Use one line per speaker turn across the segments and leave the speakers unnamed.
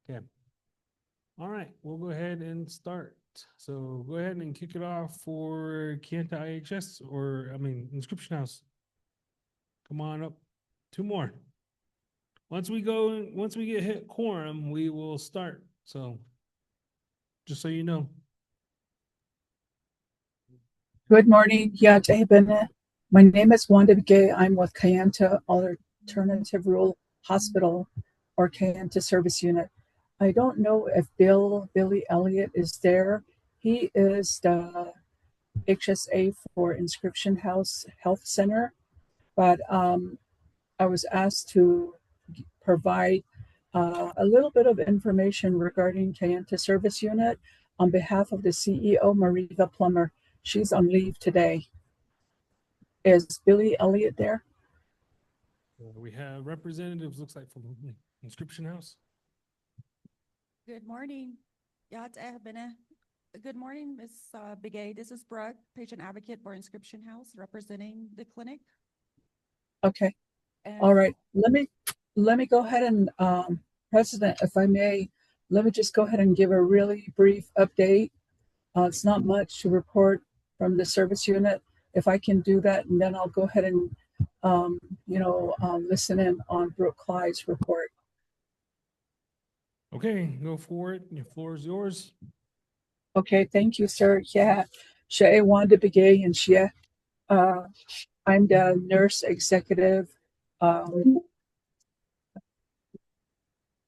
Okay. All right, we'll go ahead and start. So go ahead and kick it off for Kienta IHS, Inscription House. Come on up. Two more. Once we get hit quorum, we will start. So just so you know.
Good morning. Ts'ah Bii. My name is Wanda Begay. I'm with Kayenta Alternative Rural Hospital or Kayenta Service Unit. I don't know if Billy Elliott is there. He is the HSA for Inscription House Health Center, but I was asked to provide a little bit of information regarding Kayenta Service Unit on behalf of the CEO, Mariva Plummer. She's on leave today. Is Billy Elliott there?
We have representatives, looks like, from Inscription House.
Good morning. Ts'ah Bii. Good morning, Ms. Begay. This is Brooke, patient advocate for Inscription House, representing the clinic.
Okay.
And
All right. Let me go ahead and President, if I may, let me just go ahead and give a really brief update. It's not much to report from the service unit. If I can do that, and then I'll go ahead and listen in on Brooke Clyde's report.
Okay, go for it. Your floor is yours.
Okay, thank you, sir. Yeah, Shea Wanda Begay, and Shea. I'm the nurse executive. I'm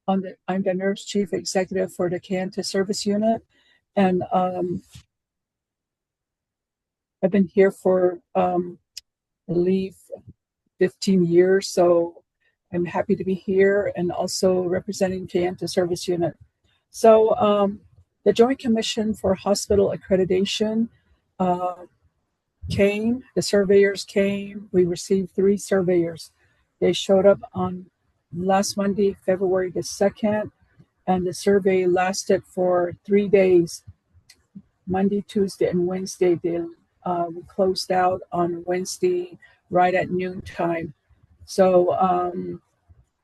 the nurse chief executive for the Kayenta Service Unit, and I've been here for I believe 15 years, so I'm happy to be here and also representing Kayenta Service Unit. So the Joint Commission for Hospital Accreditation came, the surveyors came, we received 3 surveyors. They showed up on last Monday, February the 2nd, and the survey lasted for 3 days, Monday, Tuesday, and Wednesday. We closed out on Wednesday right at noontime. So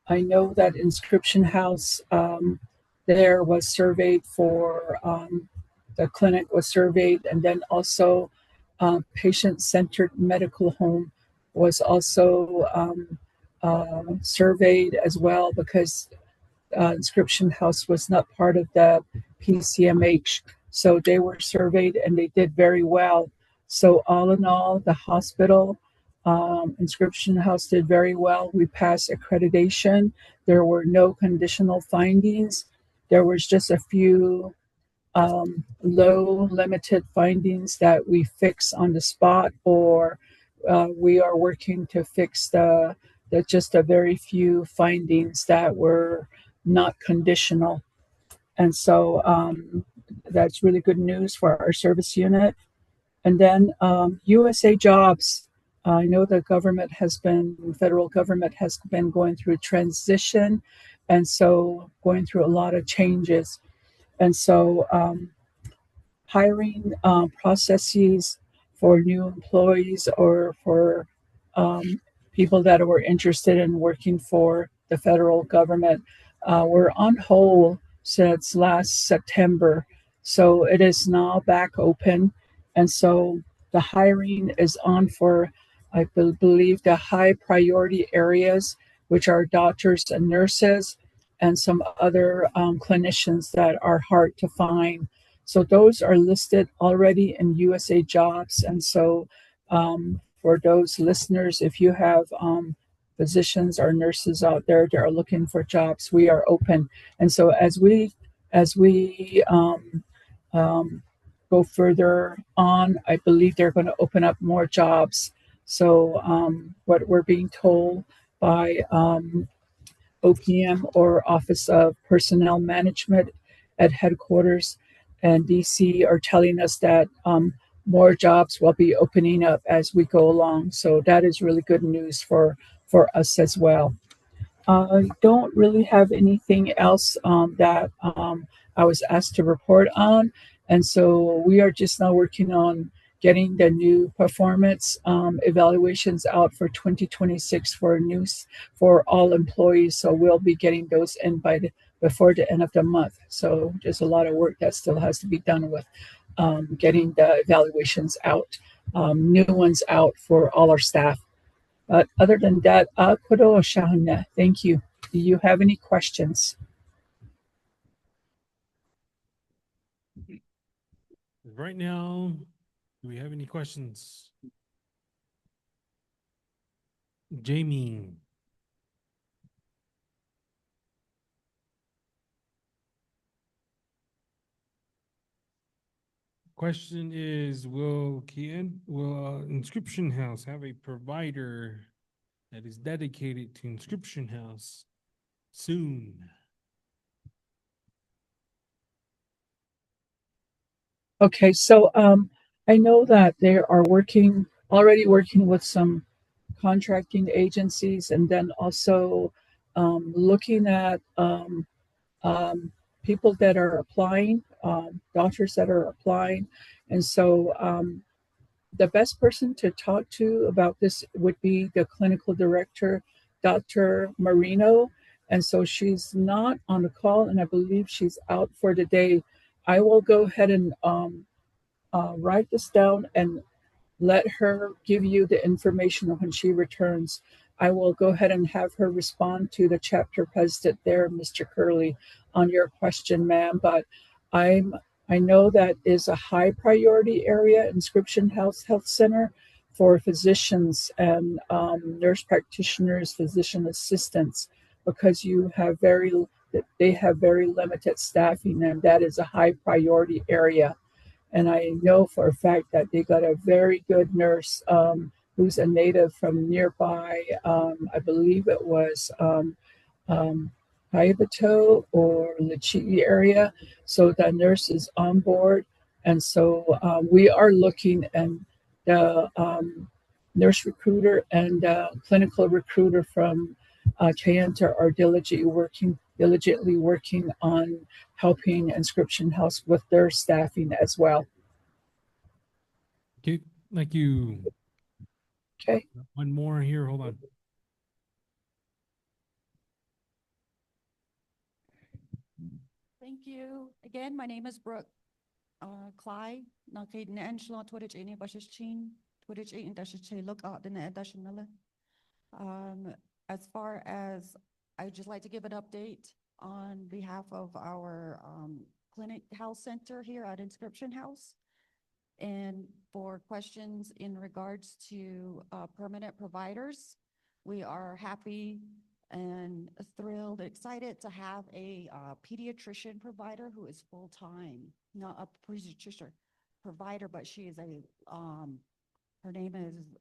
I know that Inscription House there was surveyed for, the clinic was surveyed, and then also patient-centered medical home was also surveyed as well, because Inscription House was not part of the PCMH. So they were surveyed and they did very well. So all in all, the hospital, Inscription House did very well. We passed accreditation. There were no conditional findings. There was just a few low limited findings that we fix on the spot, or we are working to fix the just a very few findings that were not conditional. And so that's really good news for our service unit. And then USA Jobs. I know the federal government has been going through transition, and so going through a lot of changes. And so hiring processes for new employees or for people that were interested in working for the federal government were on hold since last September. So it is now back open. And so the hiring is on for, I believe, the high priority areas, which are doctors and nurses and some other clinicians that are hard to find. So those are listed already in USA Jobs. And so for those listeners, if you have physicians or nurses out there that are looking for jobs, we are open. And so as we go further on, I believe they're going to open up more jobs. So what we're being told by OPM, or Office of Personnel Management at headquarters and DC, are telling us that more jobs will be opening up as we go along. So that is really good news for us as well. I don't really have anything else that I was asked to report on. And so we are just now working on getting the new performance evaluations out for 2026 for all employees. So we'll be getting those in by before the end of the month. So there's a lot of work that still has to be done with getting the evaluations out, new ones out for all our staff. But other than that, thank you. Do you have any questions?
Right now, do we have any questions? Jamie. Question is, will Inscription House have a provider that is dedicated to Inscription House soon?
Okay, so I know that they are already working with some contracting agencies, and then also looking at people that are applying, doctors that are applying. And so the best person to talk to about this would be the clinical director, Dr. Marino. And so she's not on the call, and I believe she's out for the day. I will go ahead and write this down and let her give you the information when she returns. I will go ahead and have her respond to the chapter president there, Mr. Curley, on your question, ma'am. But I know that is a high priority area, Inscription House Health Center, for physicians and nurse practitioners, physician assistants, because they have very limited staffing, and that is a high priority area. And I know for a fact that they got a very good nurse who's a native from nearby. I believe it was Haibato or Lichii area. So that nurse is on board. And so we are looking, and the nurse recruiter and clinical recruiter from Kayenta are diligently working on helping Inscription House with their staffing as well.
Okay, thank you.
Okay.
One more here, hold on.
Thank you. Again, my name is Brooke Clyde. Naked Angela Twitch any Bashes Chin, Twitch and Dashes look out the additional. As far as I'd just like to give an update on behalf of our clinic health center here at Inscription House. And for questions in regards to permanent providers, we are happy and thrilled, excited to have a pediatrician provider who is full-time, not a pediatrician provider, but she is her name is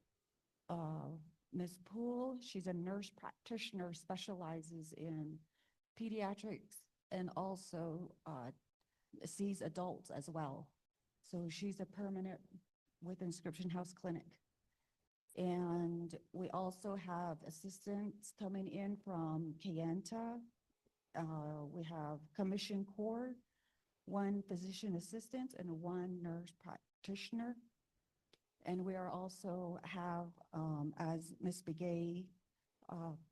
Ms. Poole. She's a nurse practitioner, specializes in pediatrics and also sees adults as well. So she's a permanent with Inscription House Clinic. And we also have assistants coming in from Kayenta. We have Commission Corps, one physician assistant and one nurse practitioner. And we are also have, as Ms. Begay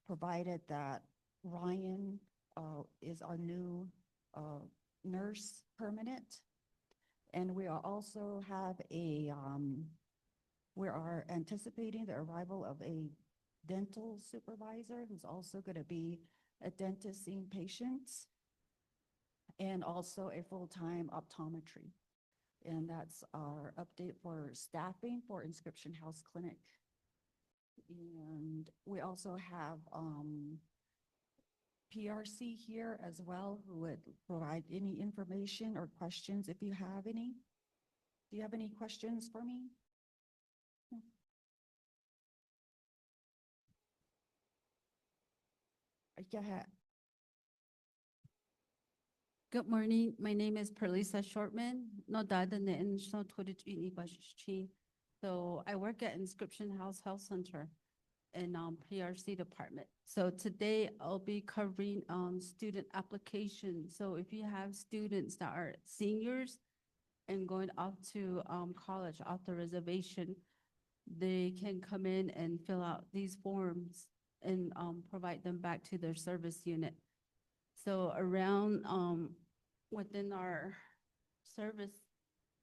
provided, that Ryan is our new nurse permanent. And we are also have we are anticipating the arrival of a dental supervisor who's also going to be a dentist seeing patients, and also a full-time optometry. And that's our update for staffing for Inscription House Clinic. And we also have PRC here as well, who would provide any information or questions if you have any. Do you have any questions for me? Go ahead.
Good morning. My name is Perlisa Shortman. No dada na initial So I work at Inscription House Health Center in PRC department. So today I'll be covering student applications. So if you have students that are seniors and going off to college off the reservation, they can come in and fill out these forms and provide them back to their service unit. So around, within our service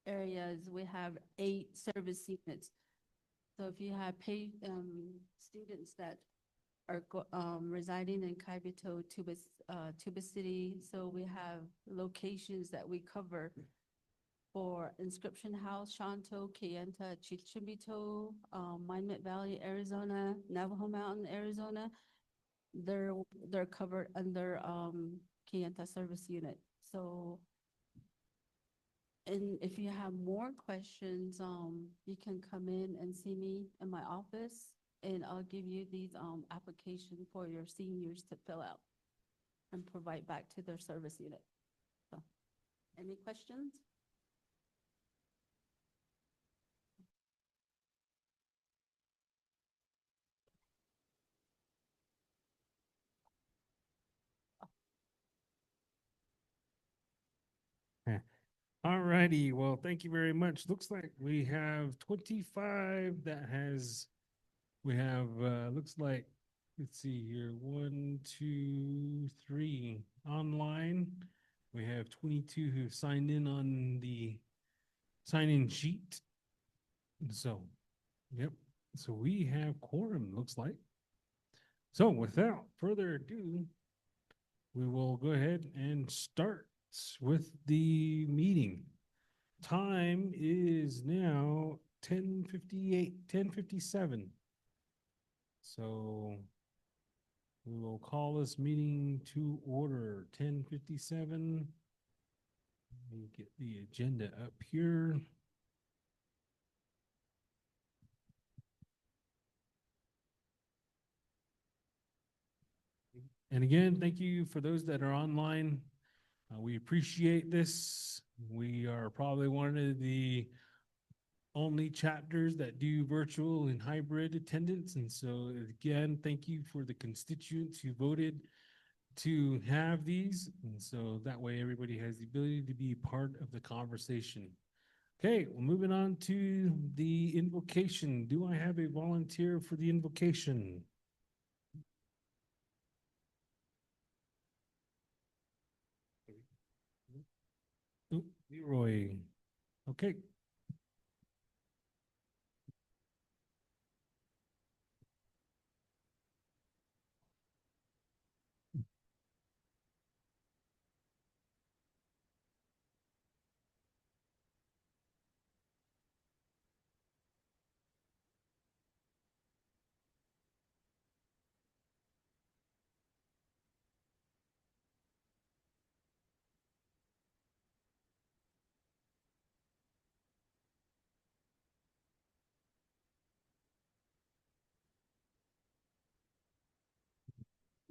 areas, we have 8 service units. So if you have students that are residing in Kaibito, Tuba City, so we have locations that we cover for Inscription House, Shanto, Kayenta, Chichimbito, Monument Valley, Arizona, Navajo Mountain, Arizona. They're covered under Kayenta Service Unit. So, and if you have more questions, you can come in and see me in my office, and I'll give you these application for your seniors to fill out and provide back to their service unit. So, any questions?
All righty. Well, thank you very much. Looks like we have 25 that has, we have, looks like, let's see here, 1, 2, 3 online. We have 22 who've signed in on the sign-in sheet. So, yep. So we have quorum, looks like. So without further ado, we will go ahead and start with the meeting. Time is now 10:58, 10:57. So we will call this meeting to order, 10:57. Let me get the agenda up here. And again, thank you for those that are online. We appreciate this. We are probably one of the only chapters that do virtual and hybrid attendance. And so again, thank you for the constituents who voted to have these. And so that way everybody has the ability to be part of the conversation. Okay, well, moving on to the invocation. Do I have a volunteer for the invocation? Oh, Leroy. Okay.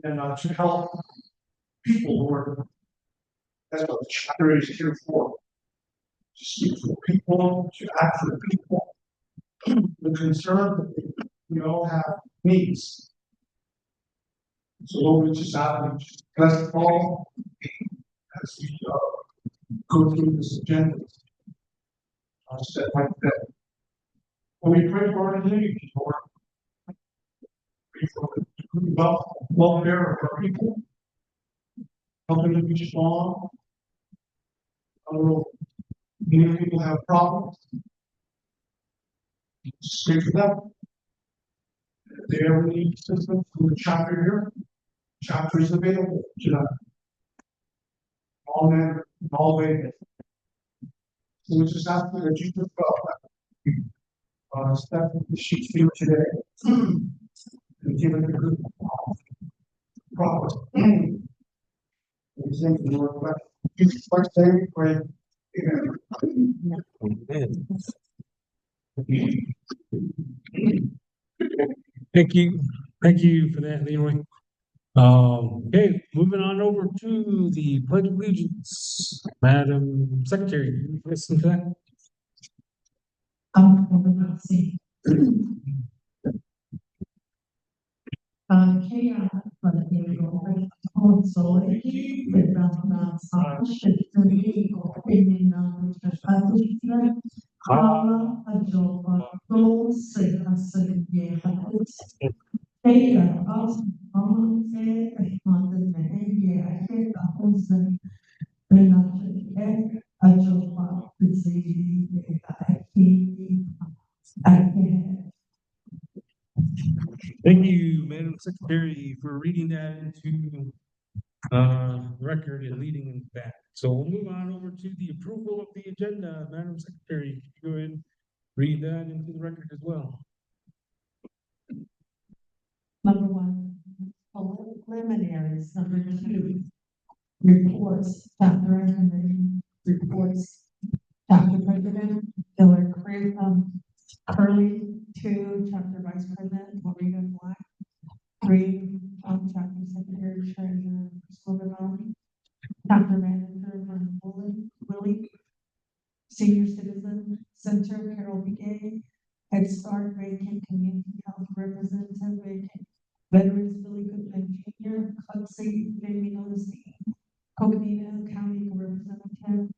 And to help people who are, that's what the chapter is here for. To speak for people, to act for people. The concern that we all have needs. So Lord, we just ask you to bless all as we go through this agenda. Step by step. When we pray for our community, Lord, pray for the welfare of our people, helping them be strong. Many people have problems. Speak for them. If they ever need assistance from the chapter here, chapter is available to them. All men, all women. So we just ask that you just step with the sheets here today and give it a good progress. We thank you, Lord, but Jesus Christ, we pray. Amen.
Thank you. Thank you for that, Leroy. Okay, moving on over to the Pledge of Allegiance. Madam Secretary, you listen to that?
Kaya palagay console berapa shitri opinion adulta ala ajoba to se kaya as amante manden mehye Renate Ajopa Pizzi Aki.
Thank you, Madam Secretary, for reading that into record and leading in that. So we'll move on over to the approval of the agenda. Madam Secretary, could you go ahead and read that into the record as well?
Number one, preliminaries. Number two, reports, chapter and committee reports. Chapter President, Diller Curley, two, chapter Vice President, Maria Black, three, chapter Secretary Treasurer, Crystal chapter manager, Willie, Senior Citizen Center, Carol Begay, Head Start vacant, Community Health Representative vacant, Veterans Billy Goodman Jr., Cluxy, Jamie Noticing, Coconino County Representative,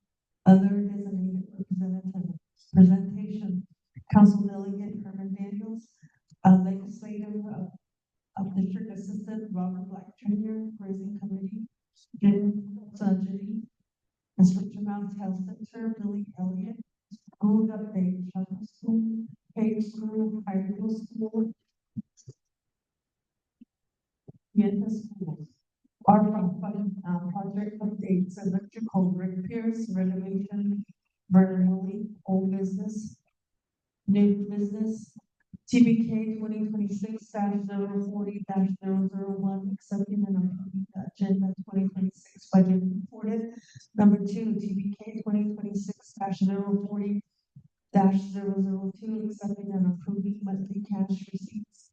other designated representative. Presentation, Council Delegate Herman Daniels, Legislative District Assistant Robert Black Jr., Raising Committee, Jim Sajani, Instruction Mountain Health Center, Billy Elliott, School Update, Shuttle School, Page School, High School, Yenta Schools. Our project updates, electrical repairs, renovation, Vernon old business, new business, TBK 2026-040-001, accepting and approving the agenda 2026 budget reported. Number two, TBK 2026-040-002, accepting and approving monthly cash receipts.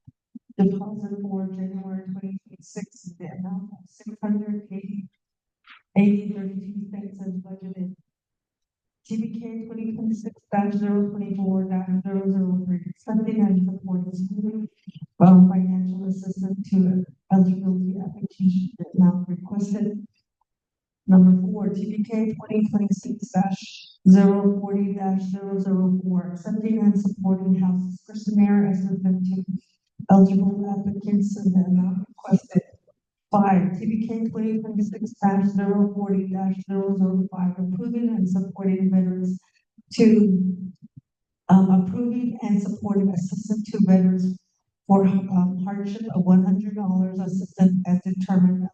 Deposit for January 2026, the amount of $680.32 as budgeted. TBK 2026-024-003, accepting and supporting student financial assistance to eligibility application amount requested. Number four, TBK 2026-040-004, accepting and supporting house questionnaire assistance to eligible applicants in the amount requested. Five, TBK 2026-040-005, approving and supporting veterans to approving and supporting assistance to veterans for hardship of $100 assistance as determined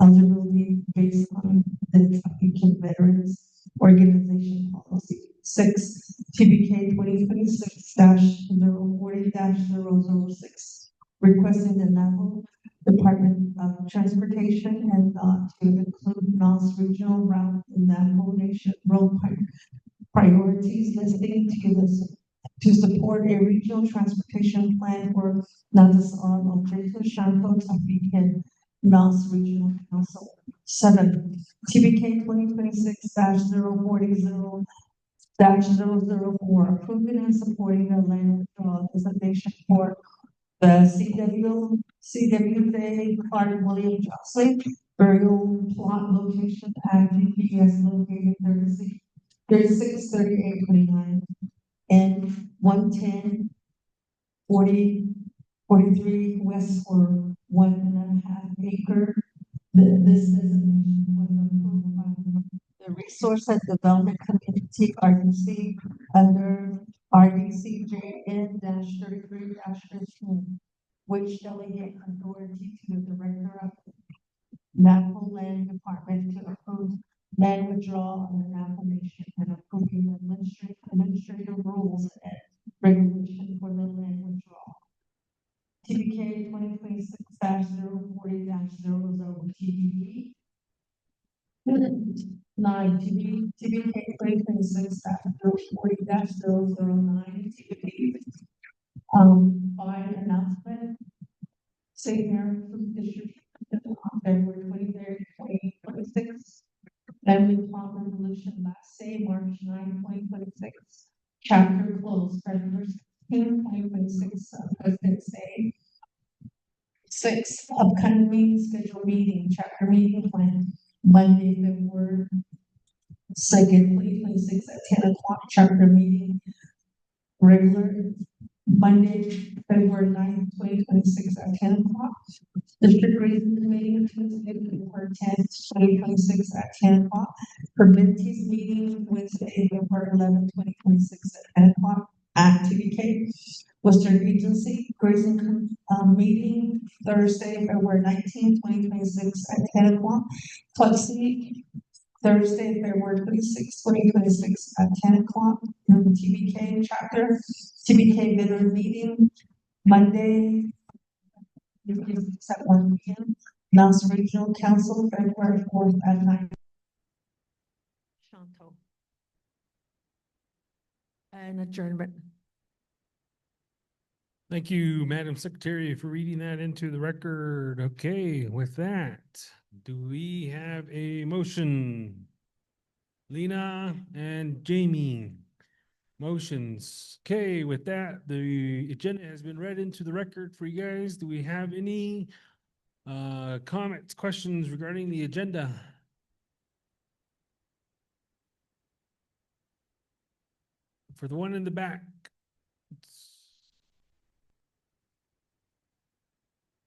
eligibility based on the applicant veterans organization policy. Six, TBK 2026-040-006, requesting the Navajo Department of Transportation and to include NOS regional route in Navajo Nation road priorities listing to support a regional transportation plan for Nagasar, Ojeto, Shanto, Tafikan, NOS Regional Council. Seven, TBK 2026-040-004, approving and supporting the land withdrawal designation for the CWJ Clark William Johnson burial plot location at GPS located 363829 and 110-40-43 west for 1.5 acre. This designation was approved by the Resource and Development Community RDC under RDCJN-33-15, which delegate authority to the Director of Navajo Land Department to approve land withdrawal in the Navajo Nation and approving administrative rules and regulation for the land withdrawal. TBK 2026-040-00 Nine, TBK 2026-040-009, by announcement, St. Mary Food District on February 23rd, 2026. Family Plot Resolution last day, March 9, 2026. Chapter closed, February 16, 2026, President's Day. Six, upcoming scheduled meeting, chapter meeting plan, Monday, February 2nd, 2026 at 10 o'clock, chapter meeting. Regular Monday, February 9th, 2026 at 10 o'clock. District Reason meeting Tuesday, February 10th, 2026 at 10 o'clock. Committees meeting Wednesday, February 11th, 2026 at 10 o'clock at TBK. Western Agency Grazing meeting Thursday, February 19th, 2026 at 10 o'clock. Tuxie Thursday, February 26th, 2026 at 10 o'clock. In the TBK chapter, TBK veteran meeting Monday, at 1 p.m. Knox Regional Council, February 4th at 9.
Shanto. And adjournment.
Thank you, Madam Secretary, for reading that into the record. Okay, with that, do we have a motion? Lena and Jamie, motions. Okay, with that, the agenda has been read into the record for you guys. Do we have any comments, questions regarding the agenda? For the one in the back.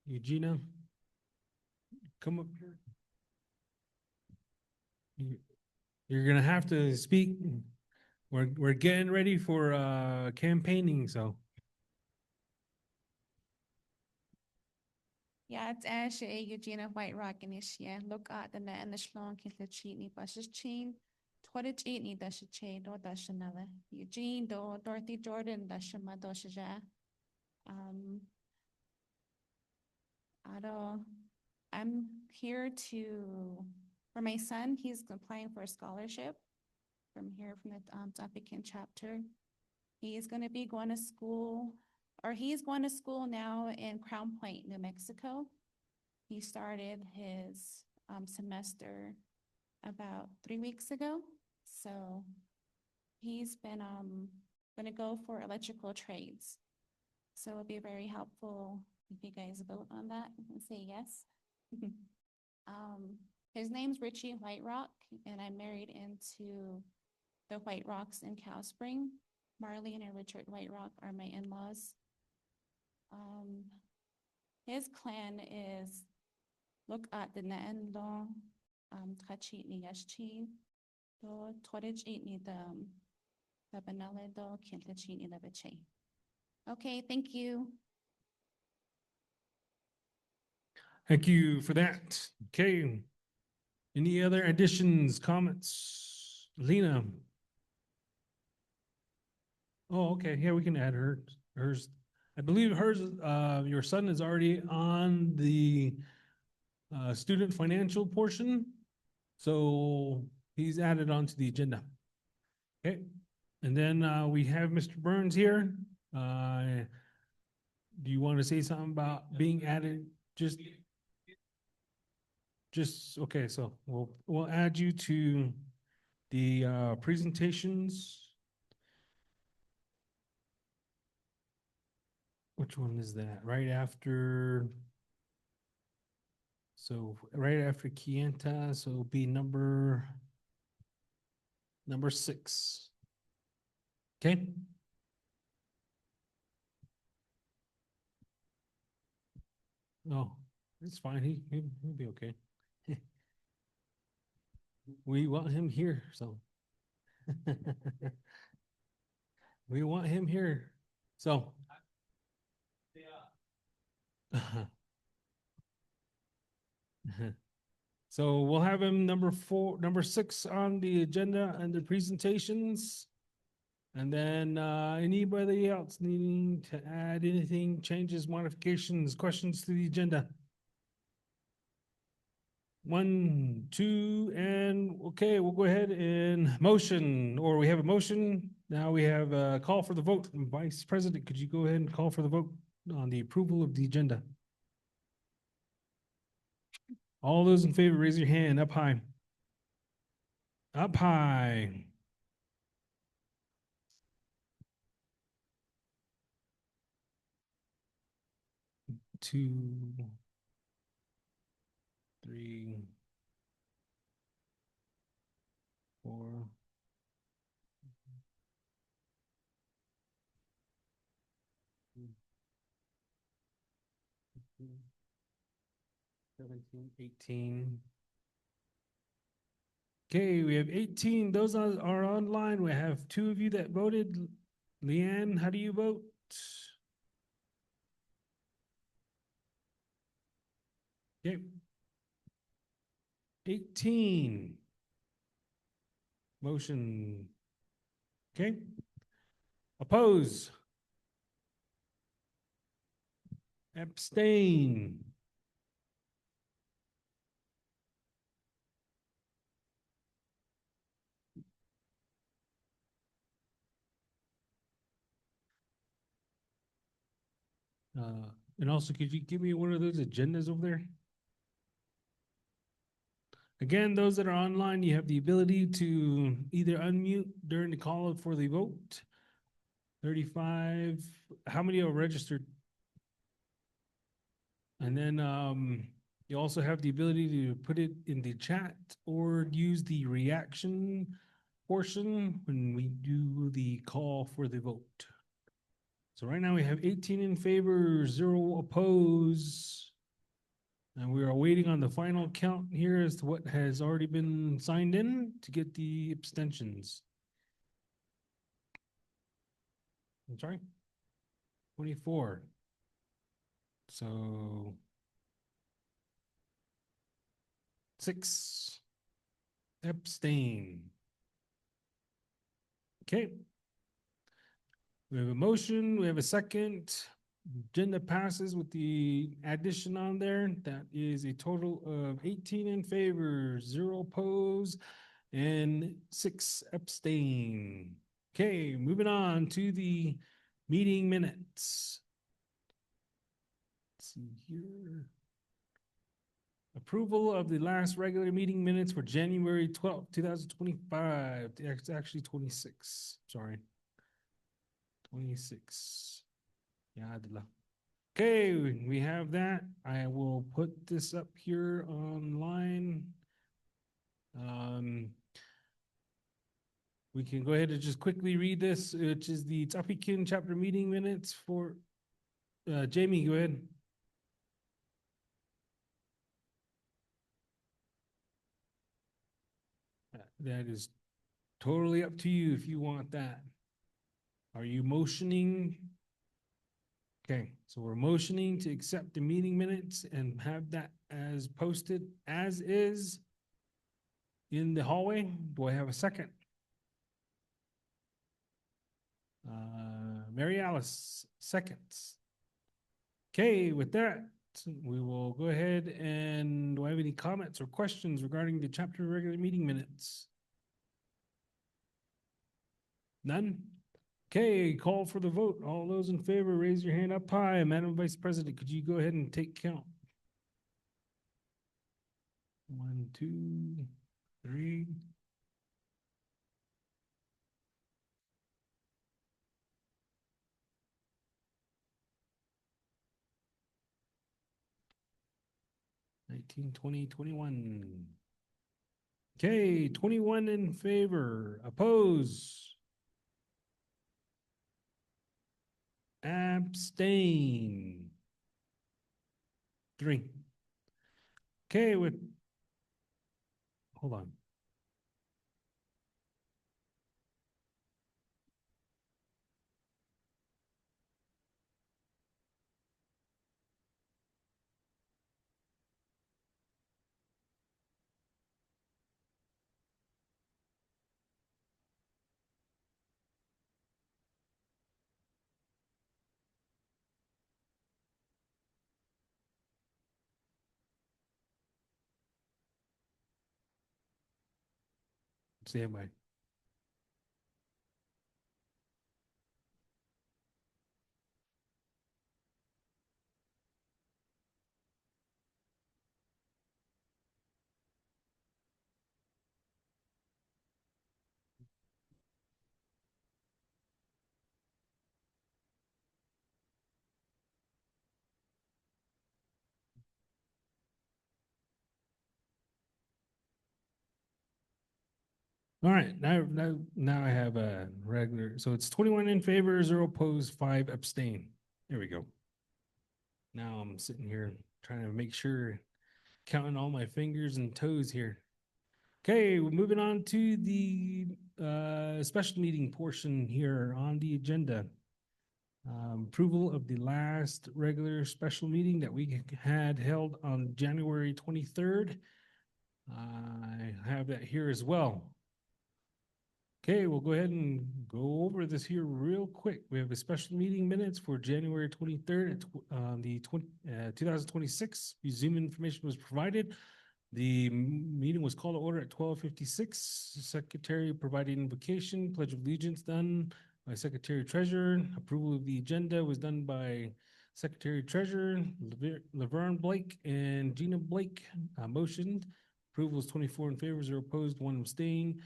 Eugenia, come up here. You're gonna have to speak. We're getting ready for campaigning, so.
Ja, het is Eugenia White Rock in is je. Look at the net and the schlong in the cheatney bushes chain. Twitch eatney dash a chain or dash another. Eugene do Dorothy Jordan dash a madosha. I don't, I'm here for my son, he's applying for a scholarship from here from the Ts'ah Bii chapter. He's gonna be going to school, or he's going to school now in Crown Point, New Mexico. He started his semester about 3 weeks ago. So he's been gonna go for electrical trades. So it'll be very helpful if you guys vote on that and say yes. His name's Richie White Rock, and I'm married into the White Rocks in Cow Spring. Marlene and Richard White Rock are my in-laws. His clan is look at the Na'en Long, Tkachi ni Yashchi, do Torich ni the Banale do Kintlachi ni the Bache. Okay, thank you.
Thank you for that. Okay. Any other additions, comments? Lena? Oh, okay. Yeah, we can add hers. I believe hers, your son is already on the student financial portion. So he's added onto the agenda. Okay. And then we have Mr. Burns here. Do you want to say something about being added? Just okay, so we'll add you to the presentations. Which one is that? Right after. So right after Kienta, so it'll be number 6. Okay. Oh, it's fine. He'll be okay. We want him here, so. We want him here, so. So we'll have him number 6 on the agenda and the presentations. And then anybody else needing to add anything, changes, modifications, questions to the agenda? 1, 2, and okay, we'll go ahead and motion, or we have a motion. Now we have a call for the vote. Vice President, could you go ahead and call for the vote on the approval of the agenda? All those in favor, raise your hand up high. Up high. Two, 3, 4. 17, 18. Okay, we have 18. Those are online. We have 2 of you that voted. Leanne, how do you vote? Okay. 18. Motion. Okay. Oppose. Abstain. And also, could you give me one of those agendas over there? Again, those that are online, you have the ability to either unmute during the call for the vote. 35. How many are registered? And then you also have the ability to put it in the chat or use the reaction portion when we do the call for the vote. So right now we have 18 in favor, 0 oppose. And we are waiting on the final count here as to what has already been signed in to get the abstentions. I'm sorry? 24. So 6 abstain. Okay. We have a motion, we have a second. Agenda passes with the addition on there. That is a total of 18 in favor, 0 opposed, and 6 abstain. Okay, moving on to the meeting minutes. Let's see here. Approval of the last regular meeting minutes for January 12th, 2025. It's actually 26, sorry. 26. Yeah, okay, we have that. I will put this up here online. We can go ahead and just quickly read this, which is the Ts'ah Bii chapter meeting minutes for Jamie, go ahead. That is totally up to you if you want that. Are you motioning? Okay, so we're motioning to accept the meeting minutes and have that as posted as is in the hallway. Do I have a second? Mary Alice, seconds. Okay, with that, we will go ahead and do I have any comments or questions regarding the chapter regular meeting minutes? None? Okay, call for the vote. All those in favor, raise your hand up high. Madam Vice President, could you go ahead and take count? 1, 2, 3. $19, $20, $21. Okay, 21 in favor. Oppose. Abstain. 3. Okay, hold on. Stand by. All right, now I have a regular. So it's 21 in favor, 0 opposed, 5 abstain. There we go. Now I'm sitting here trying to make sure counting all my fingers and toes here. Okay, we're moving on to the special meeting portion here on the agenda. Approval of the last regular special meeting that we had held on January 23rd. I have that here as well. Okay, we'll go ahead and go over this here real quick. We have a special meeting minutes for January 23rd, 2026. Zoom information was provided. The meeting was called to order at 12:56. Secretary provided invocation, pledge of allegiance done by Secretary Treasurer. Approval of the agenda was done by Secretary Treasurer Laverne Blake and Gina Blake. Motioned. Approval was 24 in favor, 0 opposed, 1 abstained.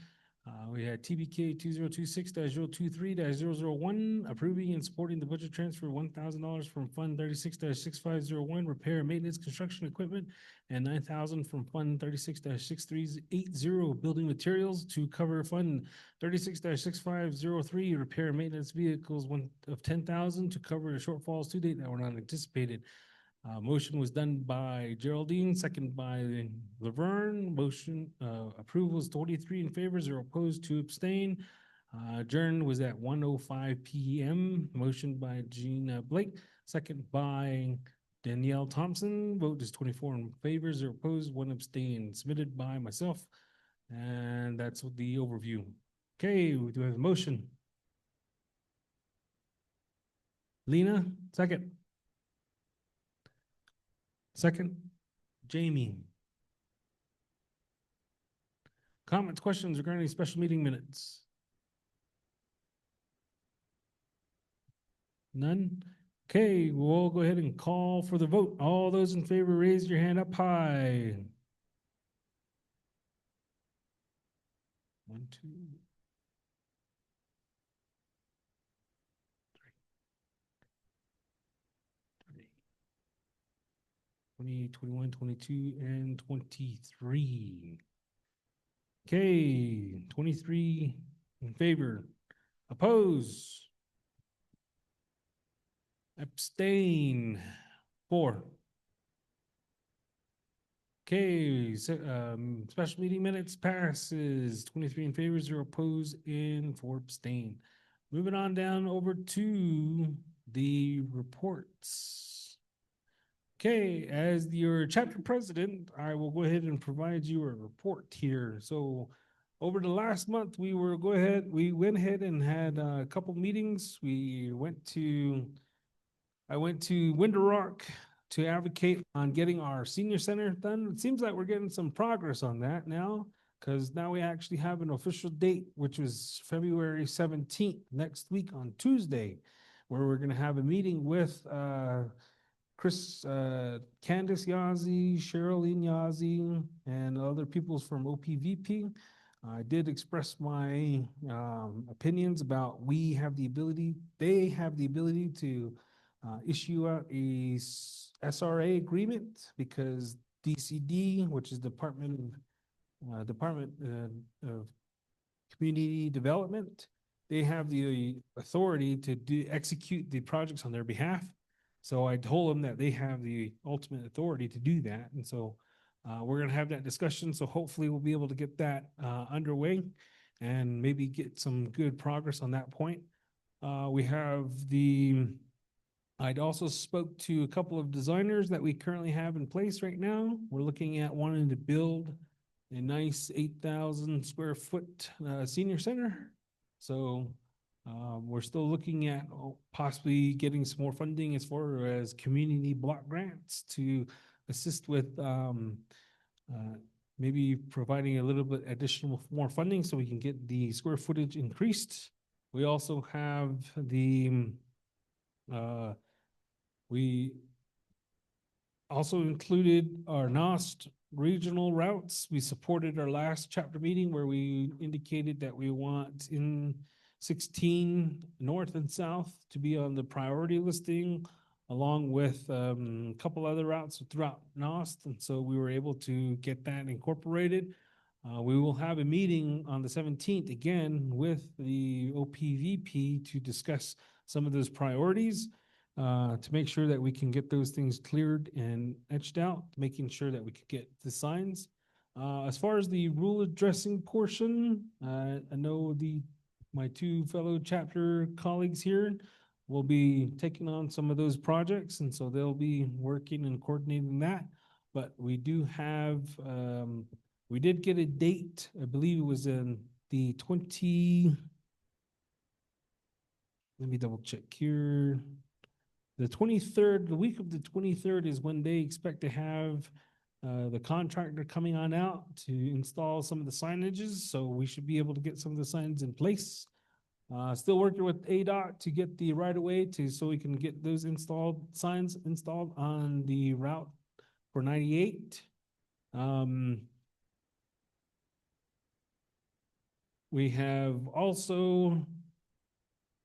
We had TBK 2026-023-001 approving and supporting the budget transfer of $1,000 from Fund 36-6501 repair and maintenance construction equipment and $9,000 from Fund 36-6380 building materials to cover Fund 36-6503 repair and maintenance vehicles of $10,000 to cover the shortfalls to date that were not anticipated. Motion was done by Geraldine, second by Laverne. Motion approval is 23 in favor, 0 opposed, 2 abstain. Adjourn was at 1:05 p.m. Motion by Gina Blake, second by Danielle Thompson. Vote is 24 in favor, 0 opposed, 1 abstain. Submitted by myself, and that's the overview. Okay, we do have a motion. Lena, second. Second, Jamie. Comments, questions regarding special meeting minutes? None? Okay, we'll go ahead and call for the vote. All those in favor, raise your hand up high. 1, 2, 3. 20, 21, 22, and 23. Okay, 23 in favor. Oppose. Abstain. 4. Okay, so, special meeting minutes passes 23 in favor, 0 opposed, and 4 abstain. Moving on down over to the reports. Okay, as your chapter president, I will go ahead and provide you a report here. So over the last month, we went ahead and had a couple meetings. I went to Winter Rock to advocate on getting our senior center done. It seems like we're getting some progress on that now, because now we actually have an official date, which was February 17th, next week on Tuesday, where we're gonna have a meeting with Candace Yazzie, Sherilyn Yazzie, and other people from OPVP. I did express my opinions about they have the ability to issue out a SRA agreement, because DCD, which is Department of Community Development, they have the authority to execute the projects on their behalf. So I told them that they have the ultimate authority to do that. And so we're going to have that discussion. So hopefully we'll be able to get that underway and maybe get some good progress on that point. I'd also spoke to a couple of designers that we currently have in place right now. We're looking at wanting to build a nice 8,000 square foot senior center. So we're still looking at possibly getting some more funding as far as community block grants to assist with maybe providing a little bit more funding so we can get the square footage increased. We also have we also included our NOST regional routes. We supported our last chapter meeting where we indicated that we want in 16 north and south to be on the priority listing, along with a couple other routes throughout NOST. And so we were able to get that incorporated. We will have a meeting on the 17th again with the OPVP to discuss some of those priorities. to make sure that we can get those things cleared and etched out, making sure that we could get the signs. As far as the rule addressing portion, I know my two fellow chapter colleagues here will be taking on some of those projects, and so they'll be working and coordinating that. But we do have, we did get a date, I believe it was in the let me double check here. The 23rd, the week of the 23rd is when they expect to have the contractor coming on out to install some of the signages. So we should be able to get some of the signs in place. Still working with ADOT to get the right of way so we can get those signs installed on the route for 98. We have also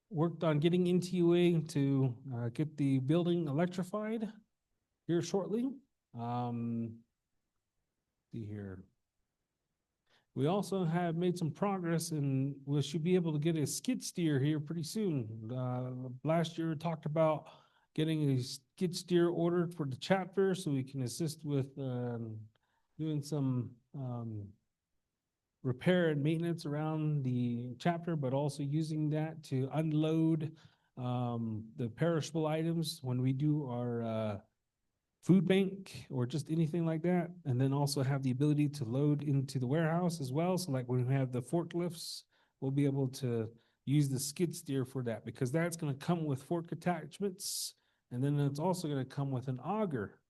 worked on getting NTUA to get the building electrified here shortly. See here. We also have made some progress and we should be able to get a skid steer here pretty soon. Last year we talked about getting a skid steer ordered for the chapter so we can assist with doing some repair and maintenance around the chapter, but also using that to unload the perishable items when we do our food bank or just anything like that. And then also have the ability to load into the warehouse as well. So like when we have the forklifts, we'll be able to use the skid steer for that because that's going to come with fork attachments. And then it's also going to come with an auger.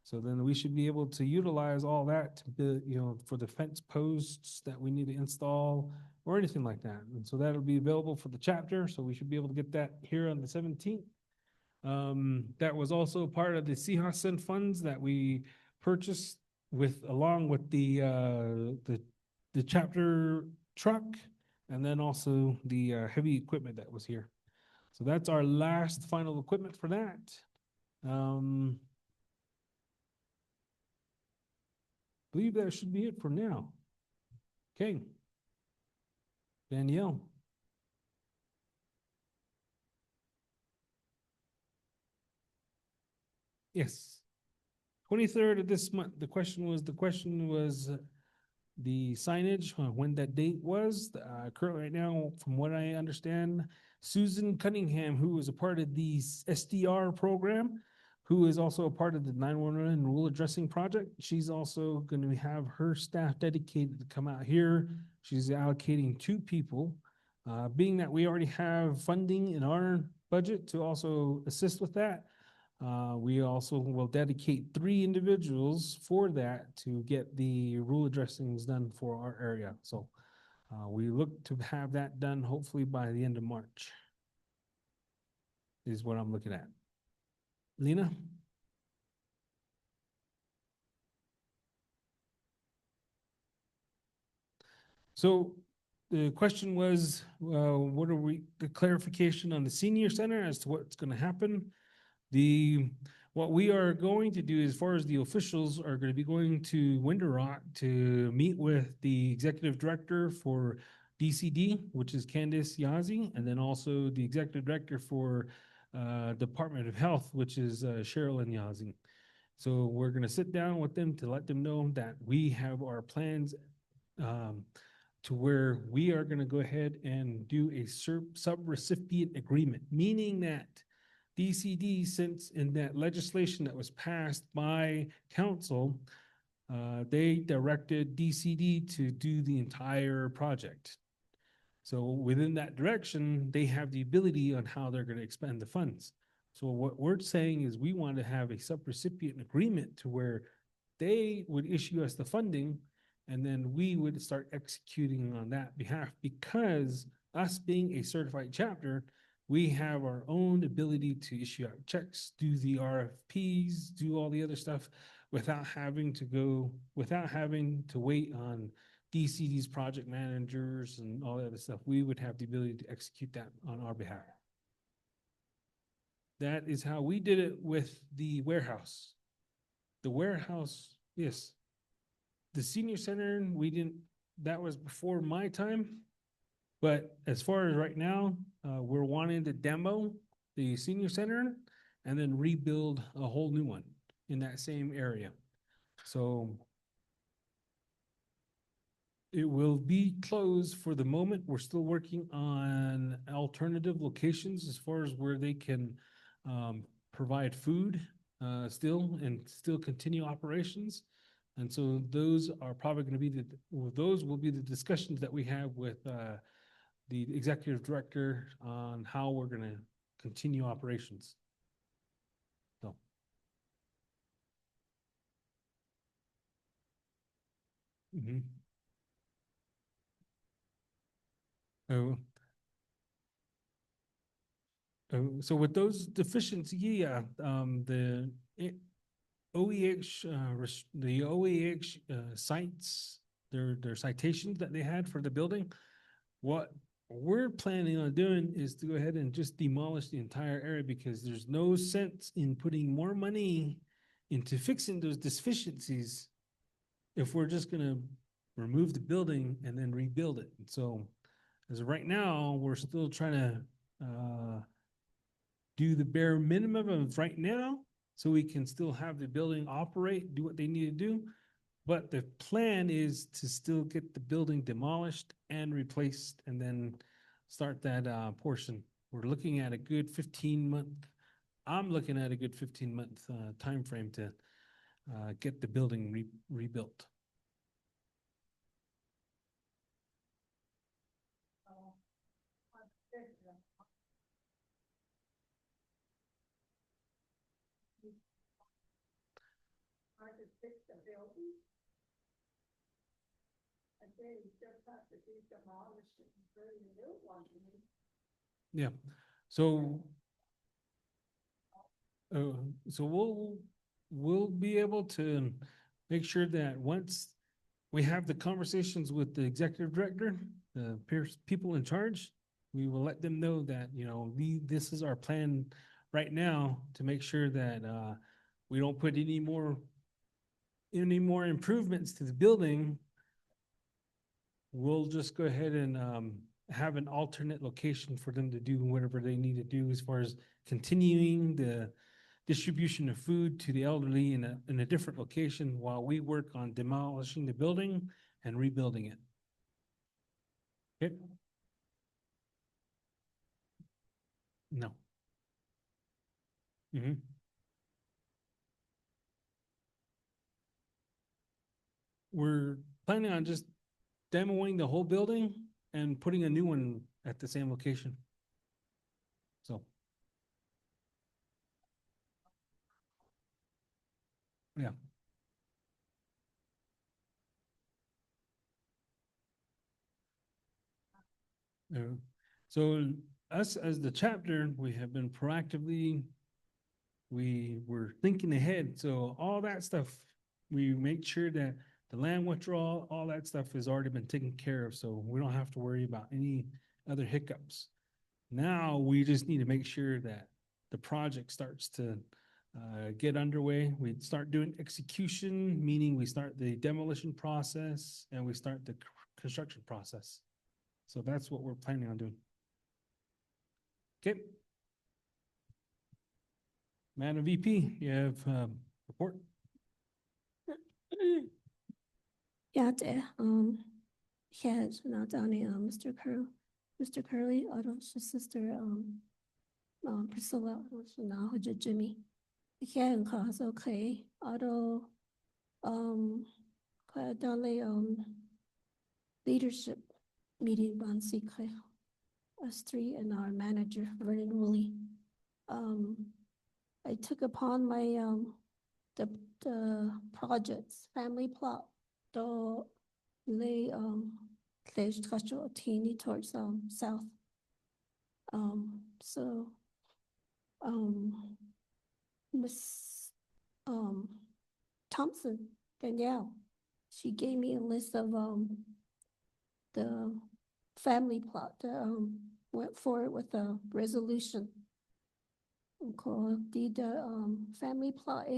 So then we should be able to utilize all that to build, for the fence posts that we need to install or anything like that. And so that'll be available for the chapter. So we should be able to get that here on the 17th. That was also part of the CHASN funds that we purchased along with the chapter truck and then also the heavy equipment that was here. So that's our last final equipment for that. Believe that should be it for now. Okay. Danielle. Yes. 23rd of this month. The question was the signage, when that date was. Currently right now, from what I understand, Susan Cunningham, who is a part of the SDR program, who is also a part of the 911 rule addressing project. She's also going to have her staff dedicated to come out here. She's allocating 2 people. Being that we already have funding in our budget to also assist with that, we also will dedicate 3 individuals for that to get the rule addressings done for our area. So we look to have that done hopefully by the end of March is what I'm looking at. Lena? So the question was, the clarification on the senior center as to what's going to happen. What we are going to do as far as the officials are going to be going to Winter Rock to meet with the executive director for DCD, which is Candice Yazzie, and then also the executive director for Department of Health, which is Cheryl Yazzie. So we're going to sit down with them to let them know that we have our plans to where we are going to go ahead and do a sub-recipient agreement, meaning that DCD, since in that legislation that was passed by council, they directed DCD to do the entire project. So within that direction, they have the ability on how they're going to expend the funds. So what we're saying is we want to have a sub-recipient agreement to where they would issue us the funding and then we would start executing on that behalf, because us being a certified chapter, we have our own ability to issue out checks, do the RFPs, do all the other stuff without having to wait on DCD's project managers and all that other stuff. We would have the ability to execute that on our behalf. That is how we did it with the warehouse. The warehouse, yes. The senior center, that was before my time. But as far as right now, we're wanting to demo the senior center and then rebuild a whole new one in that same area. So it will be closed for the moment. We're still working on alternative locations as far as where they can provide food still and still continue operations. And so those are probably going to be those will be the discussions that we have with the executive director on how we're going to continue operations. So. Mhm. Oh, so with those deficiencies, yeah, the OEH, the OEH sites, their citations that they had for the building, what we're planning on doing is to go ahead and just demolish the entire area because there's no sense in putting more money into fixing those deficiencies if we're just gonna remove the building and then rebuild it. And so as of right now, we're still trying to do the bare minimum of right now so we can still have the building operate, do what they need to do. But the plan is to still get the building demolished and replaced and then start that portion. We're looking at a good 15-month, I'm looking at a good 15-month time frame to get the building rebuilt. Yeah, so uh, so we'll be able to make sure that once we have the conversations with the executive director, the people in charge, we will let them know that, you know, this is our plan right now to make sure that we don't put any more improvements to the building. We'll just go ahead and have an alternate location for them to do whatever they need to do as far as continuing the distribution of food to the elderly in a different location while we work on demolishing the building and rebuilding it. Okay? No. Mm-hmm. We're planning on just demoing the whole building and putting a new one at the same location. So. Yeah. So us as the chapter, we have been proactively, we were thinking ahead. So all that stuff, we make sure that the land withdrawal, all that stuff has already been taken care of. So we don't have to worry about any other hiccups. Now we just need to make sure that the project starts to get underway. We start doing execution, meaning we start the demolition process and we start the construction process. So that's what we're planning on doing. Okay. Madam VP, you have report?
Yeah, has not done Mr. Curley, sister Priscilla, 然后就 Jimmy， 现在还是 OK， 快到了leadership meeting 班是开 us three and our manager Vernon Woolley. I took upon my the projects family plot to lay structural teeny towards south. So Miss Thompson Danielle, she gave me a list of the family plot that went forward with a resolution. Called the family plot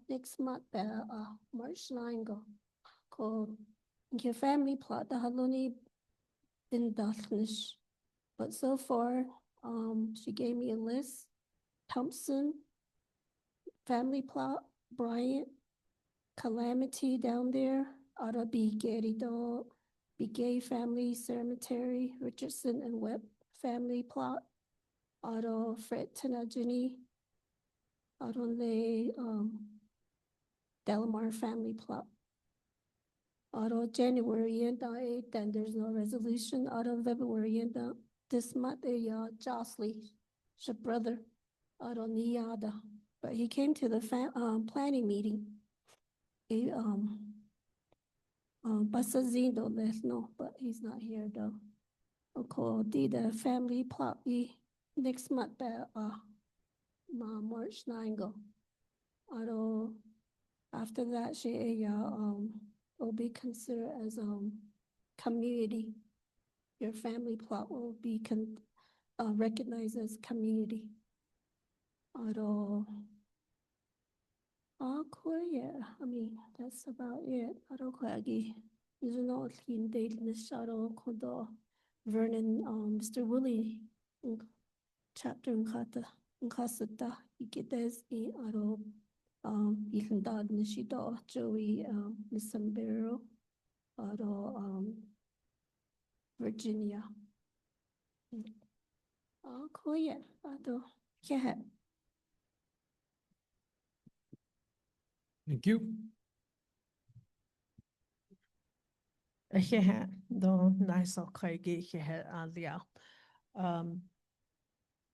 next month March 9 go called the family plot the Haloni been finish. But so far she gave me a list. Thompson family plot, Bryant, Calamity down there, Auto B. Getty Dog, Be Gay Family Cemetery, Richardson and Webb family plot, Auto Fred Tenajini, Auto Le, Delamar family plot. Auto January and 8, then there's no resolution. Auto February and this month, Jocelyn, her brother, Auto Niada, but he came to the planning meeting. He, Basazindo left, no, but he's not here though. Okay, the family plot next month, March 9 go. Auto, after that, she, will be considered as, community. Your family plot will be recognized as community. Auto, yeah, I mean, that's about it. Auto Quaggy. There's no clean date in the shadow, Kodo, Vernon, Mr. Willie, chapter in Kasata, Ikides, Auto, Ikandad Nishido, Joey, Nisambero, Auto, Virginia. Yeah, Auto, yeah.
Thank you.
Yeah, no, nice of Kaigi here earlier.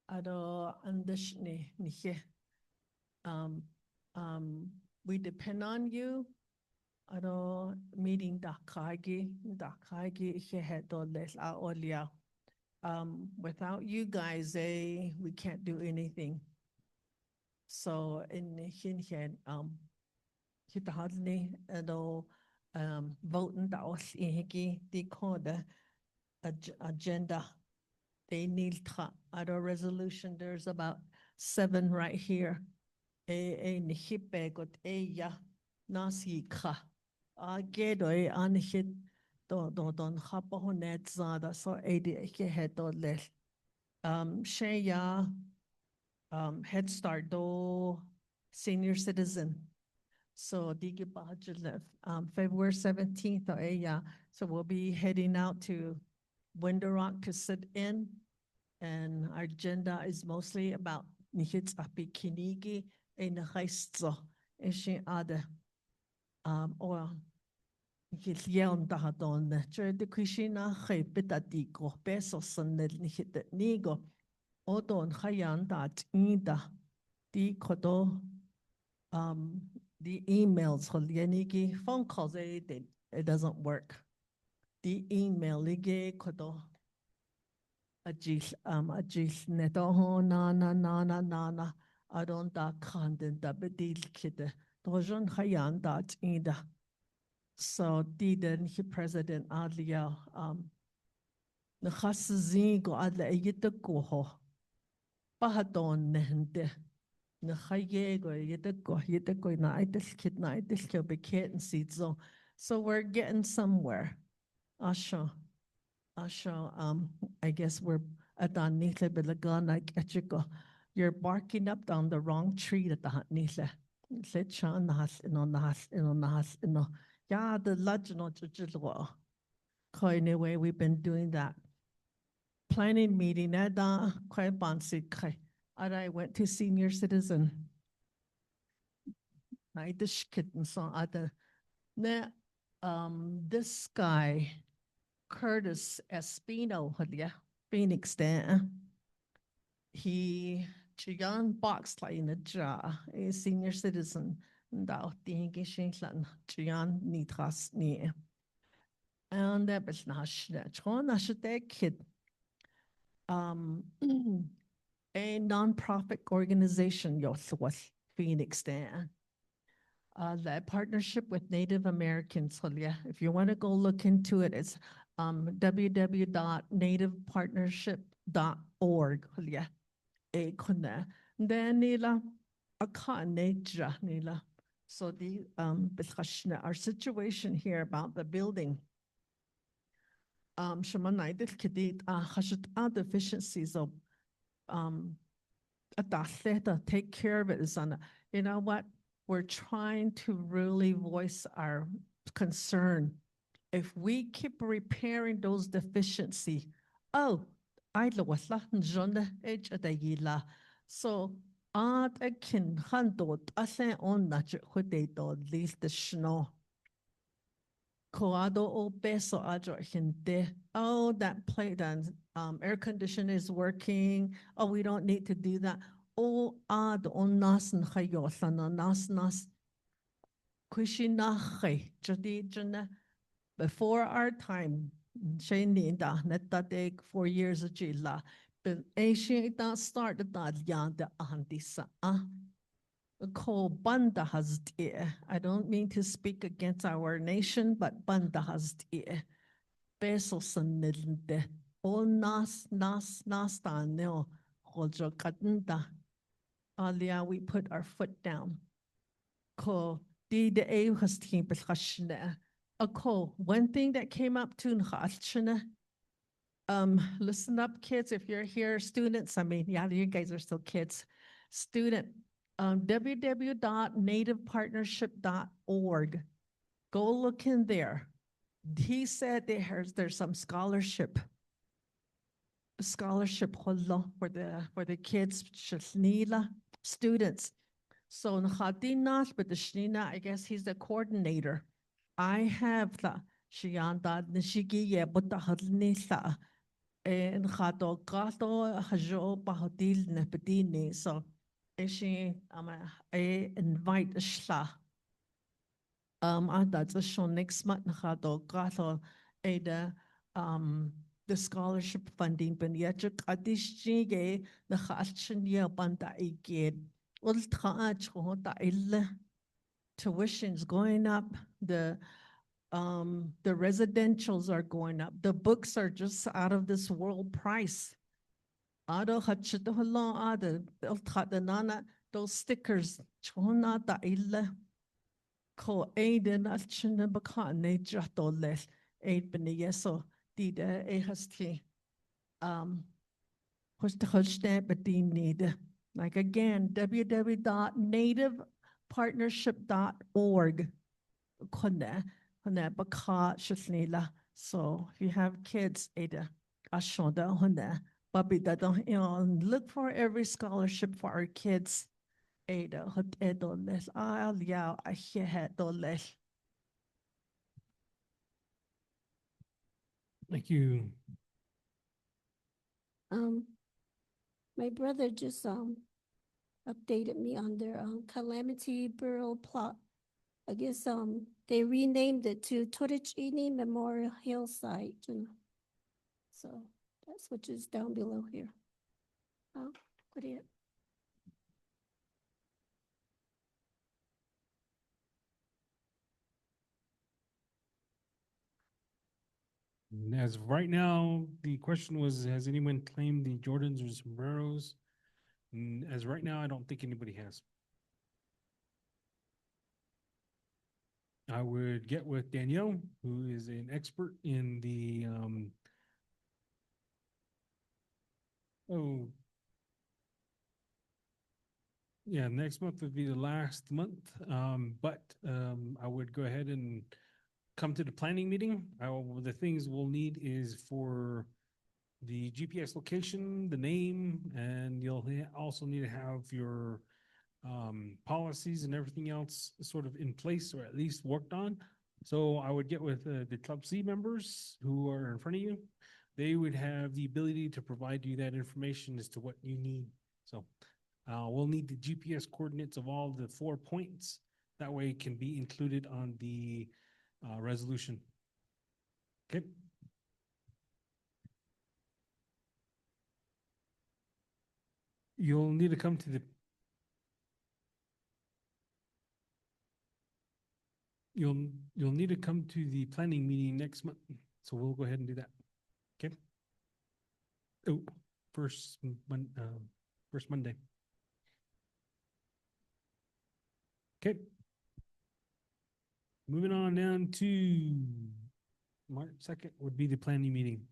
Ado undershni nihe. We depend on you. Ado meeting da Kaigi here do les a olia. Without you guys, we can't do anything. So in here, hitahadni ado voting da os ihiki di koda agenda. They need ado resolution. There's about 7 right here. Nihipe got ya nasi ka. Gedo anhit don hapohonet zada so edi head les. Sheya Head Start do senior citizen. So digi February 17th so we'll be heading out to Window Rock to sit in, and our agenda is mostly about Ts'ah Bii kinigi in the heisto ishin ada or Gillion Dahadon, the Krishina Hepitatico, Peso Sunday Nihit Nigo, Odon Hayan dat Ida, the Kodo, the emails, Holianiki, phone calls, it doesn't work. The email, Lige Kodo, Ajis Netoho, Nana, I don't da content, da bedil kid, Dojon Hayan dat Ida. So didn't he President Adlia Nakhasizingo Adla Yitakoho Pahadon Nende Nakhayego Yitako Nightis Kid Nightis Kilbiket and seeds. So we're getting somewhere. Asha I guess we're at the Nile Belagana Kachiko. You're barking up down the wrong tree at the Nile. Let Chan Nas in on the Has in on the Has in the yeah, the legend of Jujilwa. Anyway, we've been doing that. Planning meeting at the Kwai Bansi Kai. I went to senior citizen. I just kitten saw other. This guy, Curtis Espino, Phoenix there. He Chiyan box like in a jar, a senior citizen. Dao thinking Chiyan nitras near. And that was not kid. A nonprofit organization, was Phoenix there. That partnership with Native Americans, if you want to go look into it, it's www.nativepartnership.org. Then nila nature nila. So the our situation here about the building. Deficiencies of take care of it is on you know what? We're trying to really voice our concern. If we keep repairing those deficiency, oh, I lo wasla njone age adayila. So art a kin handot ase on nature hudeto least the snow. Coado o beso adro hinte. Oh, that plate and air conditioner is working. Oh, we don't need to do that. Oh, ad on nas and hayosana nas kushinache jadi jana before our time. Shani da netta 4 years of jila. But Asian da start the yanda andisa. Ko banda has dear. I don't mean to speak against our nation, but banda has dear. Beso sanilde. O nas taneo. Hojo katunda. Alia, we put our foot down. Ko di de e has team beshashne. A ko one thing that came up to nchashne. Listen up, kids. If you're here, students. I mean, yeah, you guys are still kids. Student. www.nativepartnership.org. Go look in there. He said there's some scholarship for the kids, students. So I guess he's the coordinator. I have the Shianda Nishigi Butahadnisa and Hato Gato Hajo Bahodil Nepedini. So I invite Shla. That's a show next month. Hato Gato Ada the scholarship funding, but yet Kadishige the Hachania Banda Eged. Tuition's going up, the residentials are going up, the books are just out of this world price. Those stickers, ko aiden alchina bakane jatoles aid beneyeso did a hasti need. Like again, www.nativepartnership.org. So if you have kids, look for every scholarship for our kids. Thank
you.
My brother just updated me on their Calamity Burial plot. I guess they renamed it to Torrichini Memorial Hillside. So that's what is down below here. What is it?
As of right now, the question was, has anyone claimed the Jordans or sombreros? As right now, I don't think anybody has. I would get with Danielle, who is an expert in the next month would be the last month. But I would go ahead and come to the planning meeting. The things we'll need is for the GPS location, the name, and you'll also need to have your policies and everything else sort of in place or at least worked on. So I would get with the Club C members who are in front of you. They would have the ability to provide you that information as to what you need. So we'll need the GPS coordinates of all the 4 points. That way it can be included on the resolution. Okay. You'll need to come to the you'll need to come to the planning meeting next month. So we'll go ahead and do that. Okay. Oh, first Monday. Okay. Moving on down to March 2nd would be the planning meeting.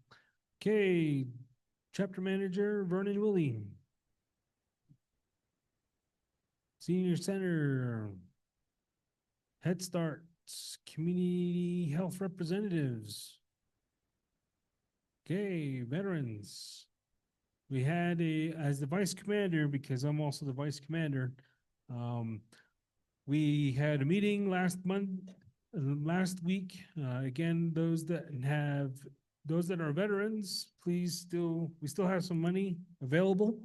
Okay, chapter manager Vernon Willie. Senior Center, Head Start, Community Health Representatives. Okay, veterans. We had as the vice commander, because I'm also the vice commander, we had a meeting last week. Again, those that are veterans, we still have some money available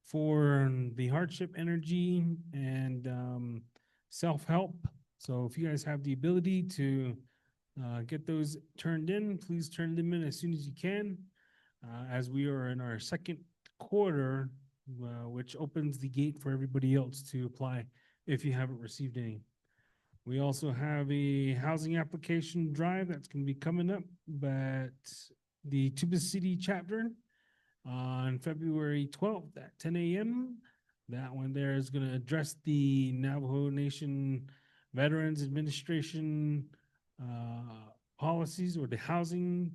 for the hardship energy and self-help. So if you guys have the ability to get those turned in, please turn them in as soon as you can, as we are in our second quarter, which opens the gate for everybody else to apply if you haven't received any. We also have a housing application drive that's going to be coming up, but the Tuba City chapter on February 12th at 10 a.m. That one there is going to address the Navajo Nation Veterans Administration policies, or the housing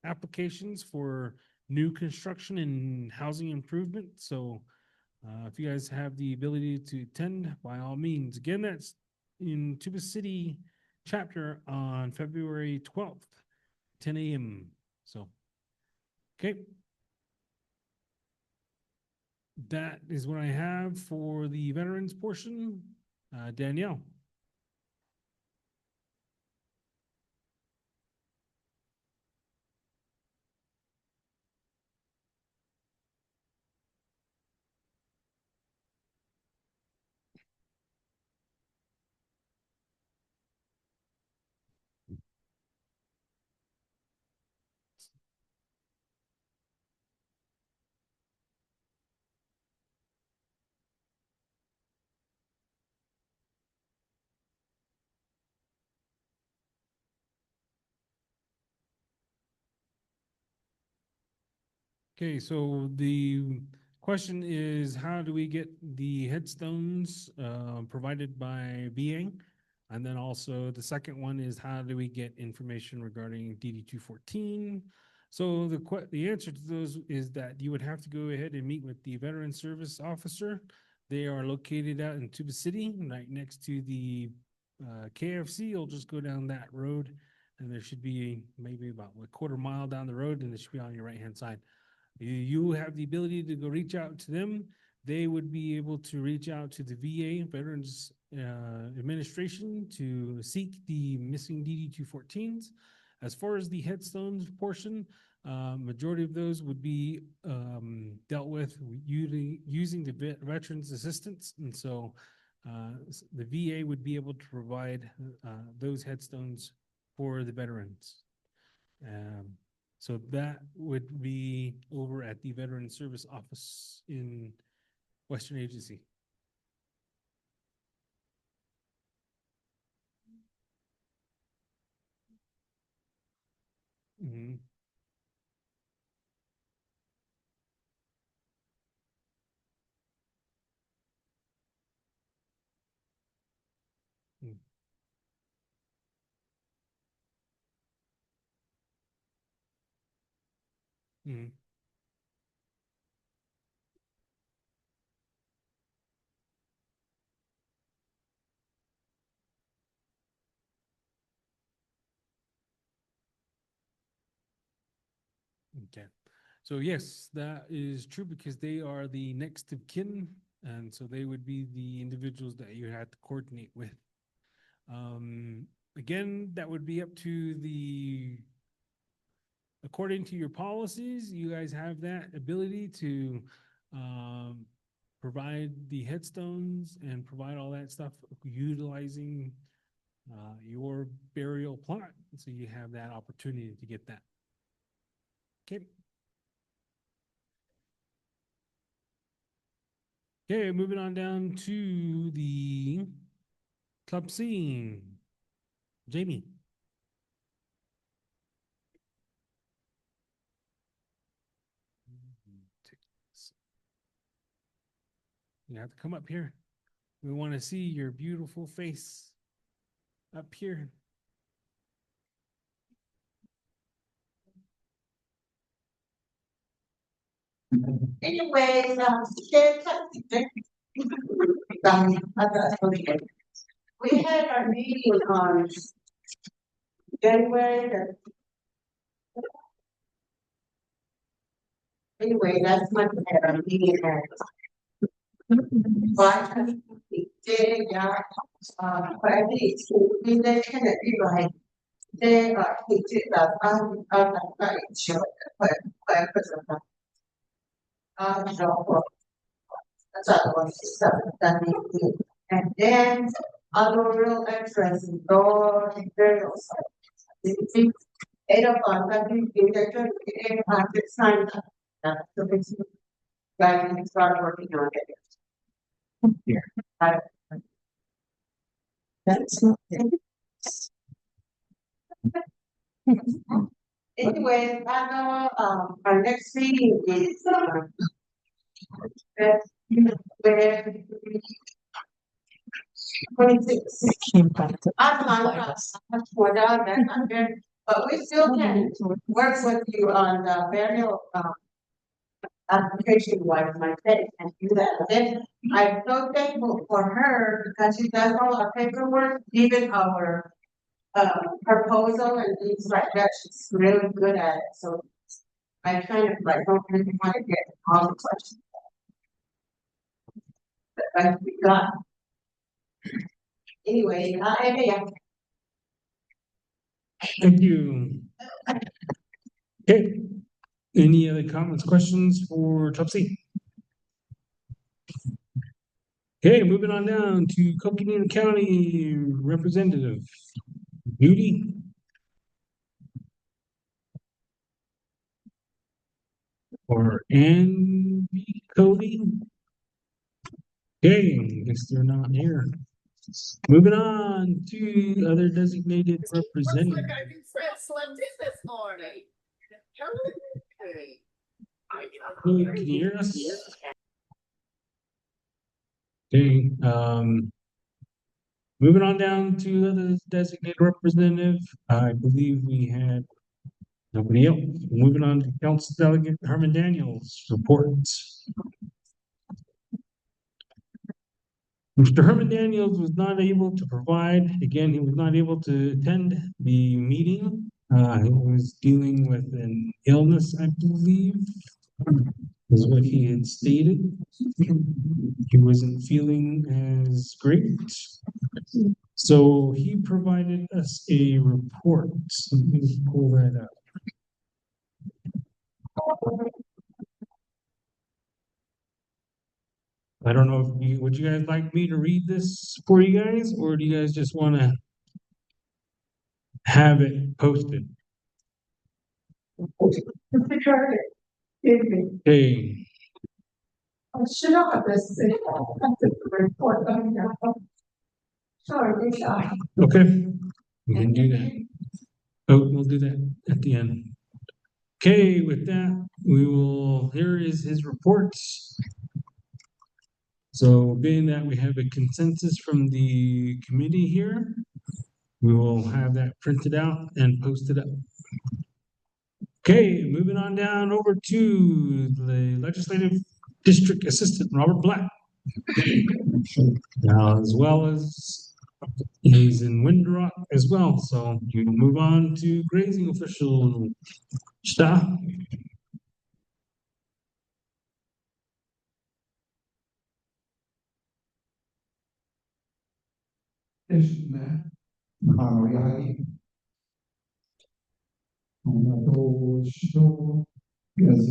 applications for new construction and housing improvement. So if you guys have the ability to attend, by all means. Again, that's in Tuba City chapter on February 12th, 10 a.m. So, okay. That is what I have for the veterans portion. Danielle. Okay, so the question is, how do we get the headstones provided by VA? And then also the second one is, how do we get information regarding DD 214? So the answer to those is that you would have to go ahead and meet with the Veteran Service Officer. They are located out in Tuba City, right next to the KFC. You'll just go down that road, and there should be maybe about a quarter mile down the road, and it should be on your right-hand side. You have the ability to go reach out to them. They would be able to reach out to the VA, Veterans Administration, to seek the missing DD 214s. As far as the headstones portion, majority of those would be dealt with using the Veterans Assistance. And so the VA would be able to provide those headstones for the veterans. So that would be over at the Veteran Service Office in Western Agency. Mm-hmm. Mm-hmm. Okay. So yes, that is true, because they are the next of kin, and so they would be the individuals that you had to coordinate with. Again, that would be up to according to your policies, you guys have that ability to provide the headstones and provide all that stuff utilizing your burial plot. So you have that opportunity to get that. Okay. Okay, moving on down to the club scene. Jamie. You have to come up here. We want to see your beautiful face up here.
Anyways, share something.
We had our meeting on January the. Anyway, that's my meeting at. But we did, yeah, but I think it's, we did kind of be like, they are, we did that, sure, but, so, that's all I want to say, that we- and then other real interest in door materials. 8 o'clock, I think, they're just, 8 o'clock, it's time, so it's, guys, we start working on it. Here. That's not. Anyway, I know, our next meeting is, where 26. I'm not much more down there, but we still can work with you on the burial, application wise, my pay and do that. Then I'm so thankful for her because she does all our paperwork, even our proposal and things like that. She's really good at it. So I kind of like don't really want to get all the questions. But we got. Anyway, yeah.
Thank you. Okay. Any other comments, questions for Ts'ah Bii? Okay, moving on down to Coconino County Representative Duty. Or Andy Cody. Okay, guess they're not here. Moving on to other designated representative. Can you hear us? Okay, moving on down to other designated representative, I believe we had nobody else. Moving on to Council Delegate Herman Daniels reports. Mr. Herman Daniels was not able to provide, again, he was not able to attend the meeting. He was dealing with an illness, I believe, is what he had stated. He wasn't feeling as great. So he provided us a report. So let me pull that up. I don't know if you, would you guys like me to read this for you guys, or do you guys just want to have it posted? Okay.
I should have this report. Sorry,
Okay, we can do that. Oh, we'll do that at the end. Okay, with that, we will, here is his reports. So being that we have a consensus from the committee here, we will have that printed out and posted up. Okay, moving on down over to the Legislative District Assistant, Robert Black. Now, as well as he's in Windrock as well, so you move on to grazing official staff.
As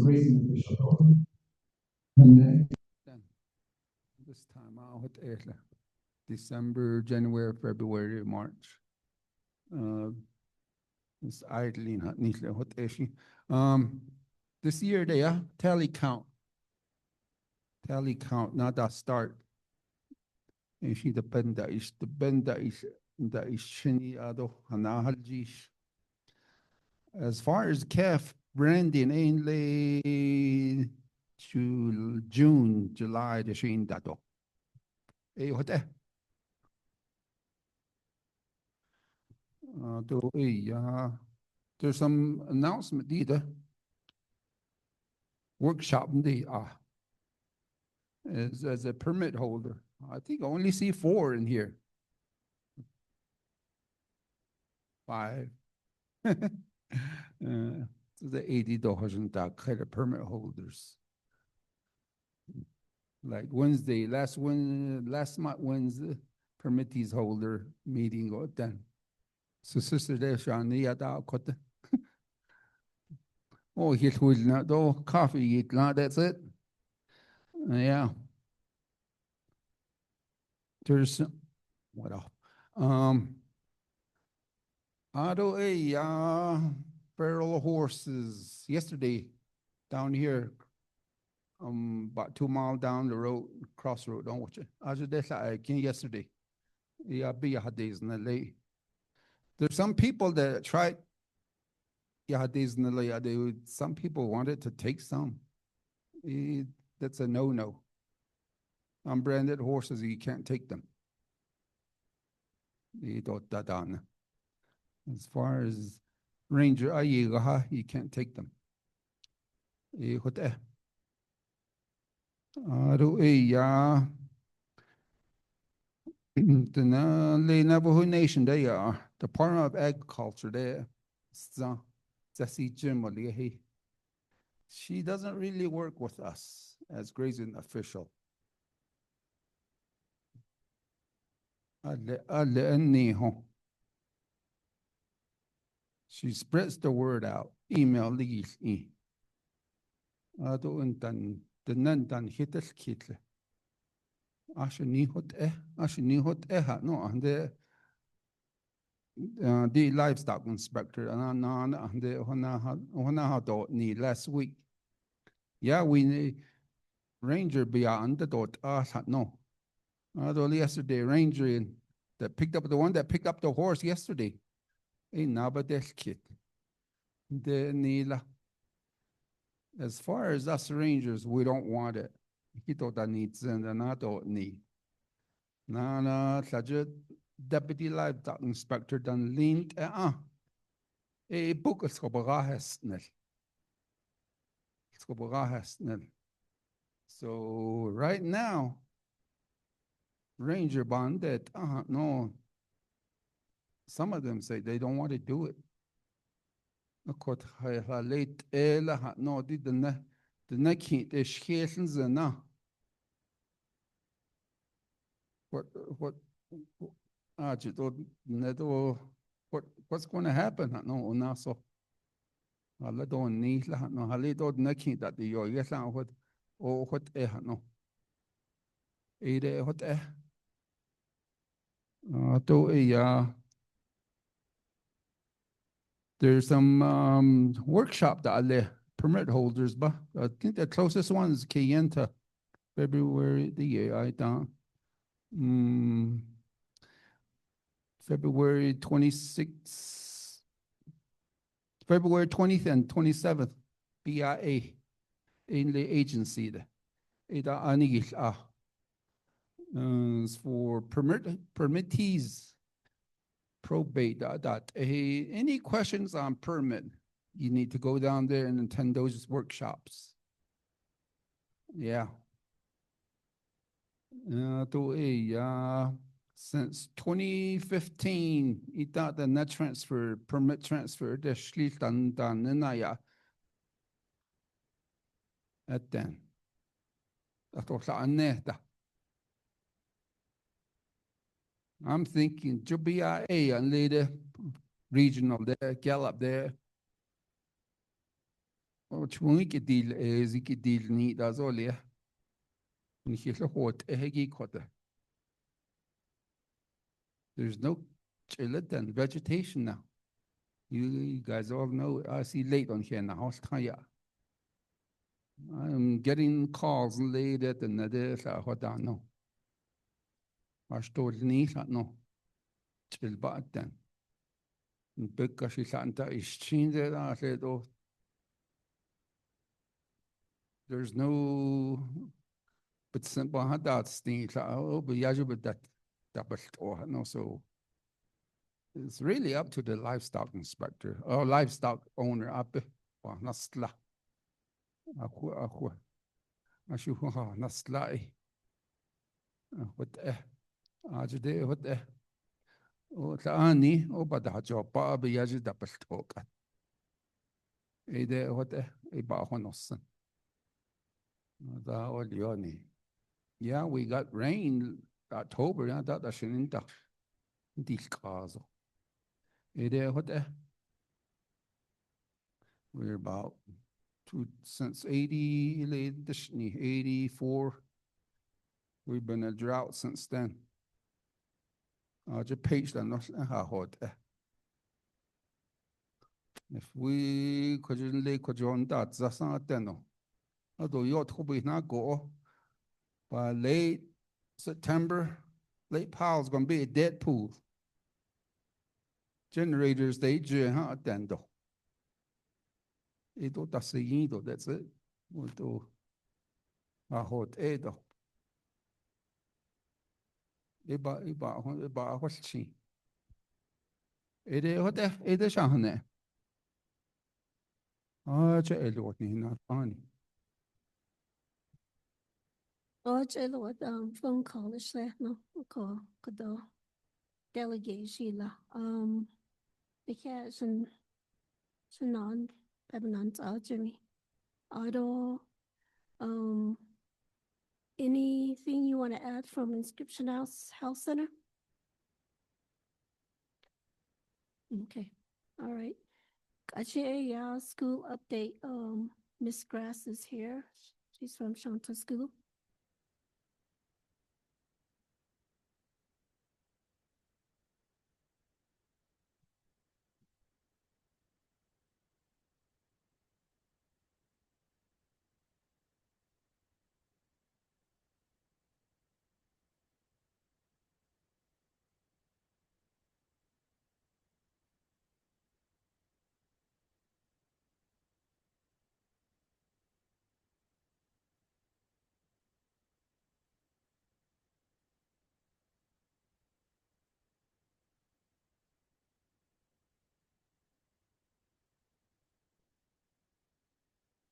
grazing official. This time out December, January, February, March. This this year they tally count. Tally count, not that start. And she depend that is shini ado hanahaljish. As far as calf branding, ain't to June, July, the shin dato. What there's some announcement either. Workshop as a permit holder. I think I only see 4 in here. 5. The 80 and kind of permit holders. Like Wednesday, last month Wednesday, permittees holder meeting got done. So sister there, Shani, yada kote. Oh, hit will not do coffee, eat not, that's it. Yeah. There's what else? Auto feral horses yesterday down here. About 2 miles down the road, crossroad, don't watch it. I came yesterday. Yeah, be a days in the late. There's some people that tried. Yeah, days in the late. Some people wanted to take some. That's a no-no. Unbranded horses, you can't take them. As far as ranger, you can't take them. The Navajo Nation, they are Department of Agriculture there. She doesn't really work with us as grazing official. She spreads the word out. Email leads. The nun done hit us kitle. No, the livestock inspector last week. Yeah, we ranger beyond the dot no. Yesterday, ranger that picked up the one that picked up the horse yesterday. Kid. The Nila. As far as us rangers, we don't want it. He thought that needs and I don't need. No, deputy livestock inspector done leaned a book is so right now, ranger bonded, no. Some of them say they don't want to do it. No, the neck heat is schesens and what's going to happen? No, so I don't need no, I don't neck heat that the yes, what no. There's some workshop that are permit holders, but I think the closest one is Kayenta, February the year I don't. February 26th, February 20th and 27th, BIA in the agency. For permittees, probate. Any questions on permit, you need to go down there and attend those workshops. Yeah. Since 2015, the net transfer, permit transfer, the schlicht dann at then. I'm thinking Jubia and later regional there, Gallup there. Which one ik deal is ik deal niet as all yeah. There's no chillet vegetation now. You guys all know I see late on here now. I'm getting calls late at another what I know. I told me no. Chill back then. Because she Santa is changed. I said, oh, there's no, but simple had that sting. Oh, but yeah, but that no, so it's really up to the livestock inspector or livestock owner up. Nasla. Nasla. what ajde what o taani o bada jopa be yaji double talk ide what e ba honosan da olioni. Yeah, we got rain October, yeah, that shininta discaso. Ide what we're about since 84. We've been in a drought since then. Just page that not hot. If we could lay could on that, that's not then. Although you probably not go by late September, Lake Powell's gonna be a dead pool. Generators, they just then though. That's it. We'll do a hot edo. Iba what's she? Ede what ede shahane. Elot ni na funny.
这个我phone call 的是喏，我可都 delegate 了，你看是难，别不难找着你。Auto, anything you want to add from Inscription House Health Center? Okay, all right. Got a school update. Miss Grass is here. She's from Shanta School.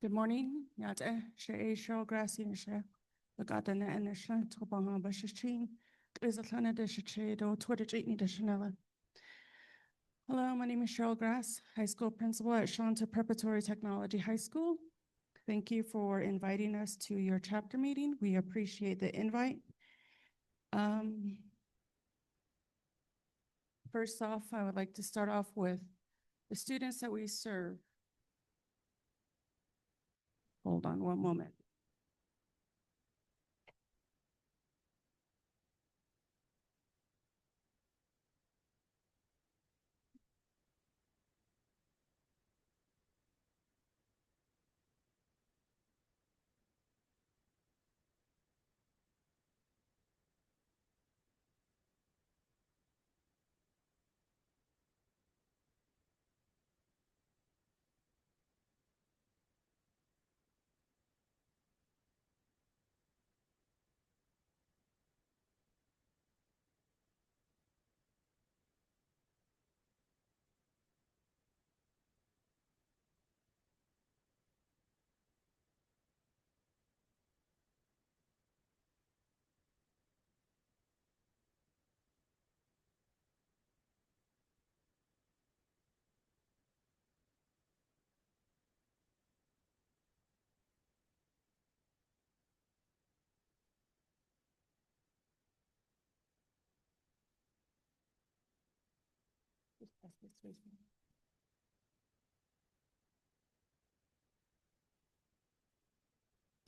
Good morning. Yate she show grassy and she look at the net and the slant to bang bushes chin. Is a planet dish shade or Twitter cheating additional. Hello, my name is Cheryl Grass, high school principal at Shanta Preparatory Technology High School. Thank you for inviting us to your chapter meeting. We appreciate the invite. First off, I would like to start off with the students that we serve. Hold on one moment.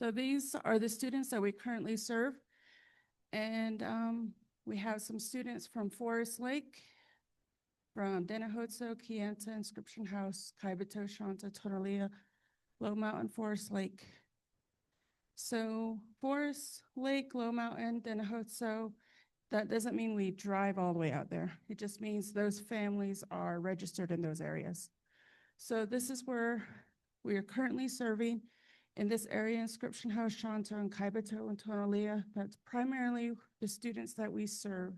So these are the students that we currently serve. And we have some students from Forest Lake, from Denahotso, Kianta, Inscription House, Kaibito, Shanta, Tonalia, Low Mountain, Forest Lake. So Forest Lake, Low Mountain, Denahotso, that doesn't mean we drive all the way out there. It just means those families are registered in those areas. So this is where we are currently serving in this area, Inscription House, Shanta, and Kaibito, and Tonalia. That's primarily the students that we serve.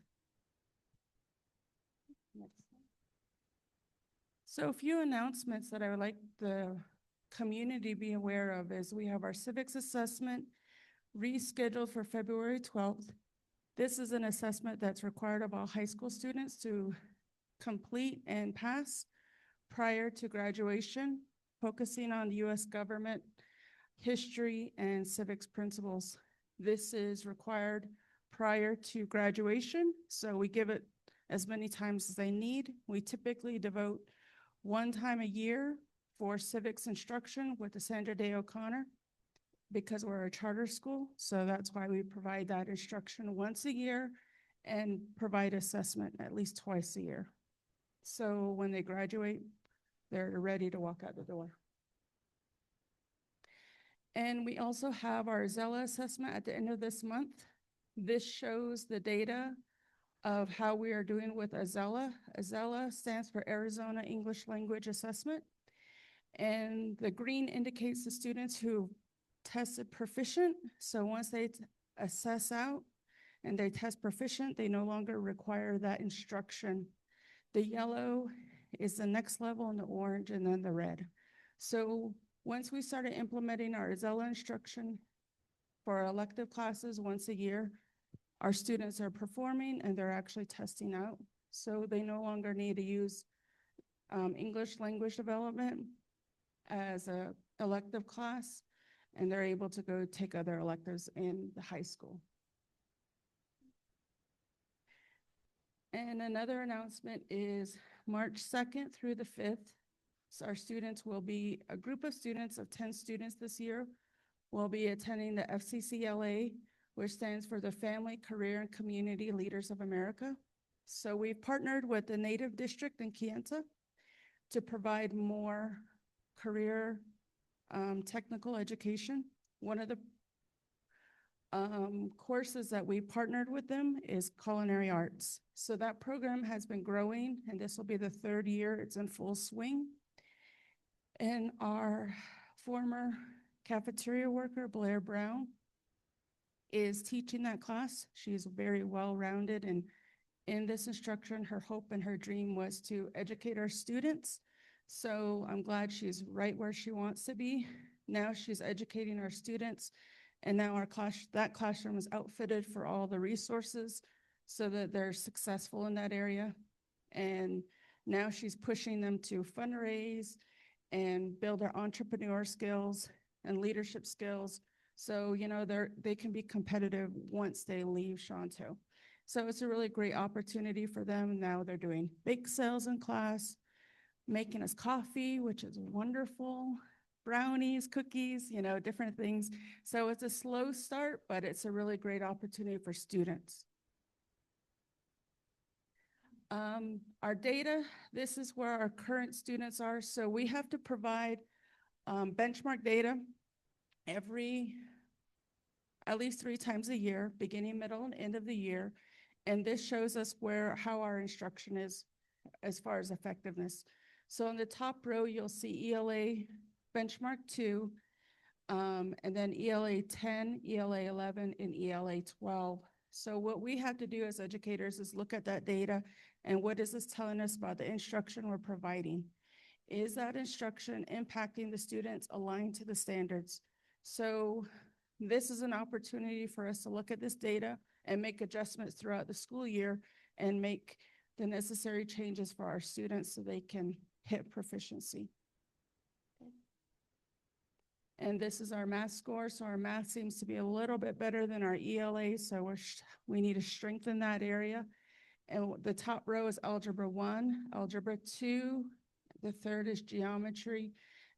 So a few announcements that I would like the community to be aware of is we have our civics assessment rescheduled for February 12th. This is an assessment that's required of all high school students to complete and pass prior to graduation, focusing on U.S. government, history, and civics principles. This is required prior to graduation, so we give it as many times as they need. We typically devote one time a year for civics instruction with the Sandra Day O'Connor because we're a charter school, so that's why we provide that instruction once a year and provide assessment at least twice a year. So when they graduate, they're ready to walk out the door. And we also have our Zella assessment at the end of this month. This shows the data of how we are doing with Azella. Azella stands for Arizona English Language Assessment. And the green indicates the students who tested proficient. So once they assess out and they test proficient, they no longer require that instruction. The yellow is the next level, and the orange, and then the red. So once we started implementing our Azella instruction for our elective classes once a year, our students are performing and they're actually testing out. So they no longer need to use English language development as an elective class, and they're able to go take other electives in the high school. And another announcement is March 2nd through the 5th. So our students will be, a group of students of 10 students this year will be attending the FCCLA, which stands for the Family, Career, and Community Leaders of America. So we've partnered with the Native District in Kayenta to provide more career technical education. One of the courses that we partnered with them is culinary arts. So that program has been growing, and this will be the 3rd year it's in full swing. And our former cafeteria worker, Blair Brown, is teaching that class. She's very well-rounded, and in this instruction, her hope and her dream was to educate our students. So I'm glad she's right where she wants to be. Now she's educating our students, and now that classroom is outfitted for all the resources so that they're successful in that area. And now she's pushing them to fundraise and build their entrepreneur skills and leadership skills. So, you know, they can be competitive once they leave Shanto. So it's a really great opportunity for them. Now they're doing bake sales in class, making us coffee, which is wonderful, brownies, cookies, you know, different things. So it's a slow start, but it's a really great opportunity for students. Our data, this is where our current students are. So we have to provide benchmark data at least 3 times a year, beginning, middle, and end of the year. And this shows us how our instruction is as far as effectiveness. So on the top row, you'll see ELA benchmark 2, and then ELA 10, ELA 11, and ELA 12. So what we have to do as educators is look at that data and what is this telling us about the instruction we're providing? Is that instruction impacting the students aligned to the standards? So this is an opportunity for us to look at this data and make adjustments throughout the school year and make the necessary changes for our students so they can hit proficiency. And this is our math score. So our math seems to be a little bit better than our ELA. So we need to strengthen that area. And the top row is Algebra 1, Algebra 2, the 3rd is Geometry,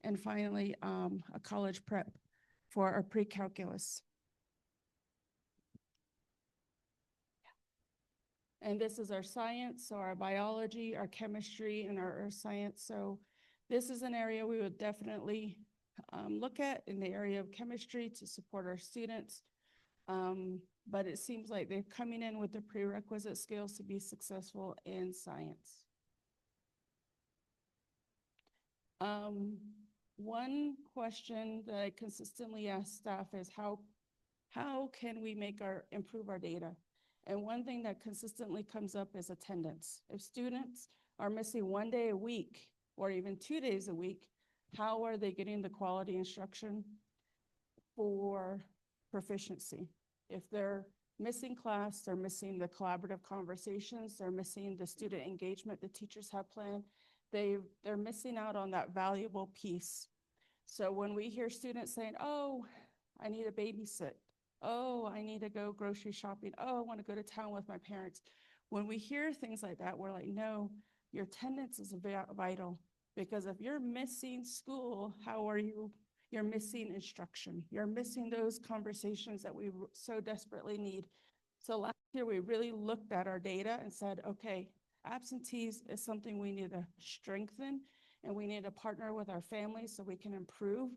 and finally a college prep for our pre-calculus. And this is our science, so our biology, our chemistry, and our earth science. So this is an area we would definitely look at in the area of chemistry to support our students. But it seems like they're coming in with the prerequisite skills to be successful in science. One question that I consistently ask staff is how can we improve our data? And one thing that consistently comes up is attendance. If students are missing 1 day a week or even 2 days a week, how are they getting the quality instruction for proficiency? If they're
missing class, they're missing the collaborative conversations, they're missing the student engagement the teachers have planned. They're missing out on that valuable piece. So when we hear students saying, oh, I need a babysit, oh, I need to go grocery shopping, oh, I want to go to town with my parents. When we hear things like that, we're like, no, your attendance is vital, because if you're missing school, how are you? You're missing instruction. You're missing those conversations that we so desperately need. So last year, we really looked at our data and said, okay, absentees is something we need to strengthen, and we need to partner with our families so we can improve.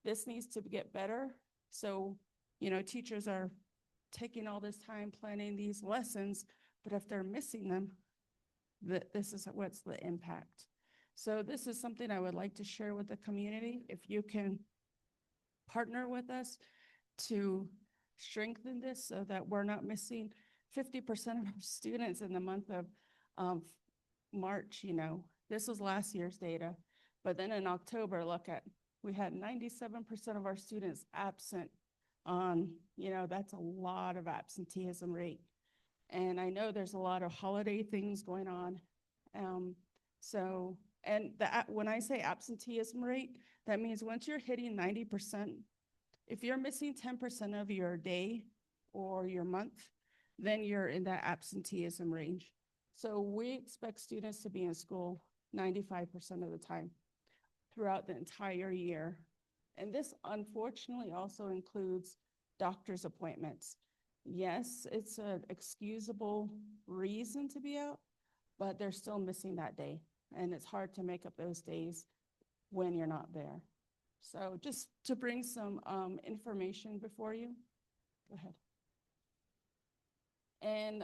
This needs to get better. So, teachers are taking all this time planning these lessons, but if they're missing them, this is what's the impact. So this is something I would like to share with the community. If you can partner with us to strengthen this so that we're not missing 50% of our students in the month of March, this was last year's data. But then in October, we had 97% of our students absent on, that's a lot of absenteeism rate. And I know there's a lot of holiday things going on. When I say absenteeism rate, that means once you're hitting 90%, if you're missing 10% of your day or your month, then you're in that absenteeism range. So we expect students to be in school 95% of the time throughout the entire year. And this unfortunately also includes doctor's appointments. Yes, it's an excusable reason to be out, but they're still missing that day. And it's hard to make up those days when you're not there. So just to bring some information before you. Go ahead. And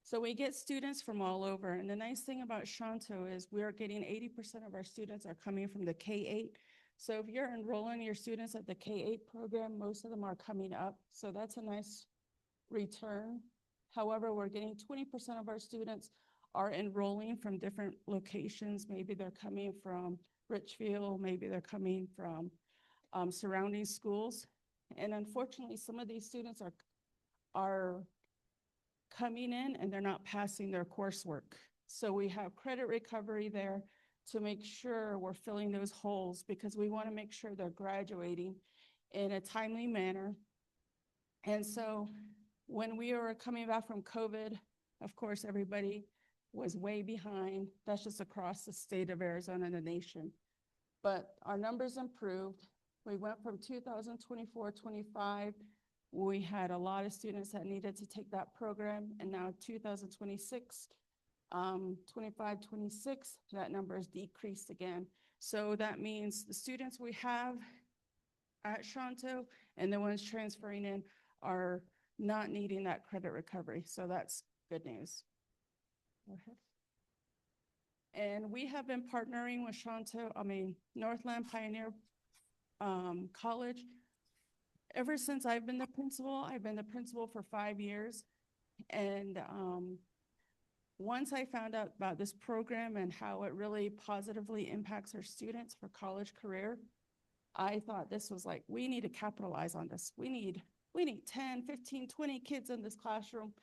so we get students from all over. And the nice thing about Shanto is we're getting 80% of our students are coming from the K-8. So if you're enrolling your students at the K-8 program, most of them are coming up. So that's a nice return. However, we're getting 20% of our students are enrolling from different locations. Maybe they're coming from Richfield, maybe they're coming from surrounding schools. And unfortunately, some of these students are coming in and they're not passing their coursework. So we have credit recovery there to make sure we're filling those holes, because we want to make sure they're graduating in a timely manner. And so when we were coming back from COVID, of course, everybody was way behind. That's just across the state of Arizona and the nation. But our numbers improved. We went from 2024-25, we had a lot of students that needed to take that program, and now 2026, 25-26, that number is decreased again. So that means the students we have at Shanto and the ones transferring in are not needing that credit recovery. So that's good news. Go ahead. And we have been partnering with Northland Pioneer College. Ever since I've been the principal for 5 years. And once I found out about this program and how it really positively impacts our students for college career, I thought this was like, we need to capitalize on this. We need 10, 15, 20 kids in this classroom.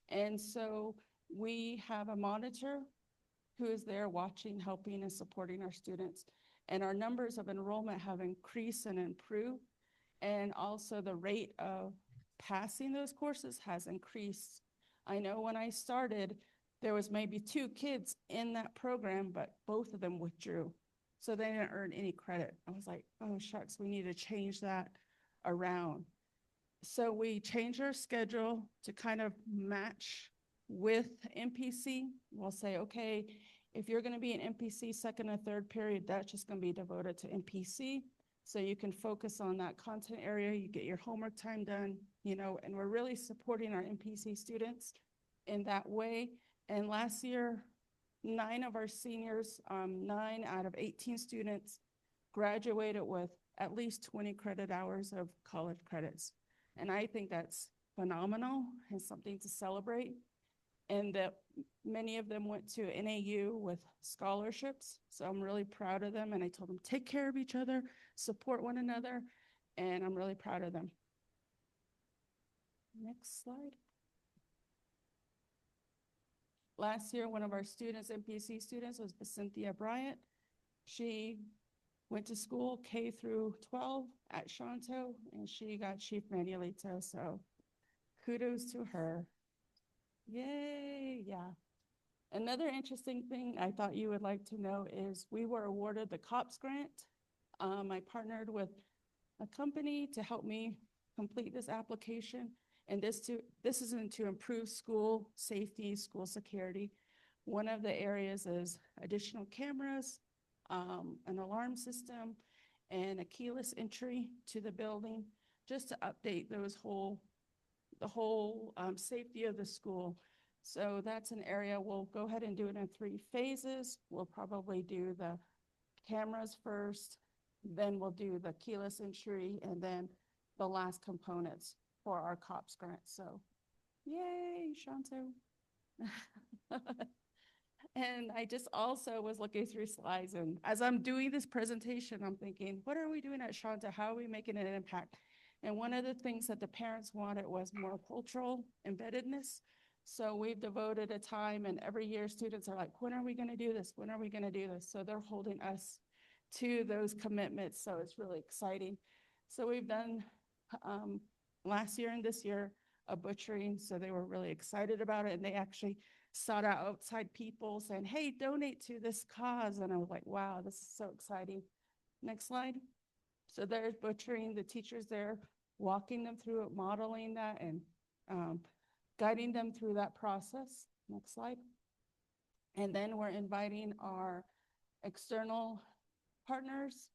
And so we have a monitor who is there watching, helping, and supporting our students. And our numbers of enrollment have increased and improved. And also the rate of passing those courses has increased. I know when I started, there was maybe 2 kids in that program, but both of them withdrew. So they didn't earn any credit. I was like, oh shucks, we need to change that around. So we changed our schedule to kind of match with MPC. We'll say, okay, if you're gonna be in MPC second and third period, that's just gonna be devoted to MPC. So you can focus on that content area, you get your homework time done, and we're really supporting our MPC students in that way. And last year, 9 of our seniors, 9 out of 18 students graduated with at least 20 credit hours of college credits. And I think that's phenomenal and something to celebrate. And that many of them went to NAU with scholarships. So I'm really proud of them. And I told them, take care of each other, support one another. And I'm really proud of them. Next slide. Last year, one of our students, MPC students, was Cynthia Bryant. She went to school K through 12 at Shanto, and she got Chief Manuelito, so kudos to her. Yay, yeah. Another interesting thing I thought you would like to know is we were awarded the COPS grant. I partnered with a company to help me complete this application, and this isn't to improve school safety, school security. One of the areas is additional cameras, an alarm system, and a keyless entry to the building, just to update the whole safety of the school. So that's an area we'll go ahead and do it in 3 phases. We'll probably do the cameras first, then we'll do the keyless entry, and then the last components for our COPS grant. So yay, Shanto. And I just also was looking through slides, and as I'm doing this presentation, I'm thinking, what are we doing at Shanto? How are we making an impact? And one of the things that the parents wanted was more cultural embeddedness. So we've devoted a time, and every year students are like, when are we going to do this? When are we going to do this? So they're holding us to those commitments. So it's really exciting. So we've done last year and this year a butchering. So they were really excited about it. And they actually sought out outside people saying, hey, donate to this cause. And I was like, wow, this is so exciting. Next slide. So there's butchering, the teachers there, walking them through it, modeling that, and guiding them through that process. Next slide. And then we're inviting our external partners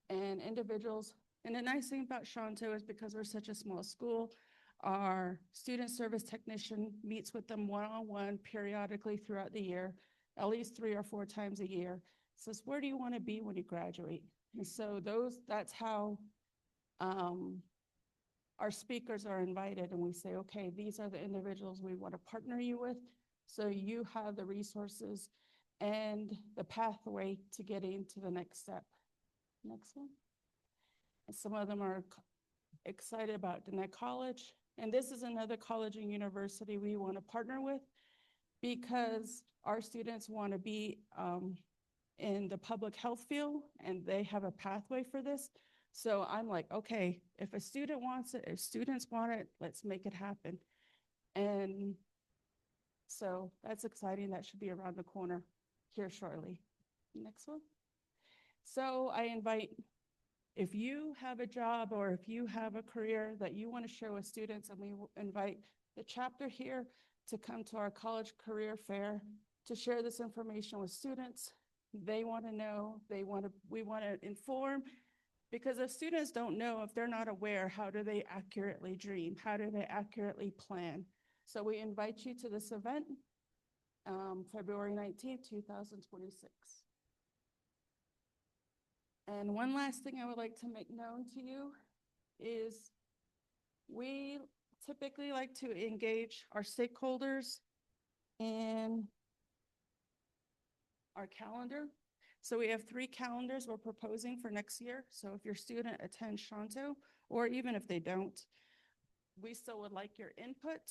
and individuals. And the nice thing about Shanto is because we're such a small school, our student service technician meets with them one-on-one periodically throughout the year, at least 3 or 4 times a year. Says, where do you want to be when you graduate? And so that's how our speakers are invited, and we say, okay, these are the individuals we want to partner you with, so you have the resources and the pathway to getting to the next step. Next one. And some of them are excited about Diné College, and this is another college and university we want to partner with because our students want to be in the public health field, and they have a pathway for this. So I'm like, okay, if a student wants it, if students want it, let's make it happen. And so that's exciting. That should be around the corner here shortly. Next one. So I invite, if you have a job or if you have a career that you want to share with students, and we invite the chapter here to come to our college career fair to share this information with students. They want to know, we want to inform, because if students don't know, if they're not aware, how do they accurately dream? How do they accurately plan? So we invite you to this event, February 19th, 2026. And one last thing I would like to make known to you is we typically like to engage our stakeholders in our calendar. So we have 3 calendars we're proposing for next year. So if your student attends Shanto, or even if they don't, we still would like your input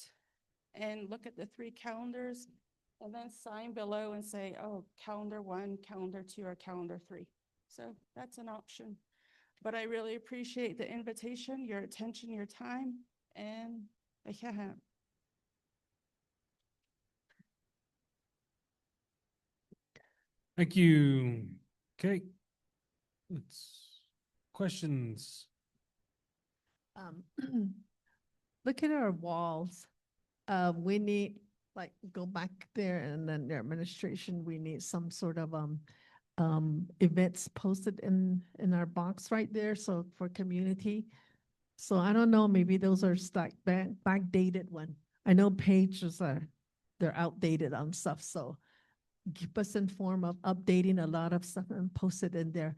and look at the 3 calendars and then sign below and say, oh, calendar 1, calendar 2, or calendar 3. So that's an option. But I really appreciate the invitation, your attention, your time, and yeah.
Thank you. Okay. Questions.
Look at our walls. We need, like, go back there, and then the administration, we need some sort of events posted in our box right there. So for community. So I don't know, maybe those are stuck backdated one. I know pages they're outdated on stuff. So keep us informed of updating a lot of stuff and post it in there.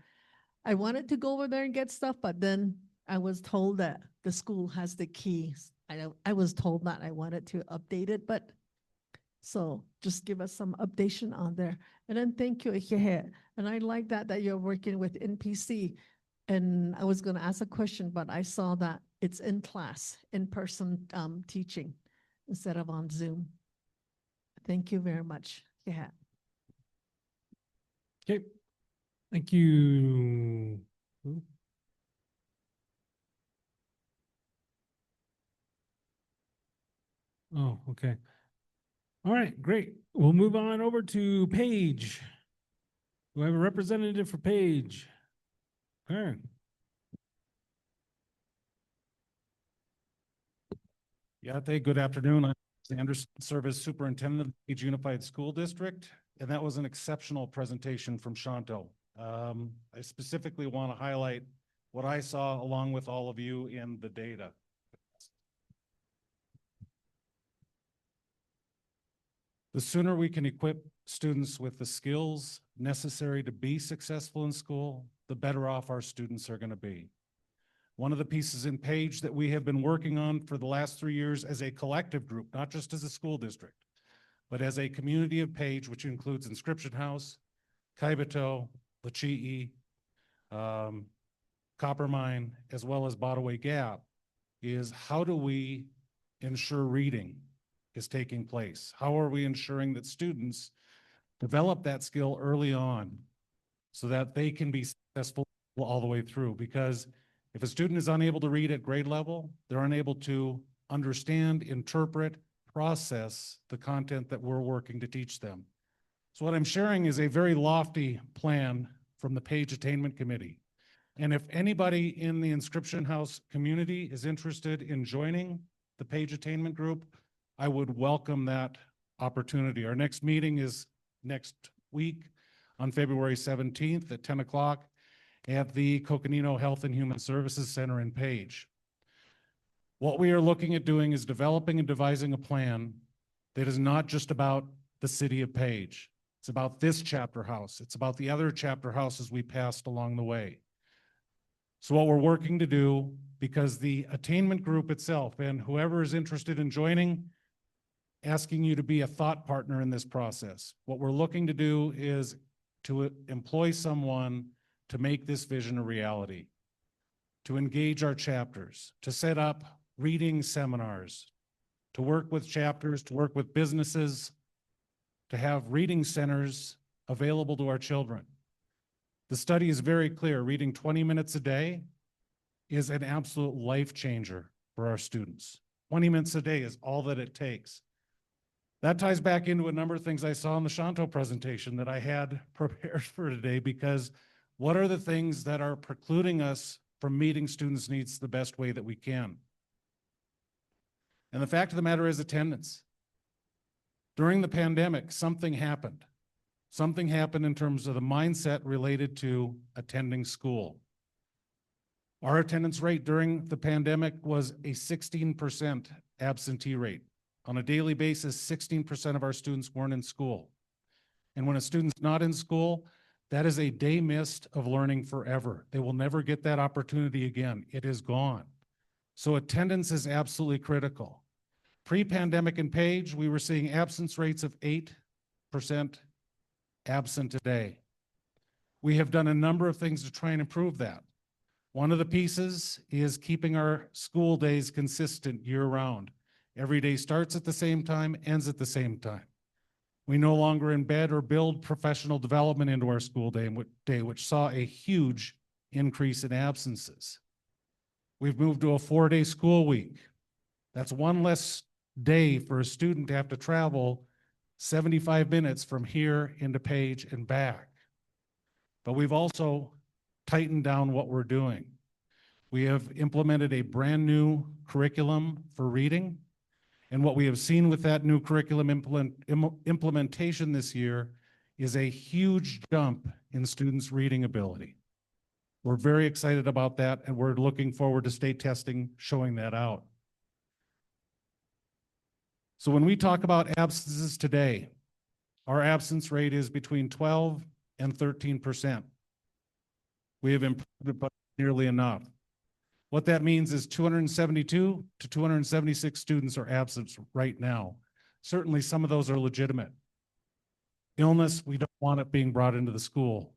I wanted to go over there and get stuff, but then I was told that the school has the keys. I was told that I wanted to update it, but so just give us some updation on there. And then thank you, Ikehe. And I like that you're working with NPC. And I was going to ask a question, but I saw that it's in class, in-person teaching instead of on Zoom. Thank you very much. Yeah.
Okay, thank you. Who? Oh, okay. All right, great. We'll move on over to Paige. Do I have a representative for Paige? Okay.
Good afternoon. I'm Anderson, serve as Superintendent of Page Unified School District, and that was an exceptional presentation from Shanto. I specifically want to highlight what I saw along with all of you in the data. The sooner we can equip students with the skills necessary to be successful in school, the better off our students are going to be. One of the pieces in Page that we have been working on for the last 3 years as a collective group, not just as a school district, but as a community of Page, which includes Inscription House, Kaibito, Lachi'i, Copper Mine, as well as Botaway Gap, is how do we ensure reading is taking place? How are we ensuring that students develop that skill early on so that they can be successful all the way through? Because if a student is unable to read at grade level, they're unable to understand, interpret, process the content that we're working to teach them. So what I'm sharing is a very lofty plan from the Page Attainment Committee. And if anybody in the Inscription House community is interested in joining the Page Attainment Group, I would welcome that opportunity. Our next meeting is next week on February 17th at 10 o'clock at the Coconino Health and Human Services Center in Page. What we are looking at doing is developing and devising a plan that is not just about the city of Page. It's about this chapter house. It's about the other chapter houses we passed along the way. So what we're working to do, because the attainment group itself and whoever is interested in joining, asking you to be a thought partner in this process. What we're looking to do is to employ someone to make this vision a reality, to engage our chapters, to set up reading seminars, to work with chapters, to work with businesses, to have reading centers available to our children. The study is very clear. Reading 20 minutes a day is an absolute life changer for our students. 20 minutes a day is all that it takes. That ties back into a number of things I saw in the Shanto presentation that I had prepared for today, because what are the things that are precluding us from meeting students' needs the best way that we can? And the fact of the matter is attendance. During the pandemic, something happened. Something happened in terms of the mindset related to attending school. Our attendance rate during the pandemic was a 16% absentee rate. On a daily basis, 16% of our students weren't in school. And when a student's not in school, that is a day missed of learning forever. They will never get that opportunity again. It is gone. So attendance is absolutely critical. Pre-pandemic in Page, we were seeing absence rates of 8% absent a day. We have done a number of things to try and improve that. One of the pieces is keeping our school days consistent year-round. Every day starts at the same time, ends at the same time. We no longer embed or build professional development into our school day, which saw a huge increase in absences. We've moved to a 4-day school week. That's one less day for a student to have to travel 75 minutes from here into Page and back. But we've also tightened down what we're doing. We have implemented a brand new curriculum for reading. And what we have seen with that new curriculum implementation this year is a huge jump in students' reading ability. We're very excited about that, and we're looking forward to state testing showing that out. So when we talk about absences today, our absence rate is between 12 and 13%. We have improved it by nearly enough. What that means is 272 to 276 students are absent right now. Certainly some of those are legitimate. Illness, we don't want it being brought into the school.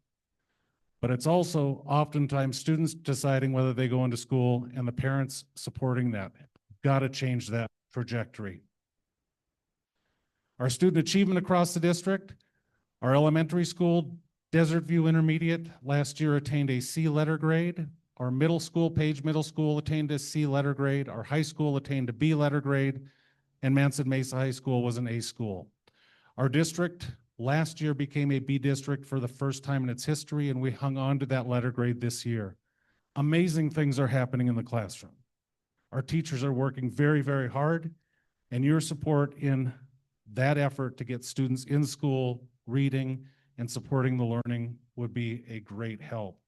But it's also oftentimes students deciding whether they go into school and the parents supporting that. Got to change that trajectory. Our student achievement across the district, our elementary school, Desert View Intermediate, last year attained a C letter grade. Our middle school, Page Middle School, attained a C letter grade. Our high school attained a B letter grade, and Manson Mesa High School was an A school. Our district last year became a B district for the first time in its history, and we hung on to that letter grade this year. Amazing things are happening in the classroom. Our teachers are working very, very hard, and your support in that effort to get students in school, reading, and supporting the learning would be a great help.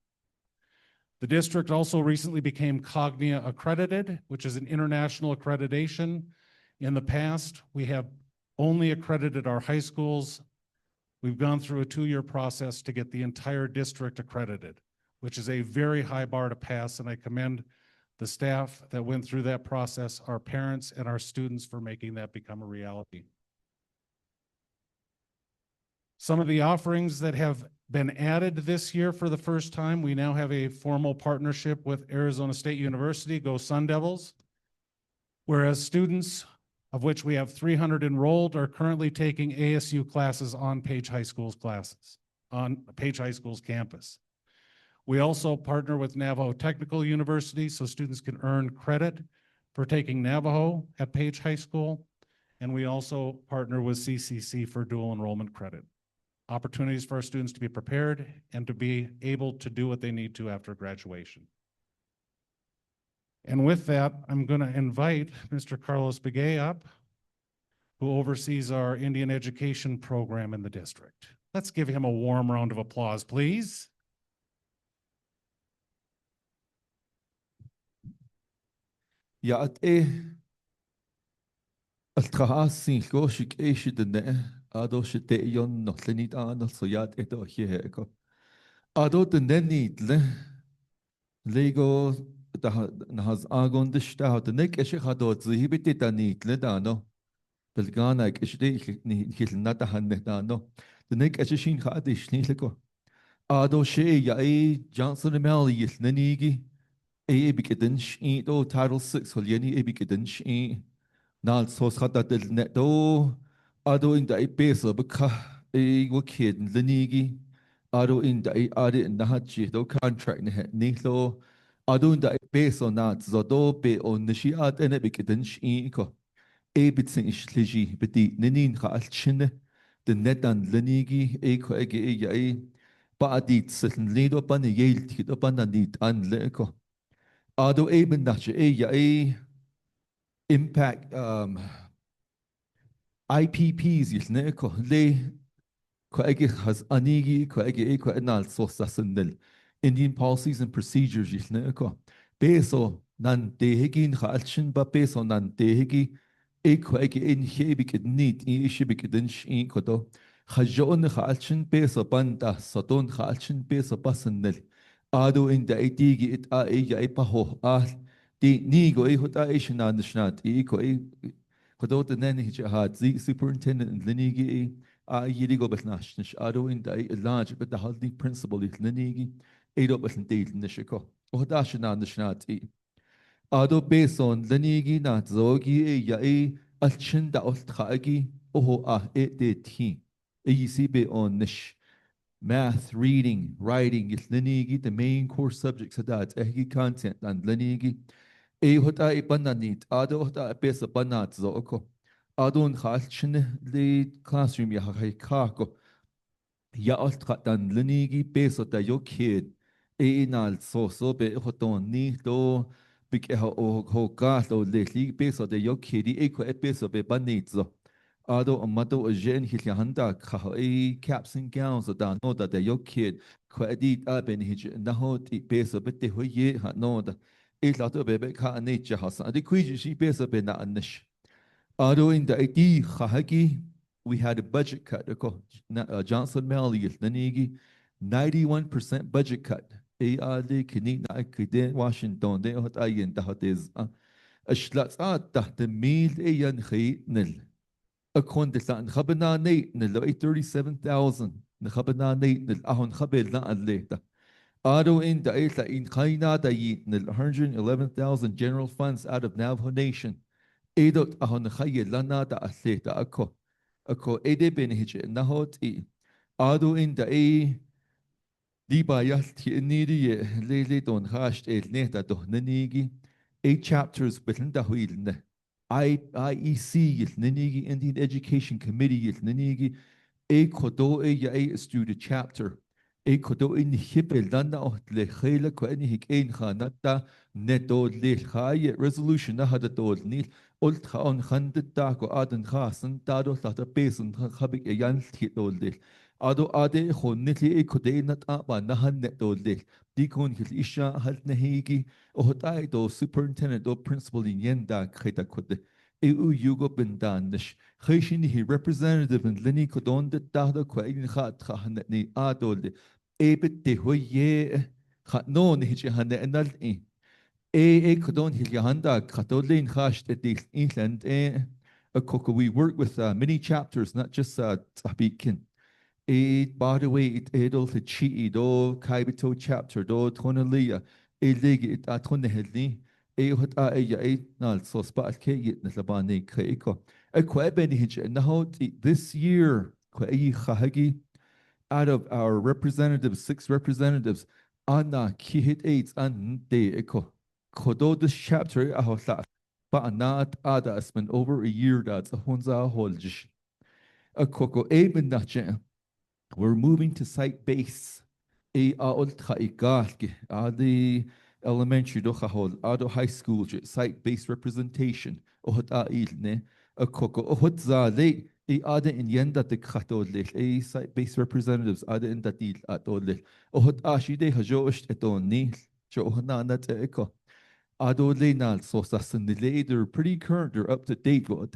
The district also recently became Cognia accredited, which is an international accreditation. In the past, we have only accredited our high schools. We've gone through a 2-year process to get the entire district accredited, which is a very high bar to pass, and I commend the staff that went through that process, our parents, and our students for making that become a reality. Some of the offerings that have been added this year for the first time, we now have a formal partnership with Arizona State University, Go Sun Devils, whereas students, of which we have 300 enrolled, are currently taking ASU classes on Page High School's campus. We also partner with Navajo Technical University so students can earn credit for taking Navajo at Page High School, and we also partner with CCC for dual enrollment credit. Opportunities for our students to be prepared and to be able to do what they need to after graduation. And with that, I'm going to invite Mr. Carlos Begay up, who oversees our Indian education program in the district. Let's give him a warm round of applause, please.
Ja, التخاصين كوشك إيش دنا أدو شتيون نحلني أنا الصياد إدو هيك أدو دنني ليجو نهز أغون دشتا دنك إيش خدو زهيبتي تانيت لدانو بالغانا إيش دي نخلنا تهنه دانو دنك إيش شين خادش نيلكو أدو شيء يا إيه جانسون مالي يثنيجي إيه بكدنش إيه دو تايتل 6 هليني إيه بكدنش إيه نال صوص خطة النتو أدو إن داي بيسو بكا إي وكيد لنيجي أدو إن داي أدي إنها جيدو كونتراكت نيلو أدو إن داي بيسو نات زودو بي أو نشيات أنا بكدنش إيكو إي بتسن إشتلجي بدي ننين خالتشنه دنتان لنيجي إيكو إيجي إيجي إي بعدي تسلن ليدو بان ييلتي دو بان نيت أن لإكو أدو إي من نحش إيجي إي impact IPPs يلنيكو ليه كأجي خز أنيجي كأجي كأنال صوص سندل Indian policies and procedures يلنيكو بيسو نان تهجين خالشن بيسو نان تهجي كأجي إن هيبك النيت إيش بك دنش كدو خجون خالشن بيسو باندا صدون خالشن بيسو بسندل آدو إن دا تيجي إتا إيجا بهو دي نيجو هتا إيش نانشنات كو خدوت ناني هاد زي superintendent لنيجي يليجو بتناشنش آدو إن دا اللاج بتهالدي principal لنيجي دو بتنتيل نشكو وهداش نانشنات آدو بيسون لنيجي نات زوجي يا الشن دا ألتخاجي وهو دي تي سي on نش math, reading, writing, لنيجي the main core subjects هدات content and لنيجي هتا بنانيت آدو هتا بيس بنات زوكو آدون خالشنه لي كلاسروم يا هاي كاكو يا ألتقطن لنيجي بيسو تا يوكيد نال سوسو هتون نيتو بك هو كاتو لي بيسو تا يوكيدي كو بيسو بنيت زو آدو أماتو أجين هيلي هندا كهو caps and gowns دا نودا دا يوكيد كو أديت أبن هيج نهو بيسو بتي هوي هنودا لاتو بيبك ها نيتشا حسن أدي كويجي شي بيسو بنا أنش آدو إن دا إدي خاهكي we had a budget cut Johnson Malley نيجي 91% budget cut آدي كني كدين واشنطن دي هت أين تحتز أشلات تحت ميل نخي نل أكون دلتا نخبنا نيت نل 37,000 نخبنا نيت نل أهون خبل لا الليتا Ado in da isla in kaina da yi nil 111,000 general funds out of Navajo Nation. Edot ahon chaye lana da atleta ako. Ako ede ben hije nahot I. Ado in da di ba yalti niri lele don hasht neta do nanigi. 8 chapters within da huilne. IEC yil nanigi Indian Education Committee yil nanigi. Kodo ya student chapter. Kodo in hippel dan na ocht le khele ko en hik ein khanata neto le khaye resolution na hada tol nil ult kha on khandet da ko aden khasen da do ta besen khabik yan tol del ado ade khon nitli kode nat ba na han neto del di kon hil isha halt na higi o tai do superintendent do principal in yenda khita kode EU Yugo Bindanish. Khashin he representative in Lini Kodon de Dada Quain Hat Khahanetni Adolde. Ebit de Hoye Hat no Nichihane and Nalti. Kodon Hilyahanda Katolin Hasht at the England. A coco, we work with many chapters, not just Ts'ah Bii. By the way, it edol to chi do kaibito chapter do tonalia lig it atonehli hot ya nal so spa ke yit na labani keiko a kweben hich na hot this year kwai khahagi out of our representatives 6 representatives anna ki hit 8 an de eko kodo this chapter a hotla but anat ada has been over a year that's a honza holjish a koko eben na we're moving to site-based. The elementary ado high school site-based representation. A coco ohotza le ada in yenda de katolil site-based representatives ada in that deal at olil. Ohot ashi de hajost eton nil. Johana nat eco. Ado le nal so sassen they're pretty current, they're up to date with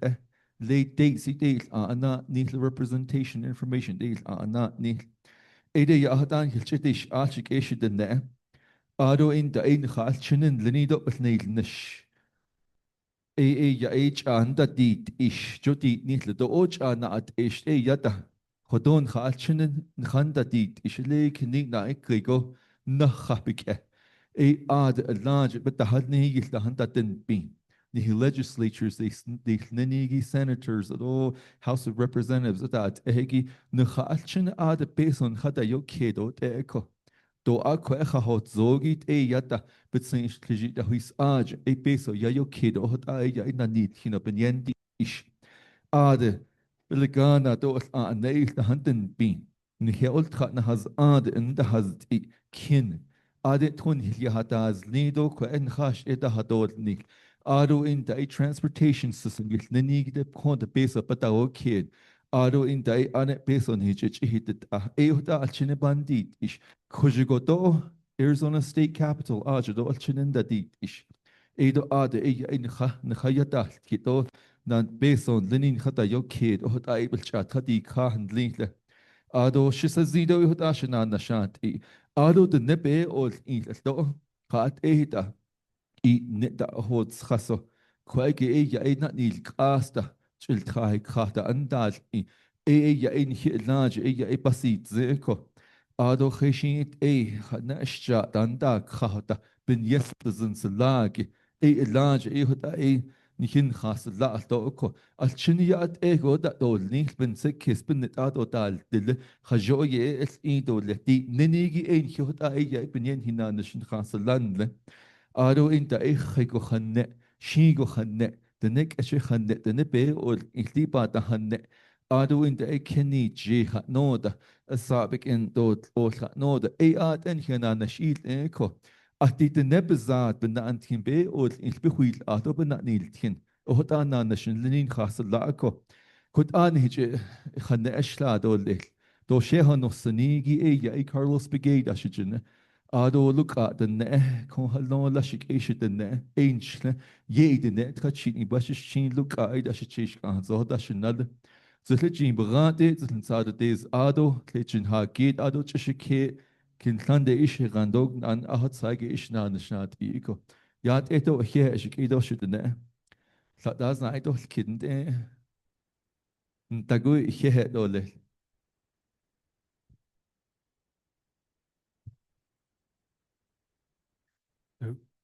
late dates deal ana nil representation information deal ana nil ede ya hadan hilchitish achik ish den ne ado in da ein khal chinen linido nil nish ya anda dit ish joti nil do och ana at ish yada hodon khal chinen khanda dit ish le kni na ikrigo na khapike ad large but the hadni yil da handa den bin the legislatures, the Nigi senators, the House of Representatives, that egi nuchalchin ad beson hada yo kedo eko. Do akwa echa hot zogit yata betsin legit da huis aj beso ya yo kedo hot ya ina nit hina benyendi ish. Ade biligana do a neil da handen bin. Ni he ultra na has ade in da has kin. Ade tun hilya hataz nido ko en khash eda hadod nik. Ado in the transportation system with ninig de konta base up at our kid. Ado in the ane base on hit it eota alchine bandit ish. Kujigoto Arizona State Capital ajado alchinen da dit ish. Edo ade in khayata kito nan base on linin khata yo kid ot able chat khati khan linkle. Ado shisazido yot ashana nashanti. Ado the nebe ol in do khat ehita nita hod schaso kwaike ya not nil kasta chil trai khata andal ya hi large ya basit zeko ado khishit na shja danda khata bin yestazin salagi large hota nihin khas la to ko al chiniyat go da dol ning bin sekis bin nit ado dal dil khajo ye es do le di ninigi hota ya bin yen hinan shin khas lan Aro in da ich go hanne, shi go hanne, the neck as hanne, the nepe or iklipa da hanne. Ado in da kenny je hat noda, a sabik in dot or hat noda, art and hina na shield echo. Ati the nebezat ben da antin be or in behuil ato ben not niltin, or hot an nation linin castle laco. Could an hitch hanne eshla do lich. Do sheha no sanigi ya Carlos Brigade ashijin. Ado look at the ne kon halno lashik ish the ne ancient ye the net kachini bashin look at as chish kan so da shinad so lechin brate zin sada des ado lechin ha geht ado chishike kin klande ish randog an a hat zeige ich na ne schnat iko ja eto hier ich gedo shit ne das na eto kind tagu hier dole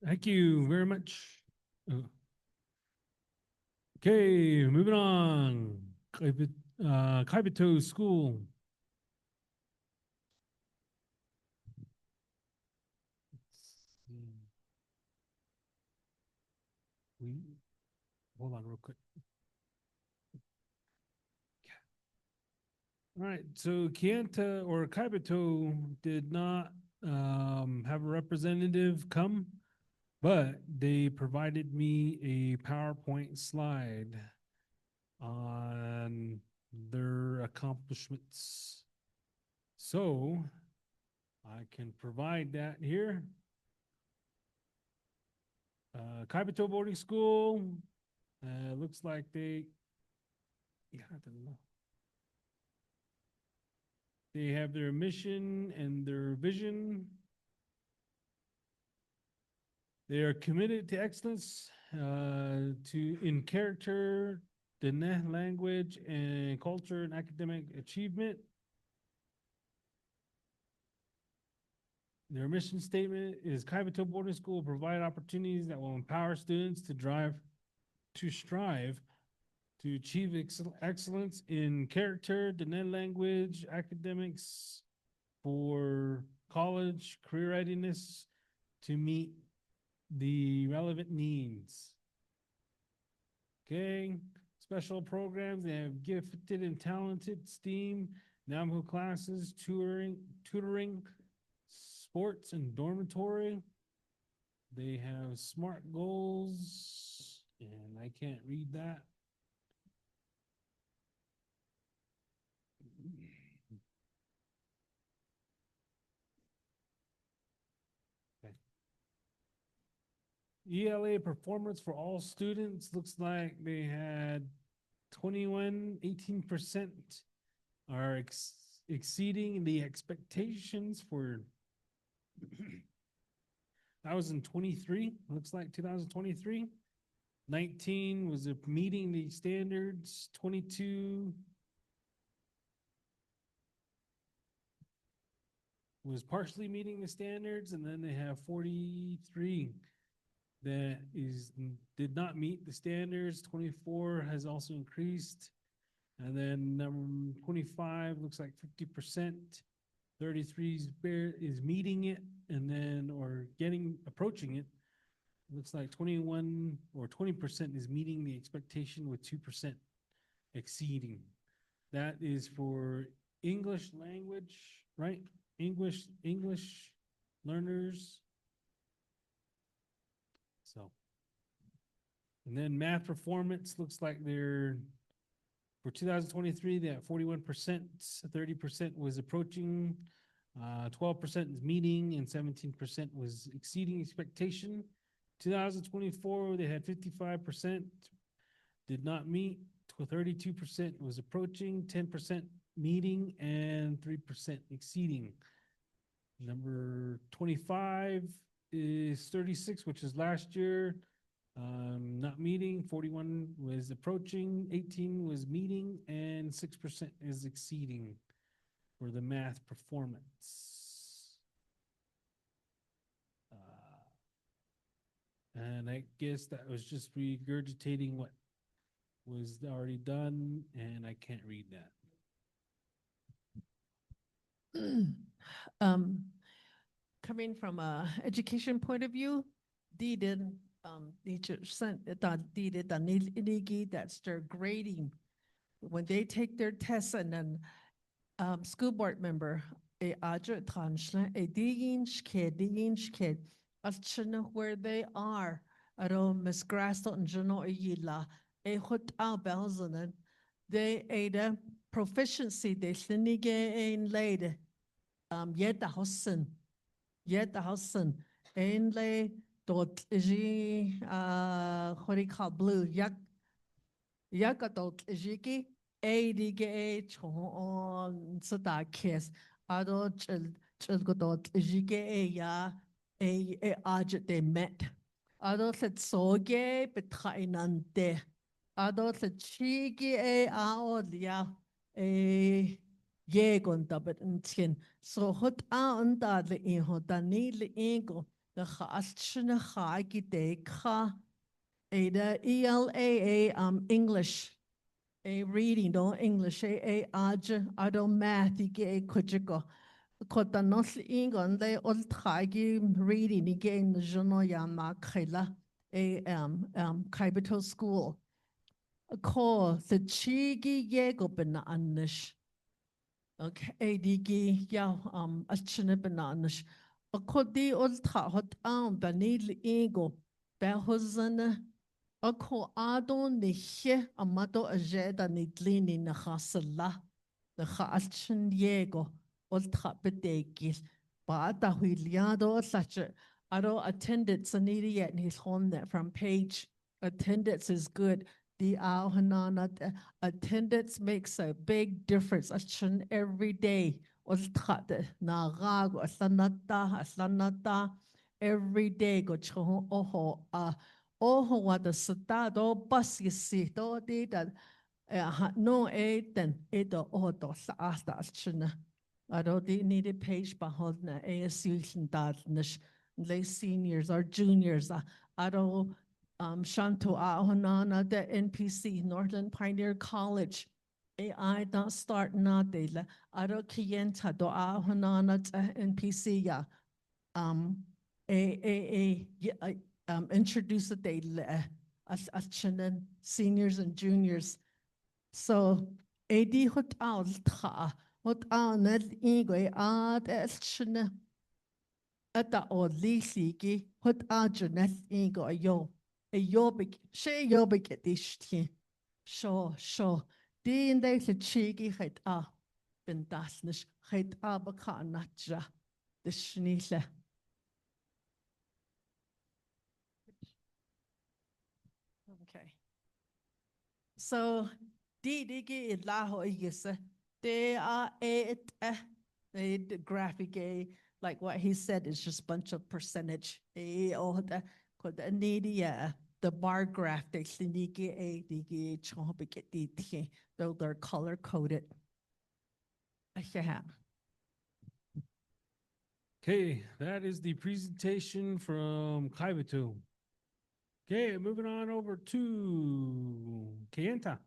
Thank you very much. Okay, moving on. Kaibito School. We hold on real quick. All right, so Kianta or Kaibito did not have a representative come, but they provided me a PowerPoint slide on their accomplishments. So I can provide that here. Kaibito Boarding School, looks like they, yeah, I don't know. They have their mission and their vision. They are committed to excellence, in character, the language, and culture and academic achievement. Their mission statement is Kaibito Boarding School will provide opportunities that will empower students to strive to achieve excellence in character, the language, academics, for college, career readiness, to meet the relevant needs. Okay, special programs, they have gifted and talented STEAM, NAMHO classes, tutoring, sports and dormitory. They have SMART goals, and I can't read that. ELA performance for all students looks like they had 18% are exceeding the expectations for 2023. Looks like 2023. 19 was meeting the standards. 22 was partially meeting the standards, and then they have 43 that did not meet the standards. 24 has also increased, and then number 25 looks like 50%. 33 is meeting it, and then or approaching it. Looks like 21 or 20% is meeting the expectation, with 2% exceeding. That is for English language, right? English learners. So, and then math performance looks like they're, for 2023, they have 41%, 30% was approaching, 12% is meeting, and 17% was exceeding expectation. 2024, they had 55% did not meet, 32% was approaching, 10% meeting, and 3% exceeding. Number 25 is 36, which is last year. Not meeting, 41 was approaching, 18 was meeting, and 6% is exceeding for the math performance. And I guess that was just regurgitating what was already done, and I can't read that.
Coming from a education point of view, that's their grading. When they take their tests, and then school board member, where they are, Miss Grassel and General Yila, they a proficiency, they slinige in laid, yet the Hosson. Yet the Hudson, Ainley, dot G, what do you call blue, Yakadot Jiki, ADGH on Sada Kiss, Adot Chilgodot Jike, a Ajit they met. Adot said so gay, but Tainante. Adot said Chigi, a Aodia, a Yegon Dabit and Skin. So hot on that the in hot Danil Ingo, the Chashna Chagi Deka, the ELA, English, a reading, don't English, a Aj, I don't math, a Kujiko. Kota nos ingon they old Chagi reading again, the Jono Yama Kela, Capital School. A call the Chigi Yego Bananish. Okay, digi ya achine bananas. A codi old hot banil ego. Behozana. A co adon ni he amato a jeda ni glini na hasala. The hachin yego old bedegis. Bata huiliado such a ado attendance an idiot in his home that from page. Attendance is good. The attendance makes a big difference. Achin every day. Every day go chon oho oho what the sata do bus you see do di that no then do oho sa asta china. I don't need a page behold na ASU nish lay seniors or juniors. I don't Shanto Ahonana, the NPC, Northern Pioneer College. AI don't start na de la aro kienta do Ahonana NPC ya introduce the day as chinen seniors and juniors. So AD hot out hot out net igwe as chinen at the old lisi hot out net ego yo. A yobik, she yobik at this tea. Sure. Dean they said cheeky head ben dasnish head abaka natja. The schneele. Okay. So, digi laho yisa. They are the graphic like what he said is just a bunch of percentage. The bar graph they though they're color coded.
Okay, that is the presentation from Kaibatum. Okay, moving on over to Kayenta.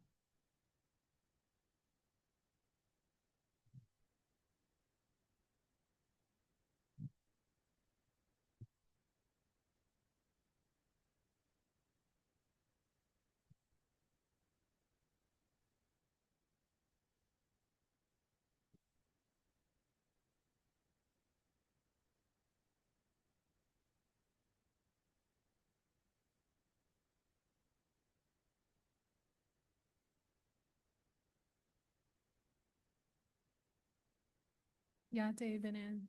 Yate Benin.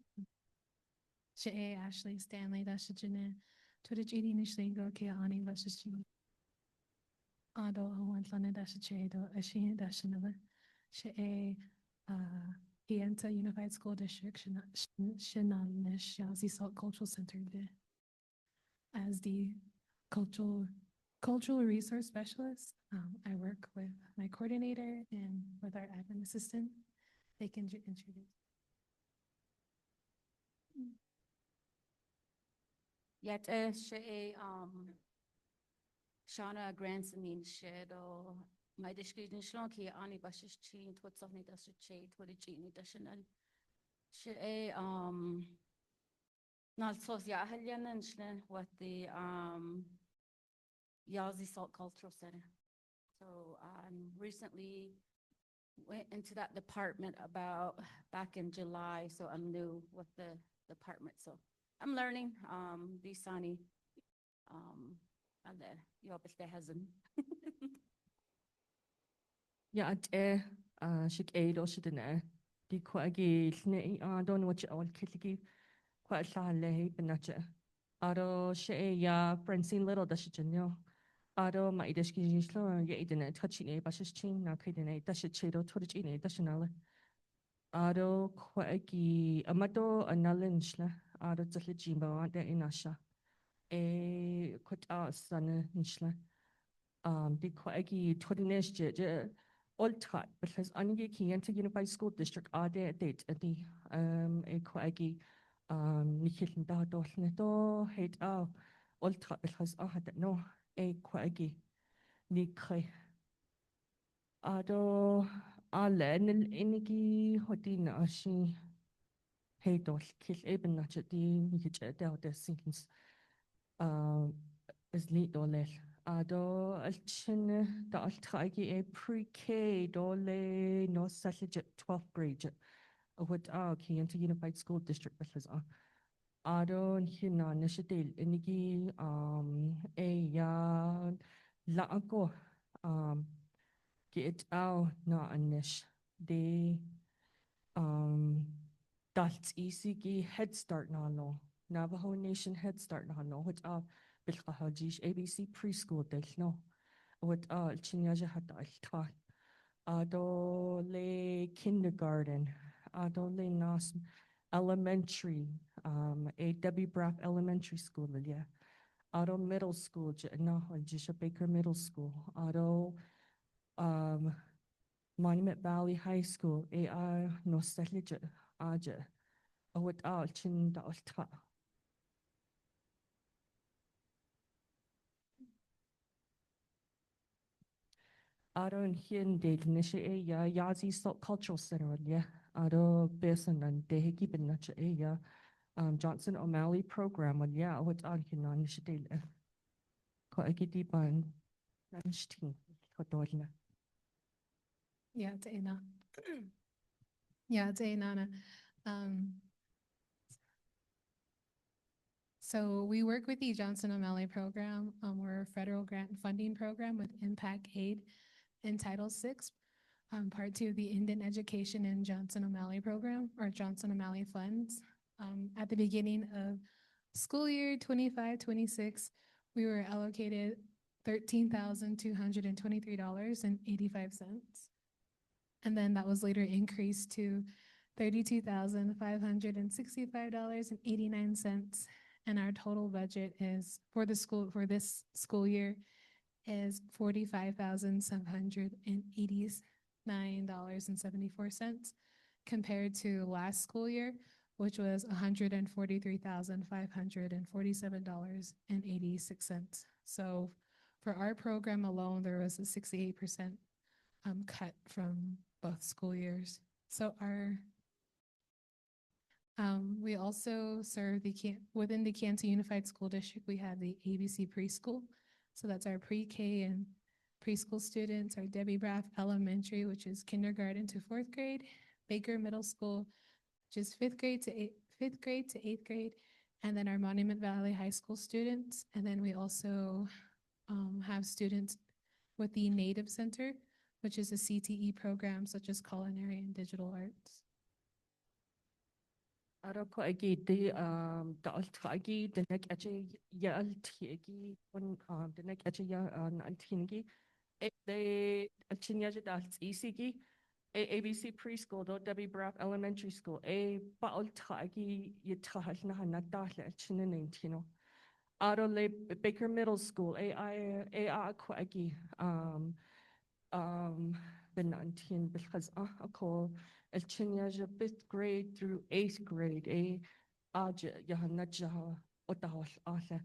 She Ashley Stanley Dashajine. Tudajidi Nishlingo Kiani Vashachi. Ado Hawan Lana Dashachedo, Ashin Dashanilla. She Hienta Unified School District Shinanish Yazi Salt Cultural Center as the cultural resource specialist. I work with my coordinator and with our admin assistant. They can introduce.
Yet she Shana grandson shadow my description shlonki ani bashish chin twotsoni das che twodijini dashanal she not so ya helian what the Yazi Salt Cultural Center. So recently went into that department about back in July, so I'm new with the department. So I'm learning Bisani and the Yobiste hasn't.
Yeah, shik edo shidene. Di kwagi sne don't know what you all kitty quite sale benacha. Ado she ya Francine Little dashijinyo. Ado ma ideshki jishlo ya idene touchine bashichin na kidene dashichedo torchine dashinale. Ado kwagi amato analinchla. Ado zahlijimbo ade inasha. Quit out sana nishla. Di kwagi tordinesh je all taught because Anigi Kienta Unified School District ade date at the a kwagi Nikhil da dolne do hate ultra because that no quaggy nikhe ado alen inigi hodina ashi hate dol kill eben not di nikich da the sinkings is neat dolel ado alchin da altragi pre-K dole no such 12th grade what key into Unified School District because Aron hina nishadil inigi ya la ako get out na anish de that's easy Head Start na lo Navajo Nation Head Start na lo what bilqahajish ABC preschool del no what chinyaja hata alta ado le kindergarten ado le nas elementary a W. Braff Elementary School, yeah. Auto Middle School, no, Jisha Baker Middle School. Auto Monument Valley High School, AI no Selija Aja. Awit al chin da alta. Auto in Hin de Nisha ya Yazi Cultural Center, yeah. Auto Besan and Dehiki Benacha ya. Johnson O'Malley program, yeah, what on Hinan Nishadil. Koagidi ban Nanshtin, Kodorna.
Yeah, Dana. Yeah, Dana. So we work with the Johnson O'Malley program. We're a federal grant funding program with Impact Aid in Title VI, part 2 of the Indian Education in Johnson O'Malley program or Johnson O'Malley funds. At the beginning of school year 25-26, we were allocated $13,223.85. And then that was later increased to $32,565.89. And our total budget is for this school year is $45,789.74 compared to last school year, which was $143,547.86. So for our program alone, there was a 68% cut from both school years. So we also serve within the Canton Unified School District, we have the ABC Preschool. So that's our pre-K and preschool students, our Debbie Braff Elementary, which is kindergarten to 4th grade, Baker Middle School, which is 5th grade to 8th grade, and then our Monument Valley High School students. And then we also have students with the Native Center, which is a CTE program such as culinary and digital arts.
Arako agi the agi the neck achi ya altigi on the neck achi ya altingi they alchinya that's ECG ABC preschool do W. Braff Elementary School a altagi yitahal na hanadala alchinin tino Aro le Baker Middle School a agi benantin because ako الچنيا 5th grade through 8th grade aja yahanaja otahol ala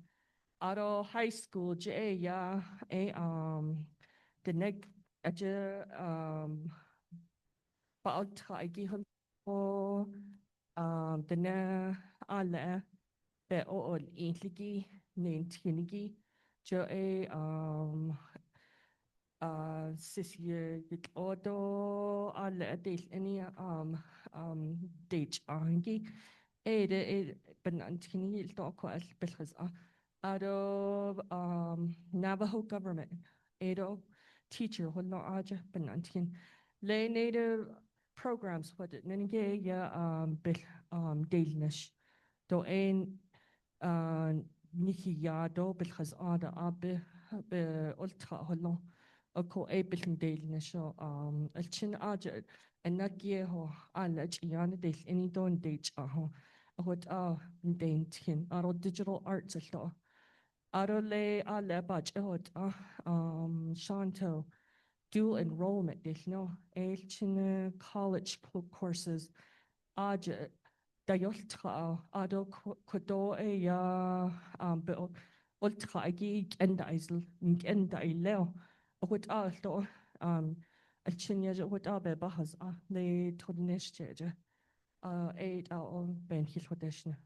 aro high school ya the neck aja baota igihon o the na ala be o intligi nintinigi jo this year auto alla del any date angi de benantini il toko al belhas ado Navajo government edo teacher holno aja benantin le native programs what it nenge ya bel delnish do ein niki ya do belhas ada abe be ultra holno ako able del na show alchin aja anagie ho alach yana del any don date aho what daintin aro digital arts alto aro le ale bach hot shanto dual enrollment del no alchin college courses aja dayoltra ado kodo ya be ultra agi enda isl enda ileo what to alchinya what be bahas le todneshje 8 out ben hilhodeshna.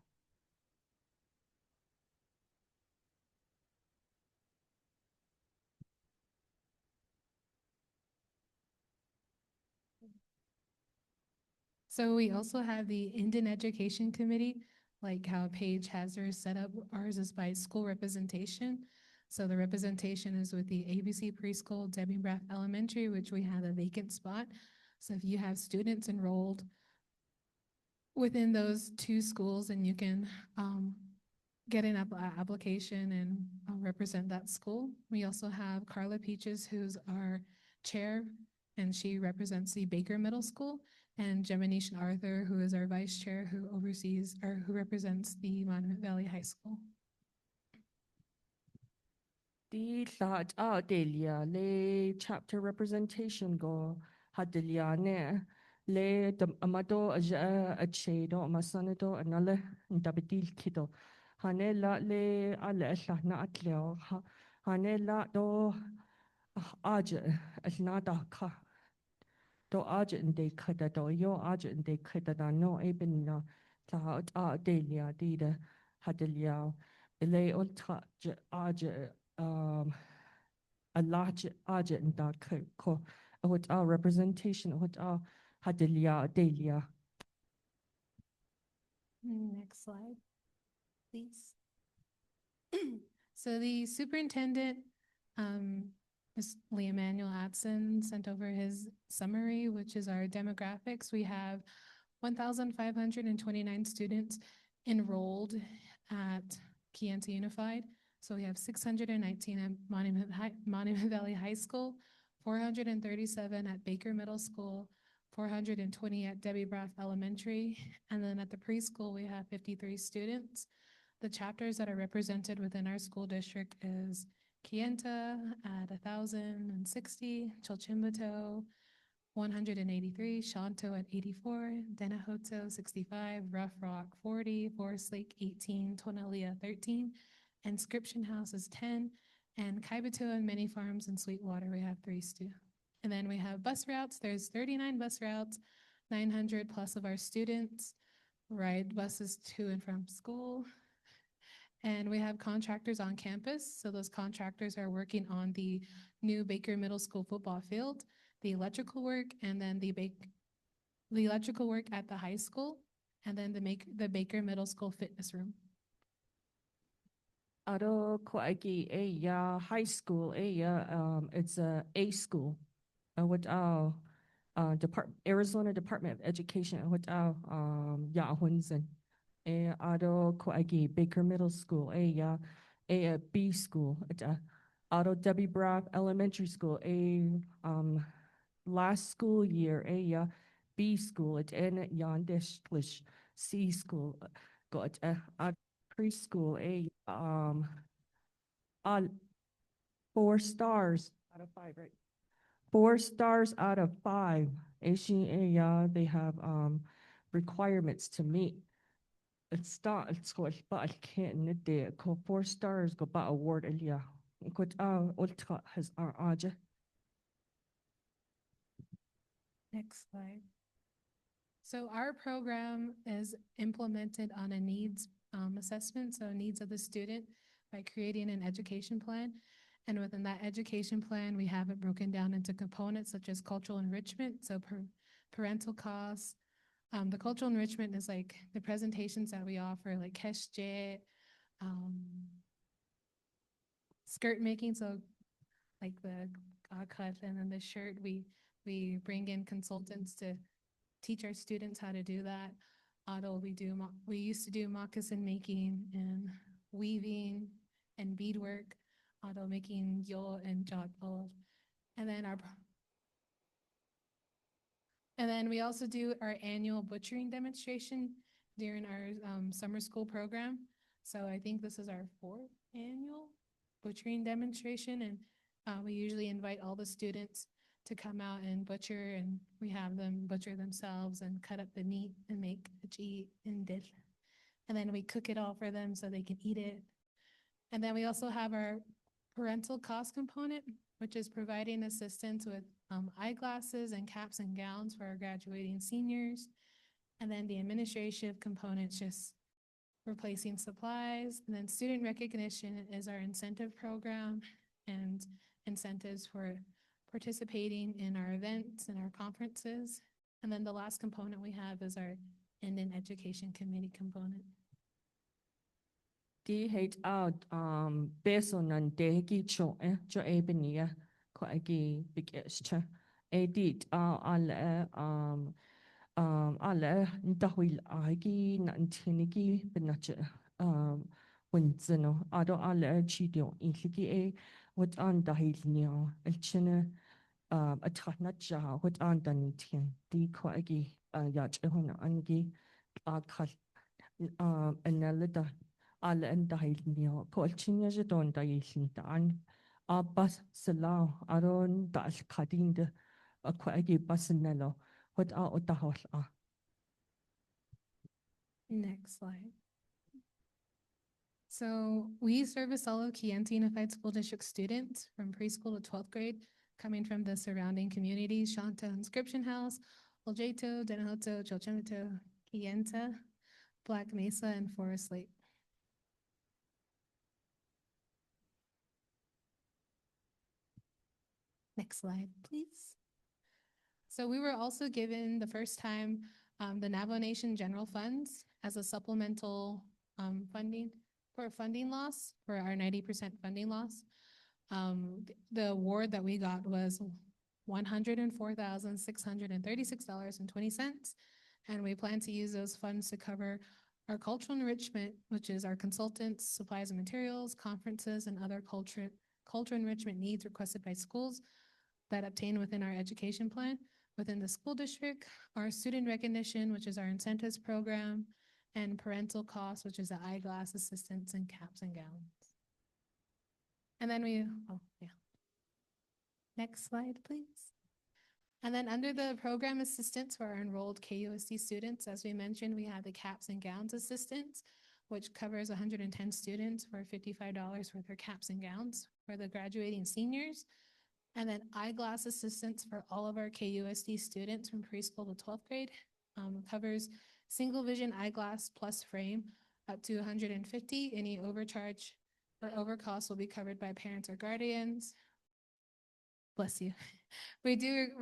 So we also have the Indian Education Committee, like how Paige has hers set up. Ours is by school representation. So the representation is with the ABC Preschool, Debbie Braff Elementary, which we have a vacant spot. So if you have students enrolled within those two schools, and you can get an application and represent that school. We also have Carla Peaches, who's our chair, and she represents the Baker Middle School, and Jeminisha Arthur, who is our vice chair, who oversees or who represents the Monument Valley High School.
Di thought Delia le chapter representation go hadelia ne le amado a chedo masanado anale dabidil kido hanela le ale na atleo hanela do aja nada ka do aja de kada do yo aja de kada da no eben na thought Delia dida hadelia le ultra aja a large aja in that ko what our representation what our Delia.
Next slide, please. So the superintendent, Ms. Lee Emanuel Atson, sent over his summary, which is our demographics. We have 1,529 students enrolled at Kayenta Unified. So we have 619 at Monument Valley High School, 437 at Baker Middle School, 420 at Debbie Braff Elementary, and then at the preschool, we have 53 students. The chapters that are represented within our school district is Kayenta at 1,060, Chilchimbato 183, Shanto at 84, Denahoto 65, Rough Rock 40, Forest Lake 18, Tonelia 13, Inscription House is 10, and Kaibito and many farms in Sweetwater, we have 3 students. And then we have bus routes. There's 39 bus routes, 900 plus of our students ride buses to and from school. And we have contractors on campus. So those contractors are working on the new Baker Middle School football field, the electrical work, and then the electrical work at the high school, and then the Baker Middle School fitness room.
Ado koagi a high school it's a school. What our Arizona Department of Education what our Yahunzen. Ado koagi Baker Middle School a B school. Ado Debbie Braff Elementary School last school year a B school at en Yandishlish C school got a preschool a 4 stars out of 5, right? 4 stars out of 5. They have requirements to meet. It's what I can't need the 4 stars go ba award elia. Kot ultra has our aja.
Next slide. So our program is implemented on a needs assessment, so needs of the student, by creating an education plan. And within that education plan, we have it broken down into components such as cultural enrichment, so parental costs. The cultural enrichment is like the presentations that we offer, like keshje, skirt making, so like the cut and then the shirt, we bring in consultants to teach our students how to do that. We used to do moccasin making and weaving and beadwork, making yo and jodhpur. And then we also do our annual butchering demonstration during our summer school program. So I think this is our 4th annual butchering demonstration, and we usually invite all the students to come out and butcher, and we have them butcher themselves and cut up the meat and make achi and dil. And then we cook it all for them so they can eat it. And then we also have our parental cost component, which is providing assistance with eyeglasses and caps and gowns for our graduating seniors. And then the administrative components, just replacing supplies. And then student recognition is our incentive program and incentives for participating in our events and our conferences. And then the last component we have is our Indian Education Committee component.
Die het out based on an dehiki cho ebenia ko agi big extra edit alle ndahwil agi nantiniki benache winzeno ado alle chidio inliki what on dahil nio elchine atana ja what on danitin di ko agi yach ehona angi akal analida alle en dahil nio ko elchinya je don dahil dan abbas sala aron dal kadinde ko agi basenelo what otahol
Next slide. So we service all of Kayenta Unified School District students from preschool to 12th grade, coming from the surrounding communities, Shanta Inscription House, Oljeto, Denahoto, Cholchemito, Kayenta, Black Mesa, and Forest Lake. Next slide, please. So we were also given the first time the Navajo Nation General Funds as a supplemental funding for funding loss, for our 90% funding loss. The award that we got was $104,636.20. And we plan to use those funds to cover our cultural enrichment, which is our consultants, supplies and materials, conferences, and other culture enrichment needs requested by schools that obtain within our education plan. Within the school district, our student recognition, which is our incentives program, and parental costs, which is the eyeglass assistance and caps and gowns. And then next slide, please. And then under the program assistance for our enrolled KUSD students, as we mentioned, we have the caps and gowns assistance, which covers 110 students for $55 for their caps and gowns for the graduating seniors. And then eyeglass assistance for all of our KUSD students from preschool to 12th grade, covers single vision eyeglass plus frame up to 150. Any overcharge or overcost will be covered by parents or guardians. Bless you. We do,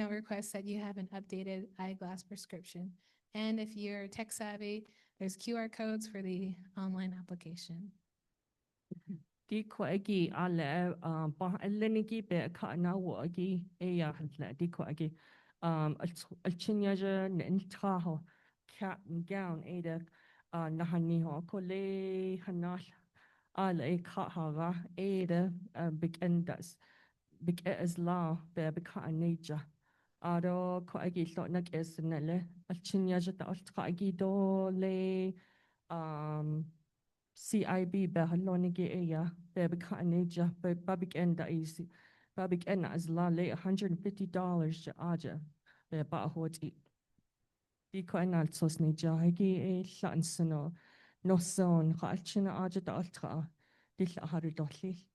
request that you have an updated eyeglass prescription. And if you're tech savvy, there's QR codes for the online application.
Di ko agi alle bah ellenigi be ka na wo agi ya hanla di ko agi alchinya je ntraho cap and gown ada nahani ho ko le hanal alle ka hara ada big endas big as law be ka nature ado ko agi so nak esnele alchinya je ta agi do le CIB behalonigi aya bebekanija babik enda easy babik ena as la le $150 ja aja be ba hoti di ko enal sosni jahigi lansano no son khalchina aja da altra di haru dolli.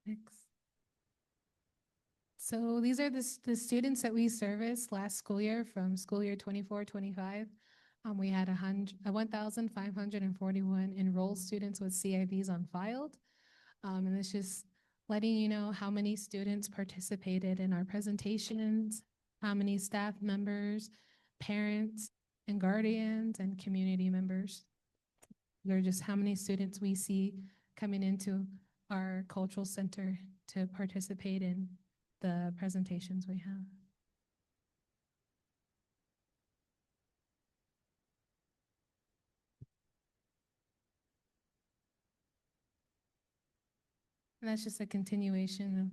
Next. So these are the students that we serviced last school year from school year 24-25. We had 1,541 enrolled students with CIBs on filed. And it's just letting you know how many students participated in our presentations, how many staff members, parents, and guardians, and community members. They're just how many students we see coming into our cultural center to participate in the presentations we have. And that's just a continuation.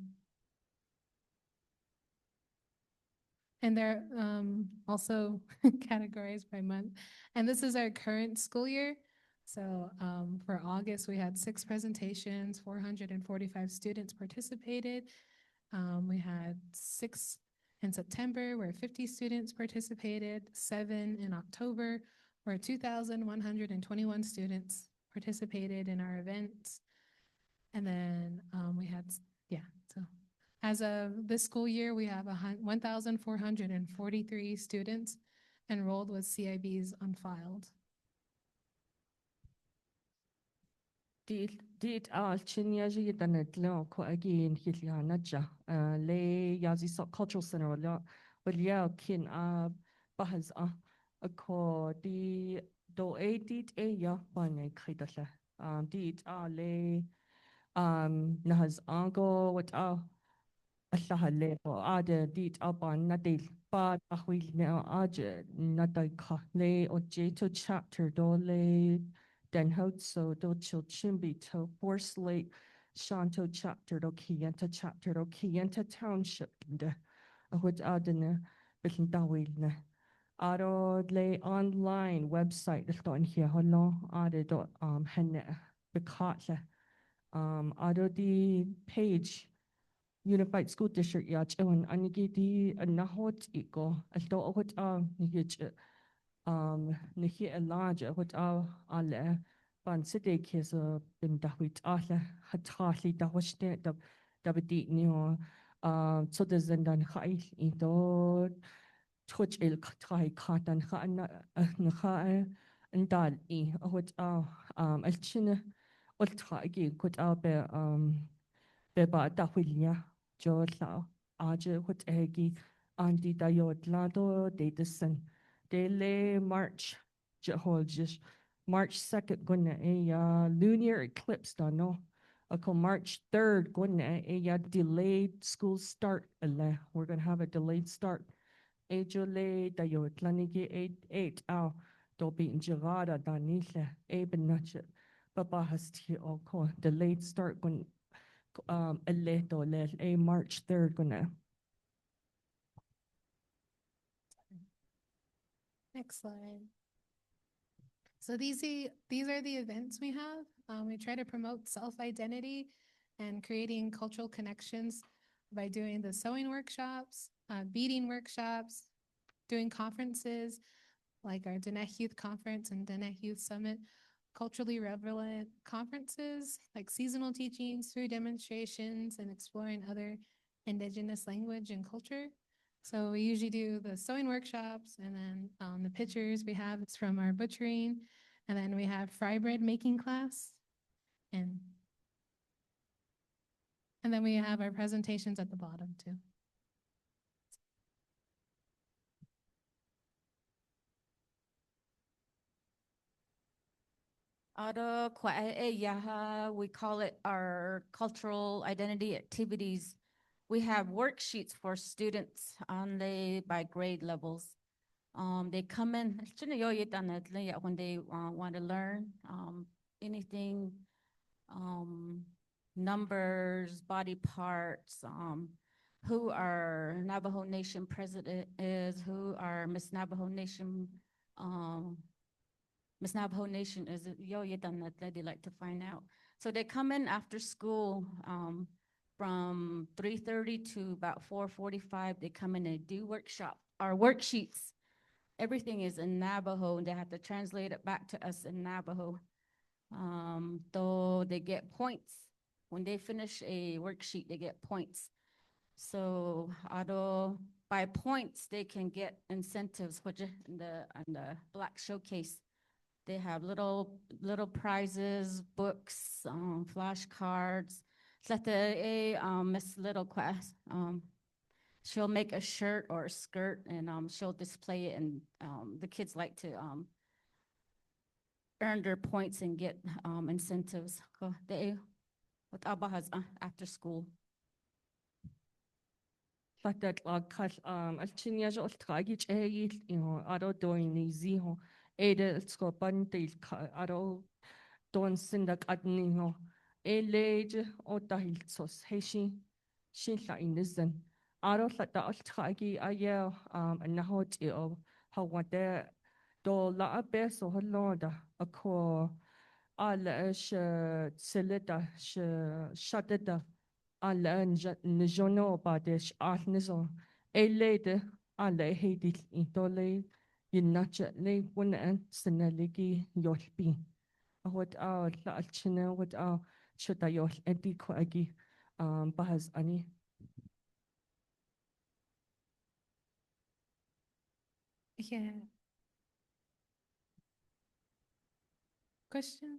And they're also categorized by month. And this is our current school year. So for August, we had 6 presentations, 445 students participated. We had 6 in September, where 50 students participated, 7 in October, where 2,121 students participated in our events. And then we had, so as of this school year, we have 1,443 students enrolled with CIBs unfiled.
Dit chinya ji danet lo ko again hiliana ja le yazi so cultural center lo ya kin bahaz ko di do dit ya bane khidala dit le nahaz ango what اللهاللي وعادة ديت أبان نديل بعد أخوي نعاجة ندي كهلي أجيتو chapter دولي den hotso do chimbi to force late shanto chapter do kienta township de ahud adene bitin dawilne aro le online website do in here holo ade do henne bekatle aro di page Unified School District ya chewin anigi di nahot iko alto hot nigi nihi elaja hot ale ban side kesa bin dahwit ale hatali dahwashte dabidi ni so de zendan khai ito twitch il khai katan kha na kha ndal I hot alchina ultra igi hot be beba dahwilia jo lao aje hut egi andi dayot lado de desen de le March just March 2nd gonna a lunar eclipse da no ako March 3rd gonna a delayed school start ele we're gonna have a delayed start ejo le dayot lanigi 8 out do be in jagada da nile eben nache baba has ti oko delayed start gun a March 3rd gonna.
Next slide. So these are the events we have. We try to promote self-identity and creating cultural connections by doing the sewing workshops, beading workshops, doing conferences like our Diné Youth Conference and Diné Youth Summit, culturally relevant conferences like seasonal teachings, food demonstrations, and exploring other Indigenous language and culture. So we usually do the sewing workshops, and then the pictures we have is from our butchering, and then we have fry bread making class, and then we have our presentations at the bottom too.
We call it our cultural identity activities. We have worksheets for students on by grade levels. They come in when they want to learn anything, numbers, body parts, who our Navajo Nation president is, who our Miss Navajo Nation is, they like to find out. So they come in after school from 3:30 to about 4:45. They come in and do workshop, our worksheets. Everything is in Navajo, and they have to translate it back to us in Navajo. Though they get points. When they finish a worksheet, they get points. So by points, they can get incentives, which in the Black Showcase. They have little prizes, books, flashcards. Miss Little class, she'll make a shirt or a skirt, and she'll display it, and the kids like to earn their points and get incentives. What Abba has after school.
Fatat alchinya jo tragi aro doin easy ho ede skopan til aro don sindak adni ho elege o tahilsos heshi shinla inizan aro lata altragi aya nahot o hawate do la abeso holoda ako على ش سلتا ش شتتا على نجونو بعدش نزو إليد على هيدي إنتولي يناتش لي ونأن سناليكي يولبي أهود لا ألتشنا ود شتا يول أنتي كواجي بهز أني
Yeah. Question?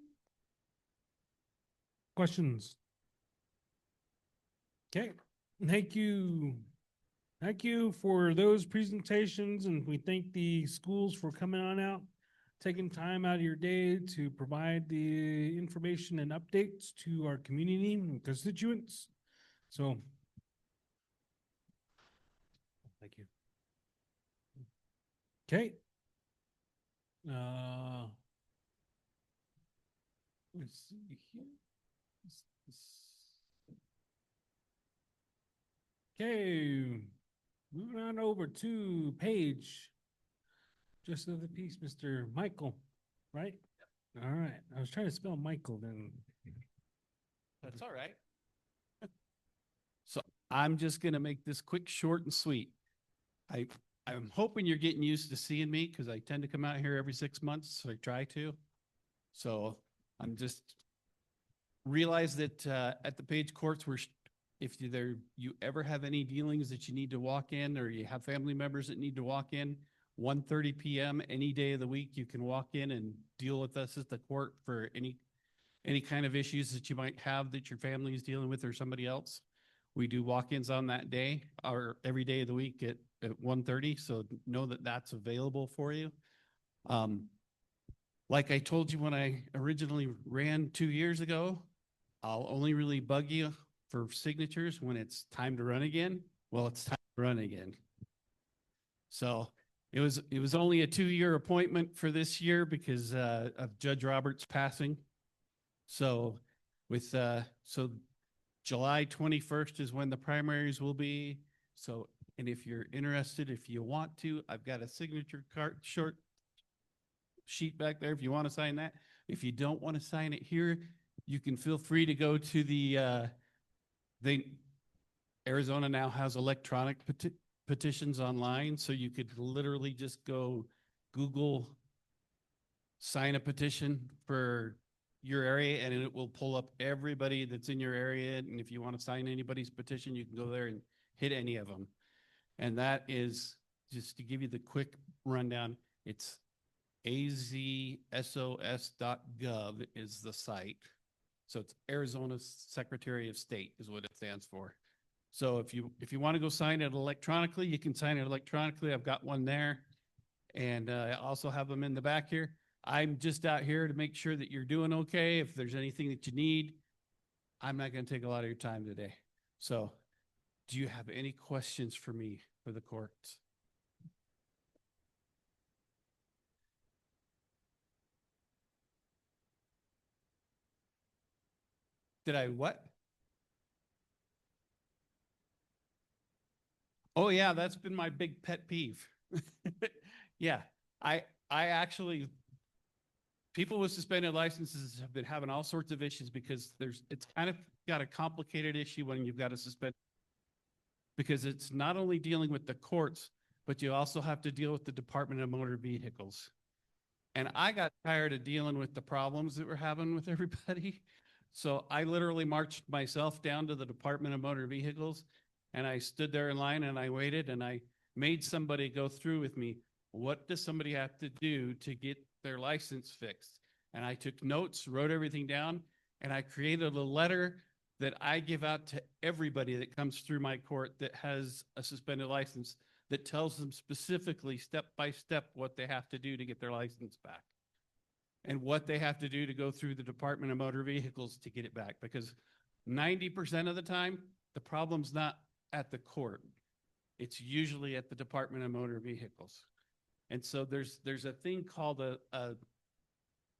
Questions? Okay, thank you. Thank you for those presentations, and we thank the schools for coming on out, taking time out of your day to provide the information and updates to our community and constituents. So, thank you. Okay. Let's see here. Okay, moving on over to page, just of the piece, Mr. Michael, right? All right, I was trying to spell Michael then.
That's all right. So I'm just gonna make this quick, short and sweet. I'm hoping you're getting used to seeing me because I tend to come out here every 6 months, so I try to. So I'm just realize that at the Page Courts, if you ever have any dealings that you need to walk in, or you have family members that need to walk in, 1:30 p.m. any day of the week, you can walk in and deal with us at the court for any kind of issues that you might have that your family is dealing with or somebody else. We do walk-ins on that day or every day of the week at 1:30. So know that that's available for you. Like I told you when I originally ran 2 years ago, I'll only really bug you for signatures when it's time to run again. Well, it's time to run again. So it was only a 2-year appointment for this year because of Judge Roberts passing. So so July 21st is when the primaries will be. So, and if you're interested, if you want to, I've got a signature card, short sheet back there if you want to sign that. If you don't want to sign it here, you can feel free to go to the Arizona now has electronic petitions online, so you could literally just go Google sign a petition for your area and it will pull up everybody that's in your area. And if you want to sign anybody's petition, you can go there and hit any of them. And that is, just to give you the quick rundown, it's azsos.gov is the site. So it's Arizona Secretary of State is what it stands for. So if you want to go sign it electronically, you can sign it electronically. I've got one there. And I also have them in the back here. I'm just out here to make sure that you're doing okay. If there's anything that you need, I'm not going to take a lot of your time today. So do you have any questions for me for the courts? Did I what? Oh yeah, that's been my big pet peeve. Yeah, I actually, people with suspended licenses have been having all sorts of issues because it's kind of got a complicated issue when you've got a suspended, because it's not only dealing with the courts, but you also have to deal with the Department of Motor Vehicles. And I got tired of dealing with the problems that we're having with everybody. So I literally marched myself down to the Department of Motor Vehicles and I stood there in line and I waited and I made somebody go through with me. What does somebody have to do to get their license fixed? And I took notes, wrote everything down, and I created a letter that I give out to everybody that comes through my court that has a suspended license that tells them specifically step by step what they have to do to get their license back and what they have to do to go through the Department of Motor Vehicles to get it back. Because 90% of the time, the problem's not at the court. It's usually at the Department of Motor Vehicles. And so there's a thing called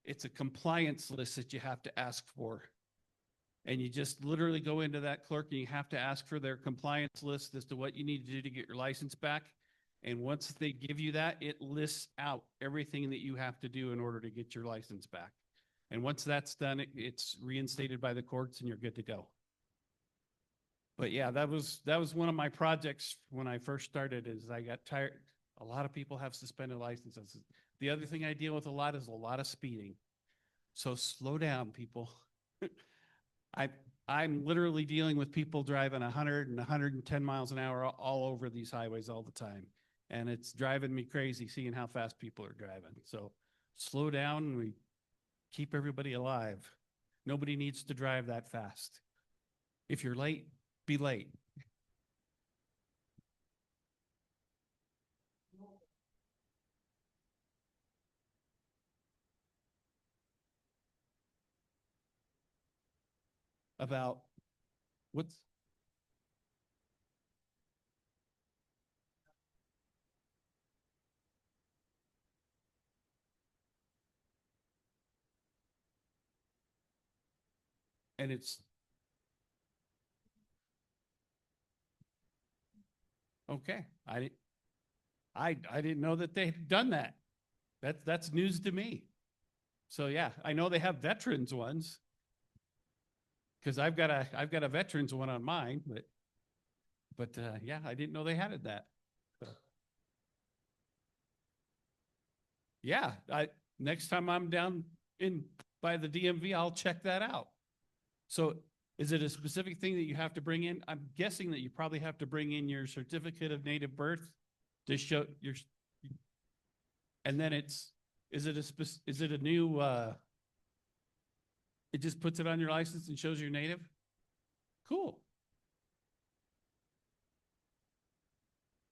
it's a compliance list that you have to ask for. And you just literally go into that clerk and you have to ask for their compliance list as to what you need to do to get your license back. And once they give you that, it lists out everything that you have to do in order to get your license back. And once that's done, it's reinstated by the courts and you're good to go. But yeah, that was one of my projects when I first started. Is I got tired. A lot of people have suspended licenses. The other thing I deal with a lot is a lot of speeding. So slow down, people. I'm literally dealing with people driving 100 and 110 miles an hour all over these highways all the time. And it's driving me crazy seeing how fast people are driving. So slow down and we keep everybody alive. Nobody needs to drive that fast. If you're late, be late. About what's and it's okay. I didn't know that they had done that. That's news to me. So yeah, I know they have veterans ones because I've got a veterans one on mine, but yeah, I didn't know they had that. So, yeah, next time I'm down in by the DMV, I'll check that out. So is it a specific thing that you have to bring in? I'm guessing that you probably have to bring in your certificate of native birth to show your, and then is it a new, it just puts it on your license and shows you're native? Cool.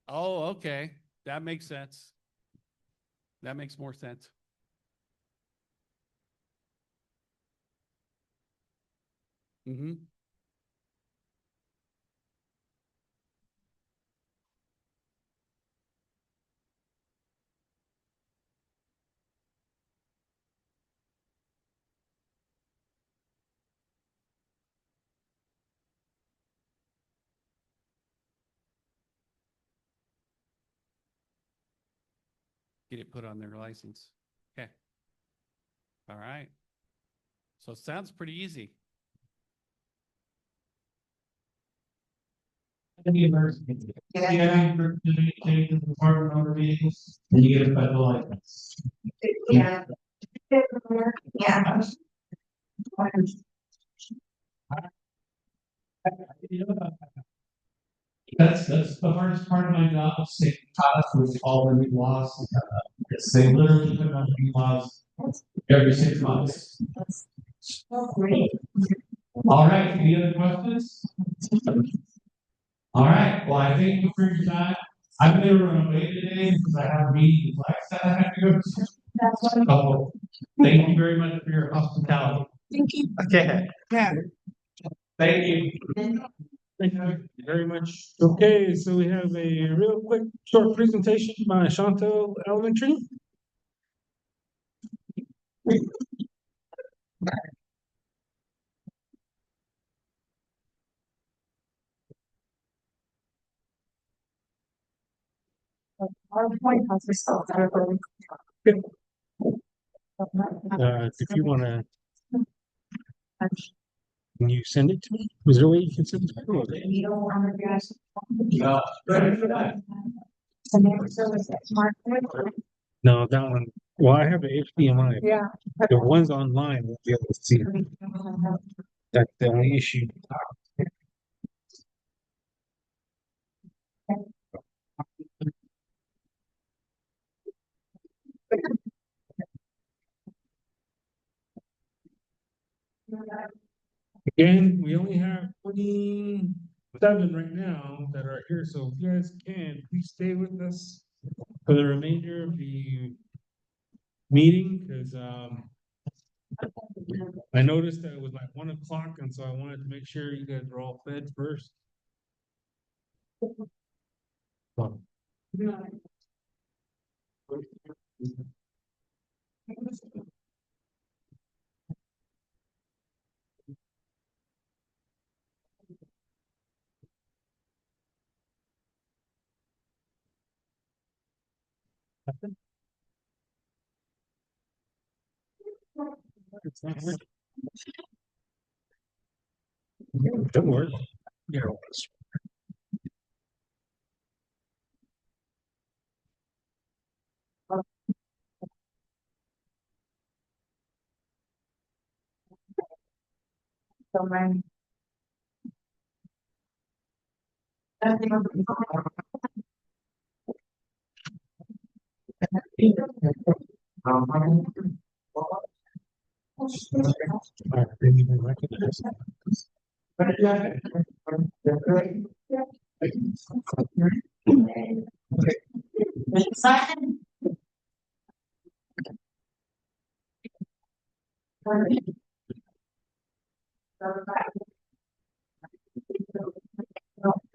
Oh, okay. That makes sense. That makes more sense. Mm-hmm. Get it put on their license. Okay. All right. So it sounds pretty easy.
Any emergency. Yeah, for the department number meetings, and you get a federal license.
Yeah. Yeah.
That's the hardest part of my job, staying top with all the new laws. They literally put on new laws every 6 months. All right, any other questions? All right, well, I thank you for your time. I'm gonna run away today because I have a meeting with Lex that I have to go to. So, thank you very much for your hospitality.
Thank you.
Okay.
Yeah.
Thank you.
Thank you very much. Okay, so we have a real quick short presentation by Chantel Elementary. If you wanna, can you send it to me? Is there a way you can send it to me? No, that one, well, I have the HDMI.
Yeah.
The ones online, we'll be able to see it. That's the only issue. Again, we only have 27 right now that are here, so if you guys can, please stay with us for the remainder of the meeting, because I noticed that it was like 1 o'clock, and so I wanted to make sure you guys were all fed first. Don't worry. Yeah.
So many.
Didn't even recognize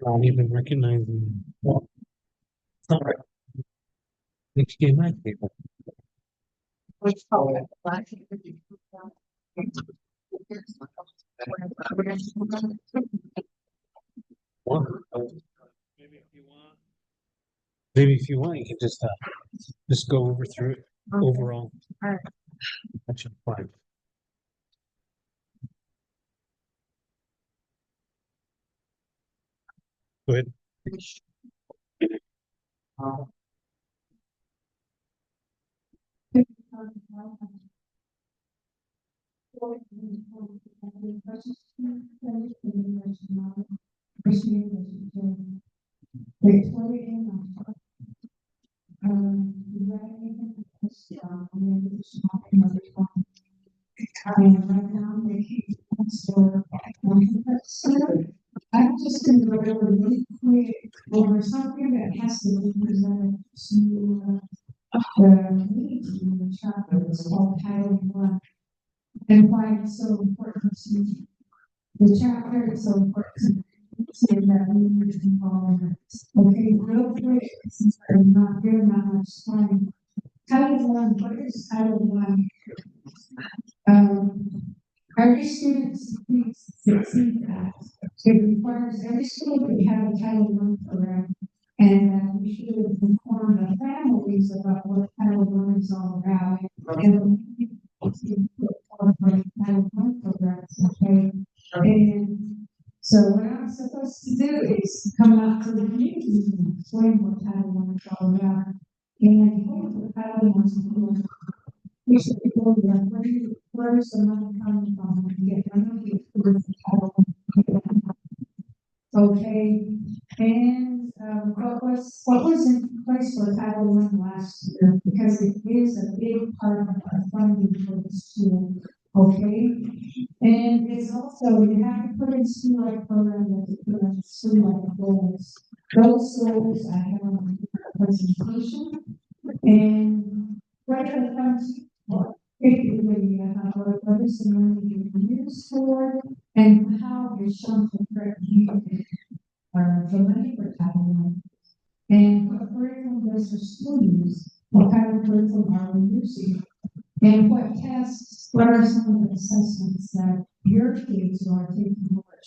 Not even recognizing. It's not right. Which game I played.
Which color?
One. Maybe if you want, you can just go over through it overall.
Alright.
That should be fine. Go ahead.
I'm just gonna go over really quick over something that has to be presented to the community in the chapter. It's called Title I. And why it's so important to the chapter is so important to that we need to involve in it. Okay, real quick, since I'm not given that much time. Title I, what is Title I? Every student succeeds at. It requires every student to have a Title I program. And we should inform the families about what Title I is all about. And Title I programs, okay? And so what I'm supposed to do is come out to the community and explain what Title I is all about. And what Title I is all about. We should be going there, where's the money coming from? Get money for the Title I. Okay, and what was in place for Title I last year, because it is a big part of our funding for the school, okay? And it's also, you have to put in school-like program, you have to put in school-like goals. Those goals I have on the presentation, and what are the funds for? What is the money you can use for, and how is something correct the money for Title I? And what curriculum does the school use? What kind of curriculum are we using? And what tests, what are some of the assessments that your kids are taking over?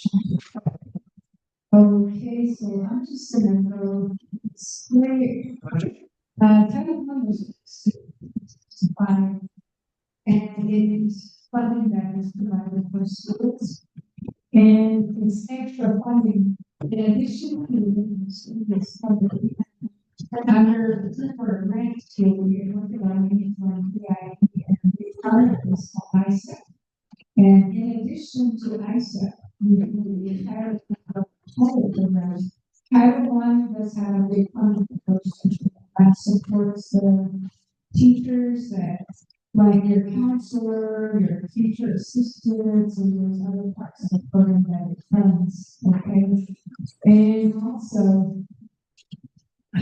Okay, so I'm just gonna go straight. Title I was 65, and it is funding that is provided for schools. And it's extra funding in addition to this funding. Under the grant school, we're working on PIP, and the part of this called ISEP. And in addition to ISEP, we do the entire Title program. Title I does have a big funding that supports the teachers that, like your counselor, your teacher assistants, and there's other parts of the program that it funds, okay? And also,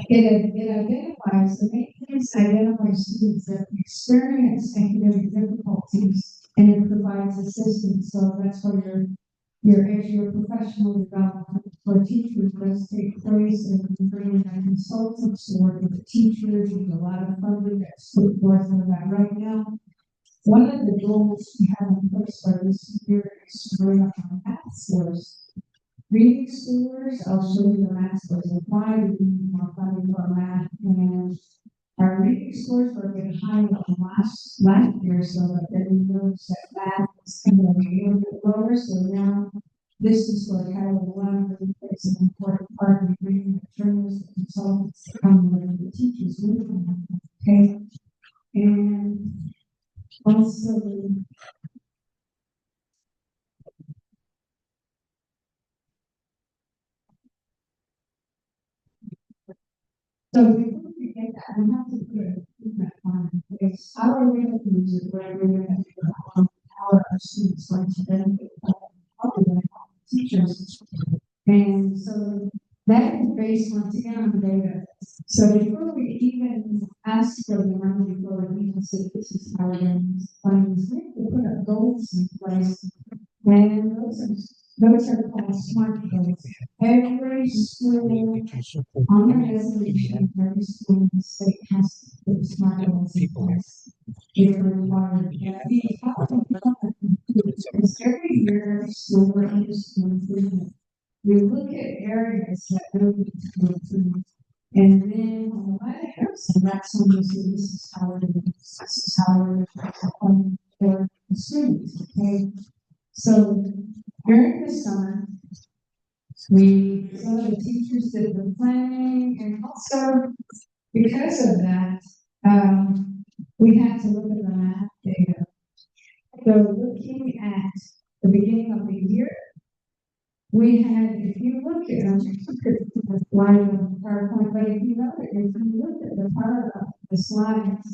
it identifies, the main things identify students that experience academic difficulties, and it provides assistance, so that's where your professional development for teachers does take place, and we bring in consultants to work with the teachers, and a lot of funding that's put forth for that right now. One of the goals we have in place for this year is to bring up our math scores. Reading scores, I'll show you the math scores, and why we need more funding for math, and Our reading scores were a bit higher than last year, so that then we noticed that math was kind of a little bit lower, so now this is what Title I is an important part of reading materials, the consultants come with the teachers with them, okay? And also so before we get that, we have to put a treatment plan in place. How are we going to use it? Where we're going to figure out how are our students going to benefit from it? How are we going to help teachers? And so that is based once again on data. So before we even ask for the money, before we even say this is how we're going to use funds, we have to put up goals in place. And those are called SMART goals. Every school on the resolution, every school in the state has to put SMART goals in place. If required, because every year, every school or other school improvement, we look at areas that really need to improve. And then on the right hand side, that's when you see this is how we're doing this. This is how we're doing for the students, okay? So during the summer, some of the teachers did the planning, and also because of that, we had to look at the math data. So looking at the beginning of the year, we had, if you look at, the slide on the PowerPoint, but if you look at the part of the slides,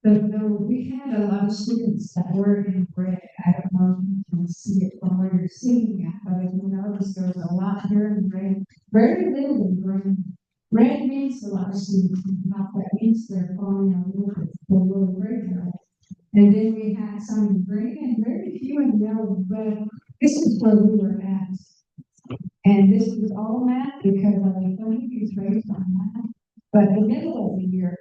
we had a lot of students that were in red. I don't know if you can see it from where you're seeing it, but if you notice there was a lot here in red, very little in green. Red means a lot of students, that means they're falling a little bit below grade level. And then we had some in green and very few in yellow, but this is where we were at. And this is all math because the funding is based on math. But the middle of the year,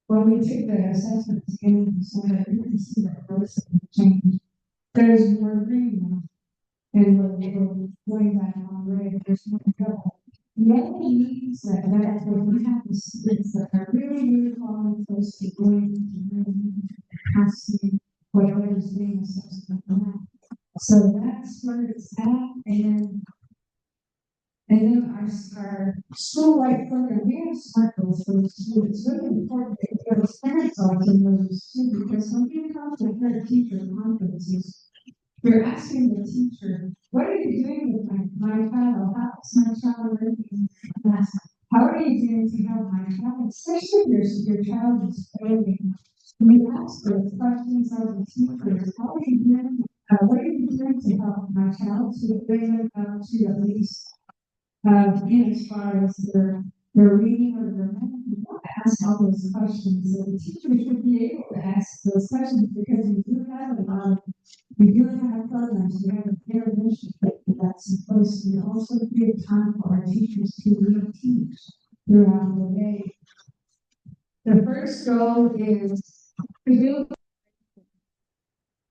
when we took the assessments in, so that you can see that most of the change, there's more green now. And we're going back on red, there's more yellow. Yellow means that when we have the students that are really falling close to going to passing whatever is being assessed. So that's where it's at, and then our school-wide program, we have SMART goals for the students. It's really important that your parents also know this too, because when you come to parent teacher conferences, you're asking the teacher, what are you doing with my child? How's my child learning in class? How are you doing to help my child? Especially if your child is failing. When you ask those questions of the teachers, how are you doing? What are you doing to help my child to bring them up to at least as far as their reading or their math? You want to ask all those questions. So the teacher should be able to ask those questions because we do have programs, we have an intervention that's in place. We also give time for our teachers to really teach throughout the day. The first goal is to build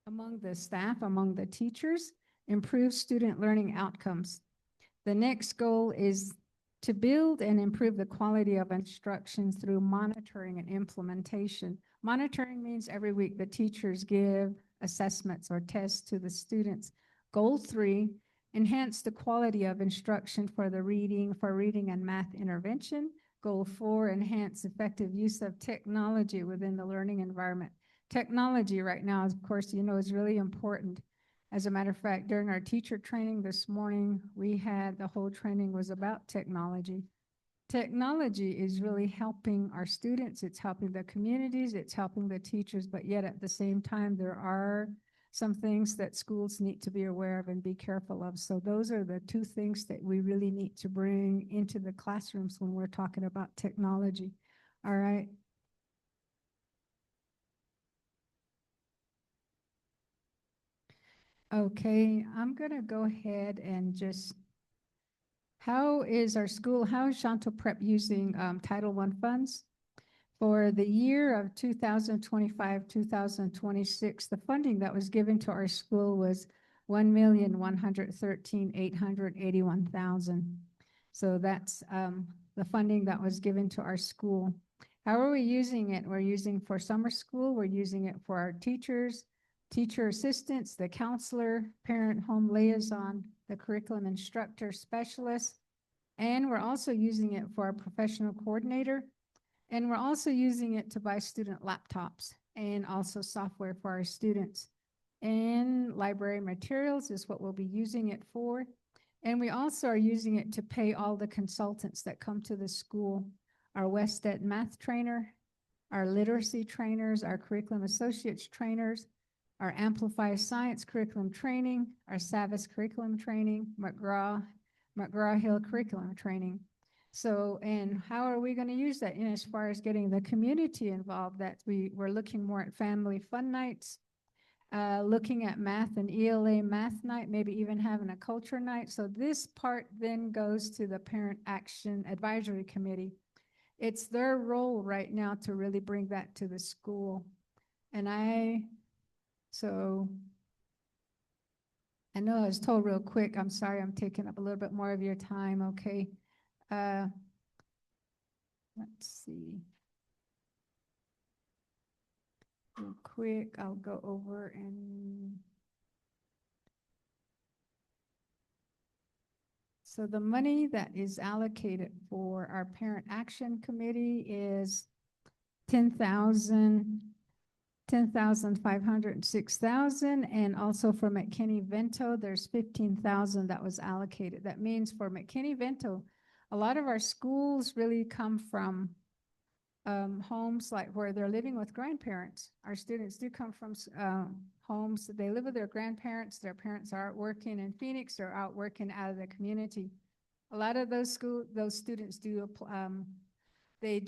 among the staff, among the teachers, improve student learning outcomes. The next goal is to build and improve the quality of instruction through monitoring and implementation. Monitoring means every week the teachers give assessments or tests to the students. Goal 3, enhance the quality of instruction for reading and math intervention. Goal 4, enhance effective use of technology within the learning environment. Technology right now, of course, is really important. As a matter of fact, during our teacher training this morning, the whole training was about technology. Technology is really helping our students, it's helping the communities, it's helping the teachers, but yet at the same time, there are some things that schools need to be aware of and be careful of. So those are the 2 things that we really need to bring into the classrooms when we're talking about technology. All right. Okay, I'm going to go ahead and how is Shanto Prep using Title I funds? For the year of 2025, 2026, the funding that was given to our school was 1,113,881,000. So that's the funding that was given to our school. How are we using it? We're using for summer school. We're using it for our teachers, teacher assistants, the counselor, parent home liaison, the curriculum instructor specialist, and we're also using it for our professional coordinator. And we're also using it to buy student laptops and also software for our students. And library materials is what we'll be using it for. And we also are using it to pay all the consultants that come to the school, our Westet math trainer, our literacy trainers, our curriculum associates trainers, our Amplify Science curriculum training, our Savas curriculum training, McGraw-Hill curriculum training. So, and how are we going to use that? As far as getting the community involved, that we're looking more at family fun nights, looking at math and ELA math night, maybe even having a culture night. So this part then goes to the Parent Action Advisory Committee. It's their role right now to really bring that to the school. And I know I was told real quick, I'm sorry, I'm taking up a little bit more of your time, okay? Let's see. Real quick, I'll go over and. So the money that is allocated for our Parent Action Committee is 10,506,000, and also for McKinney-Vento, there's 15,000 that was allocated. That means for McKinney-Vento, a lot of our schools really come from homes like where they're living with grandparents. Our students do come from homes that they live with their grandparents. Their parents are out working in Phoenix or out working out of the community. A lot of those students do they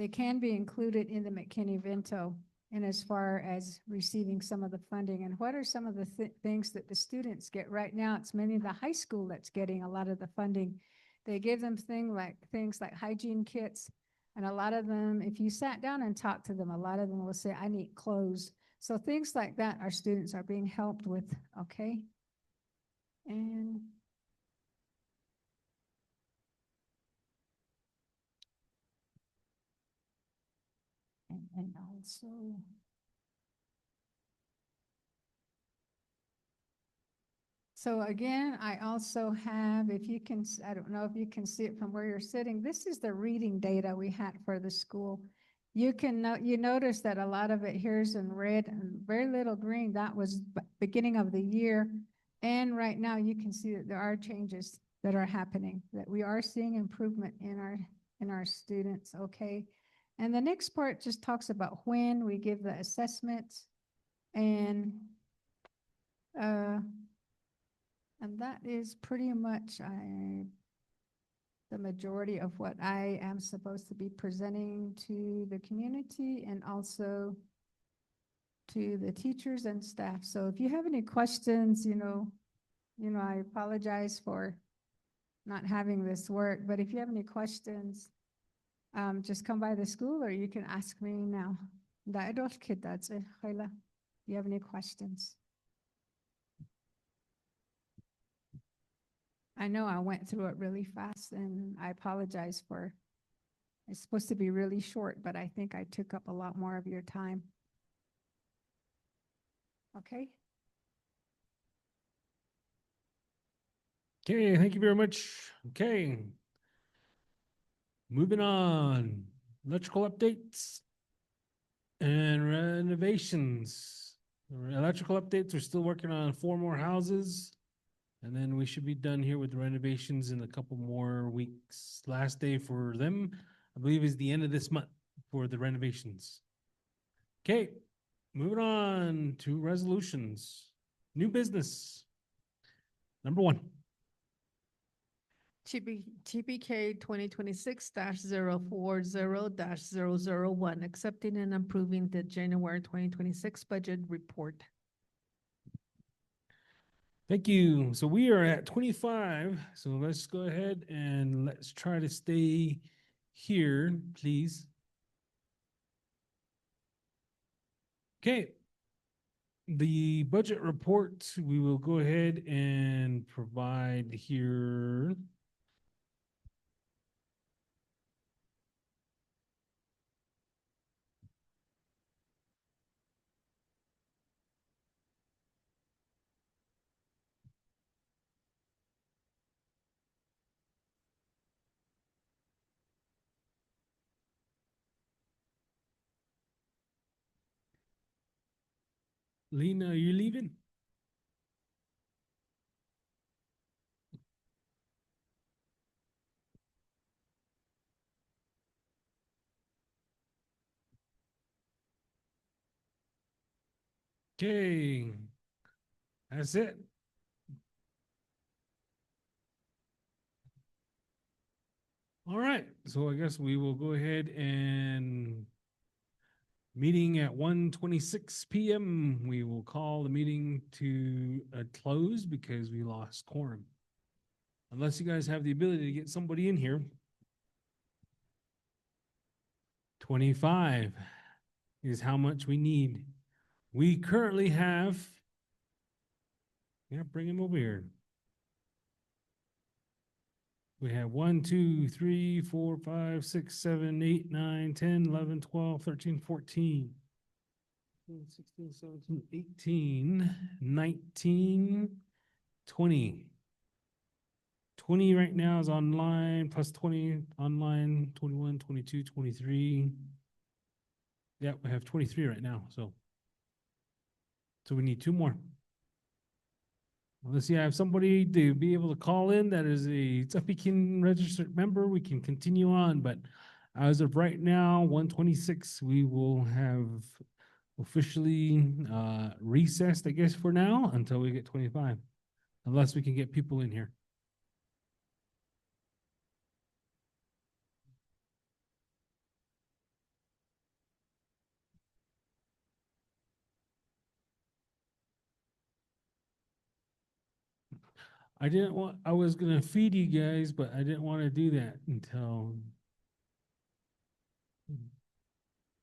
can be included in the McKinney-Vento and as far as receiving some of the funding. And what are some of the things that the students get right now? It's mainly the high school that's getting a lot of the funding. They give them things like hygiene kits. And a lot of them, if you sat down and talked to them, a lot of them will say, I need clothes. So things like that, our students are being helped with, okay? And also, so again, I also have, if you can, I don't know if you can see it from where you're sitting, this is the reading data we had for the school. You notice that a lot of it here is in red and very little green. That was beginning of the year. And right now you can see that there are changes that are happening, that we are seeing improvement in our students, okay? And the next part just talks about when we give the assessments, and that is pretty much the majority of what I am supposed to be presenting to the community and also to the teachers and staff. So if you have any questions, I apologize for not having this work, but if you have any questions, just come by the school or you can ask me now. You have any questions? I know I went through it really fast and I apologize for, it's supposed to be really short, but I think I took up a lot more of your time. Okay.
Okay, thank you very much. Okay. Moving on. Electrical updates and renovations. Electrical updates, we're still working on 4 more houses. And then we should be done here with the renovations in a couple more weeks. Last day for them, I believe, is the end of this month for the renovations. Okay, moving on to resolutions. New business. Number 1.
TPK 2026-040-001, accepting and approving the January 2026 budget report.
Thank you. So we are at 25. So let's go ahead and let's try to stay here, please. Okay. The budget report, we will go ahead and provide here. Lena, are you leaving? Okay, that's it. All right, so I guess we will go ahead and meeting at 1:26 p.m. We will call the meeting to a close because we lost quorum. Unless you guys have the ability to get somebody in here. 25 is how much we need. We currently have, bring him over here. We have 1, 2, 3, 4, 5, 6, 7, 8, 9, 10, 11, 12, 13, 14, 16, 17, 18, 19, 20. 20 right now is online, plus 20 online, 21, 22, 23. Yeah, we have 23 right now, so we need 2 more. Let's see, I have somebody to be able to call in that is a Ts'ah Bii registered member. We can continue on, but as of right now, 1:26, we will have officially recessed, I guess, for now until we get 25, unless we can get people in here. I was gonna feed you guys, but I didn't want to do that until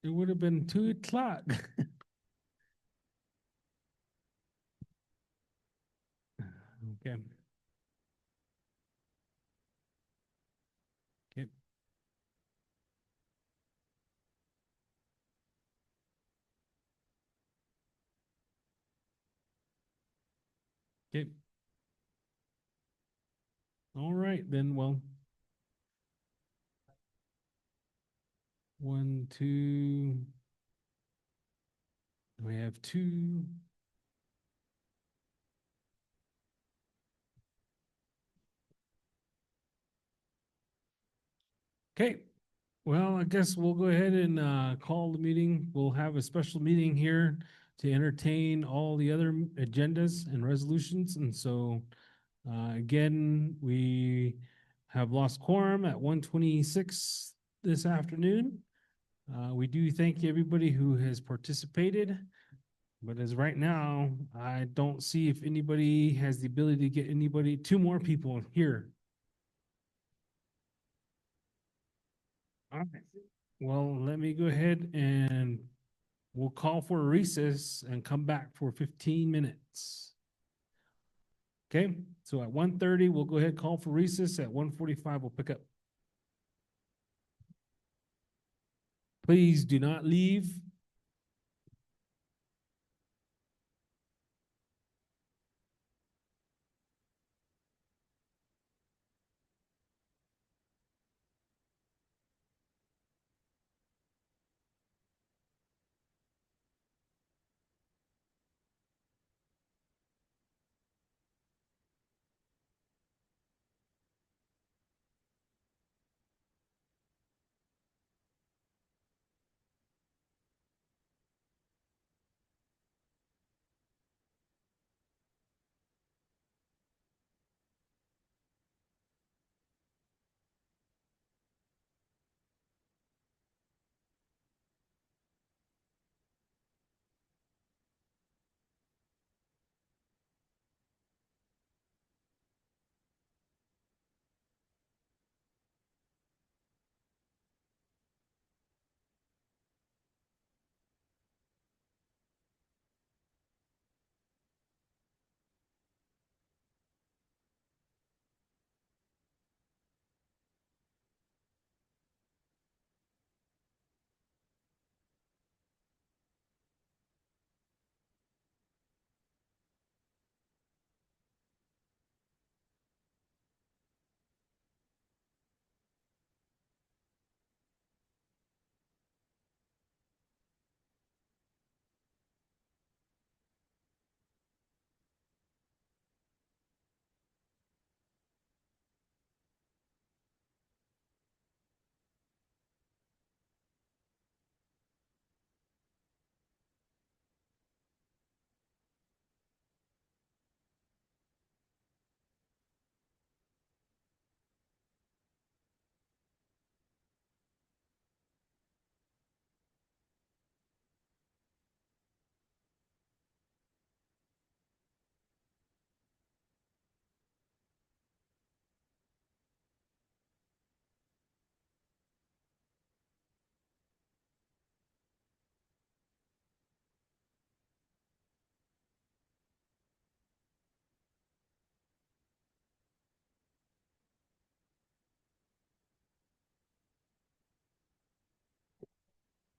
it would have been 2 o'clock. Okay. Okay. Okay. All right, then, well. 1, 2. We have 2. Okay, well, I guess we'll go ahead and call the meeting. We'll have a special meeting here to entertain all the other agendas and resolutions. And so, again, we have lost quorum at 1:26 this afternoon. We do thank everybody who has participated. But as right now, I don't see if anybody has the ability to get 2 more people here. All right. Well, let me go ahead and we'll call for a recess and come back for 15 minutes. Okay, so at 1:30, we'll go ahead and call for recess. At 1:45, we'll pick up. Please do not leave.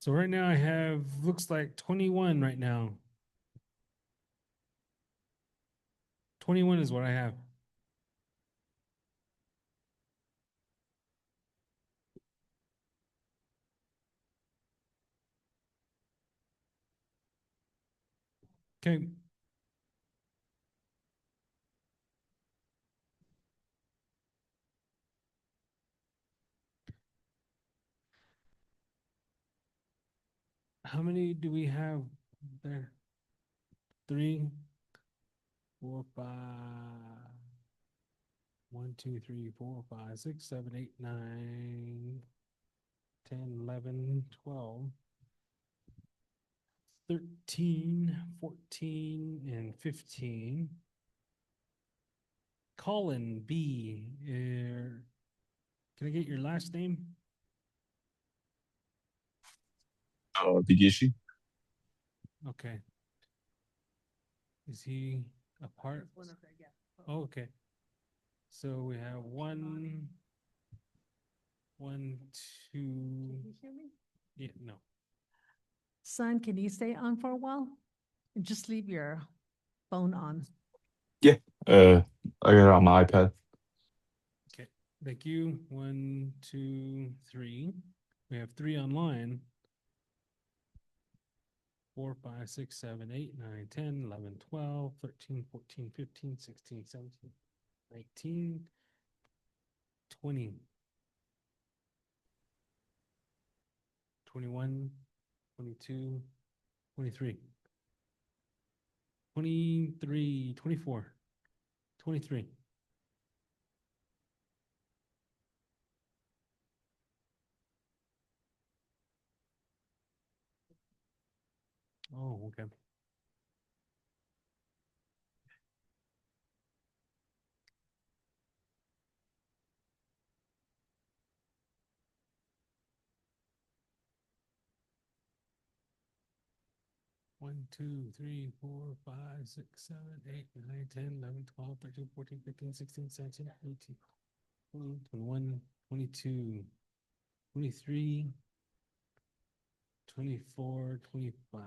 So right now I have, looks like 21 right now. 21 is what I have. Okay. How many do we have there? 3, 4, 5. 1, 2, 3, 4, 5, 6, 7, 8, 9, 10, 11, 12, 13, 14, and 15. Colin B. Can I get your last name?
Bigishi.
Okay. Is he a part? Oh, okay. So we have 1, 2.
Can you hear me?
Yeah, no.
Son, can you stay on for a while? And just leave your phone on.
Yeah. I got it on my iPad.
Okay. Thank you. 1, 2, 3. We have 3 online. 4, 5, 6, 7, 8, 9, 10, 11, 12, 13, 14, 15, 16, 17, 19, 20, 21, 22, 23, 23, 24, 23. Oh, okay. One, 2, 3, 4, 5, 6, 7, 8, 9, 10, 11, 12, 13, 14, 15, 16, 17, 18, 20, 21, 22, 23, 24, 25.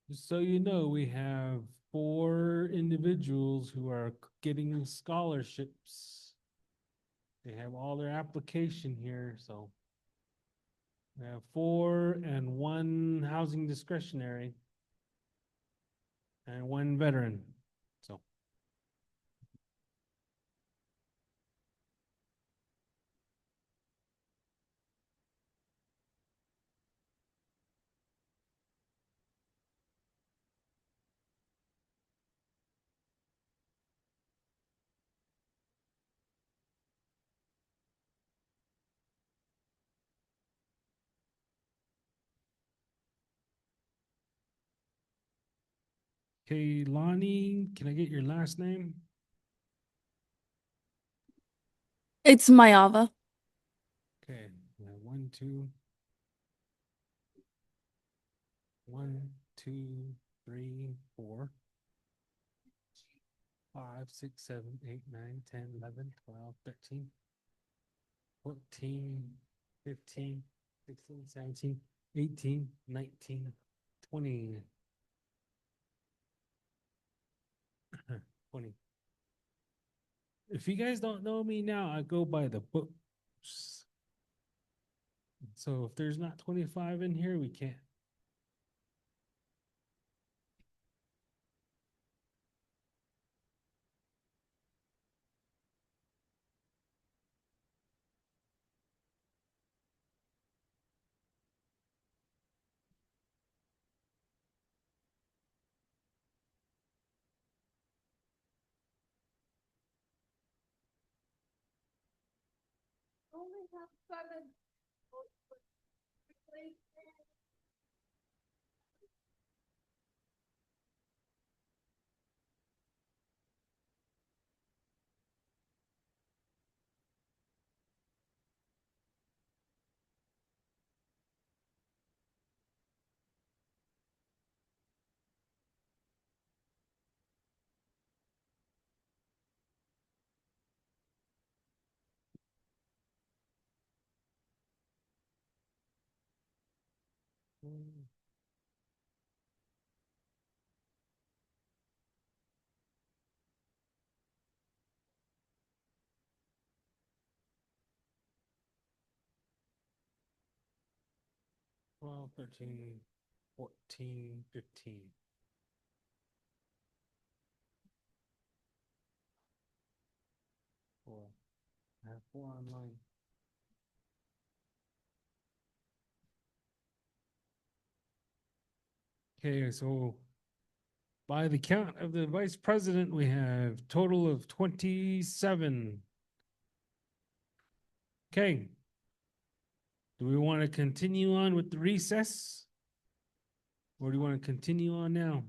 Just so you know, we have 4 individuals who are getting scholarships. They have all their application here, so we have 4 and 1 housing discretionary and 1 veteran. So okay, Lonnie, can I get your last name?
It's Mayava.
Okay, 1, 2, 1, 2, 3, 4, 5, 6, 7, 8, 9, 10, 11, 12, 13, 14, 15, 16, 17, 18, 19, 20. 20. If you guys don't know me now, I go by the books. So if there's not 25 in here, we can't.
Only have 7.
12, 13, 14, 15. Four. I have 4 online. Okay, so by the count of the vice president, we have total of 27. Okay. Do we want to continue on with the recess? Or do you want to continue on now?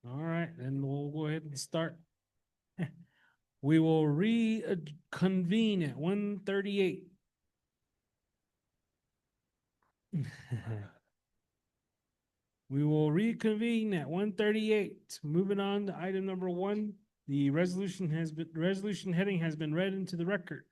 All right, then we'll go ahead and start. We will reconvene at 1:38. We will reconvene at 1:38. Moving on to item number 1. The resolution heading has been read into the record.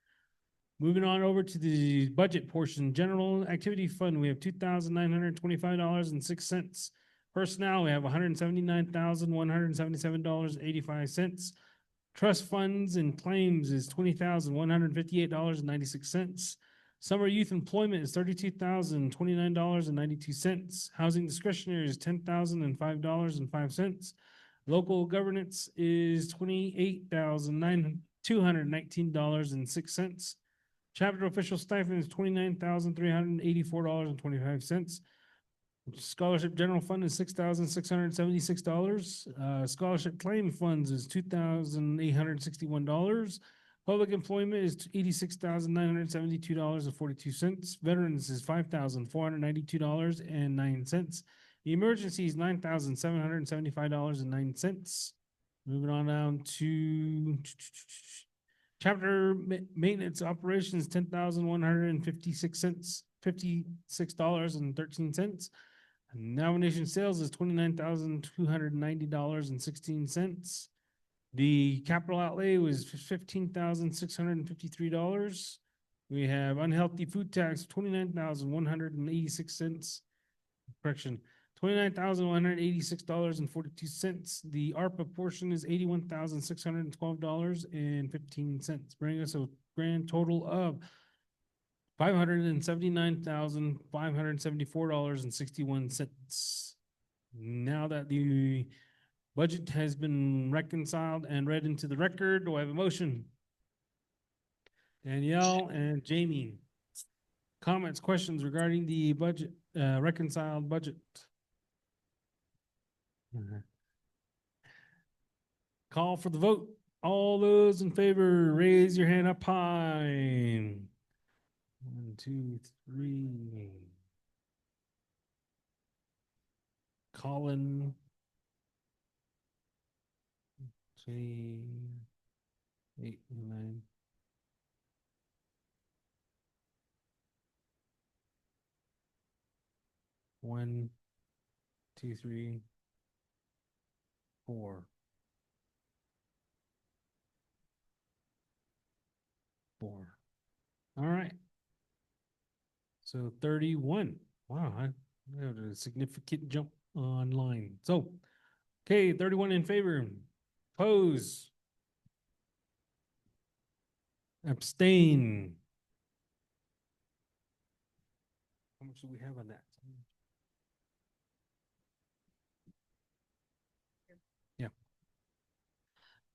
Moving on over to the budget portion, general activity fund, we have $2,925.06. Personnel, we have $179,177.85. Trust funds and claims is $20,158.96. Summer youth employment is $32,029.92. Housing discretionary is $10,005.05. Local governance is $28,219.06. Chapter official stipend is $29,384.25. Scholarship general fund is $6,676. Scholarship claim funds is $2,861. Public employment is $86,972.42. Veterans is $5,492.09. Emergency is $9,775.09. Moving on down to chapter maintenance operations, $10,156, $56.13. Nomination sales is $29,290.16. The capital outlay was $15,653. We have unhealthy food tax, $29,186. Correction, $29,186.42. The ARPA portion is $81,612.15, bringing us a grand total of $579,574.61. Now that the budget has been reconciled and read into the record, do I have a motion? Danielle and Jamie. Comments, questions regarding the budget, reconciled budget? Call for the vote. All those in favor, raise your hand up high. 1, 2, 3. Colin. 3, 8, 9. One, 2, 3, 4. 4. All right. So 31. Wow, I had a significant jump online. So, okay, 31 in favor. Oppose. Abstain. How much do we have on that? Yeah.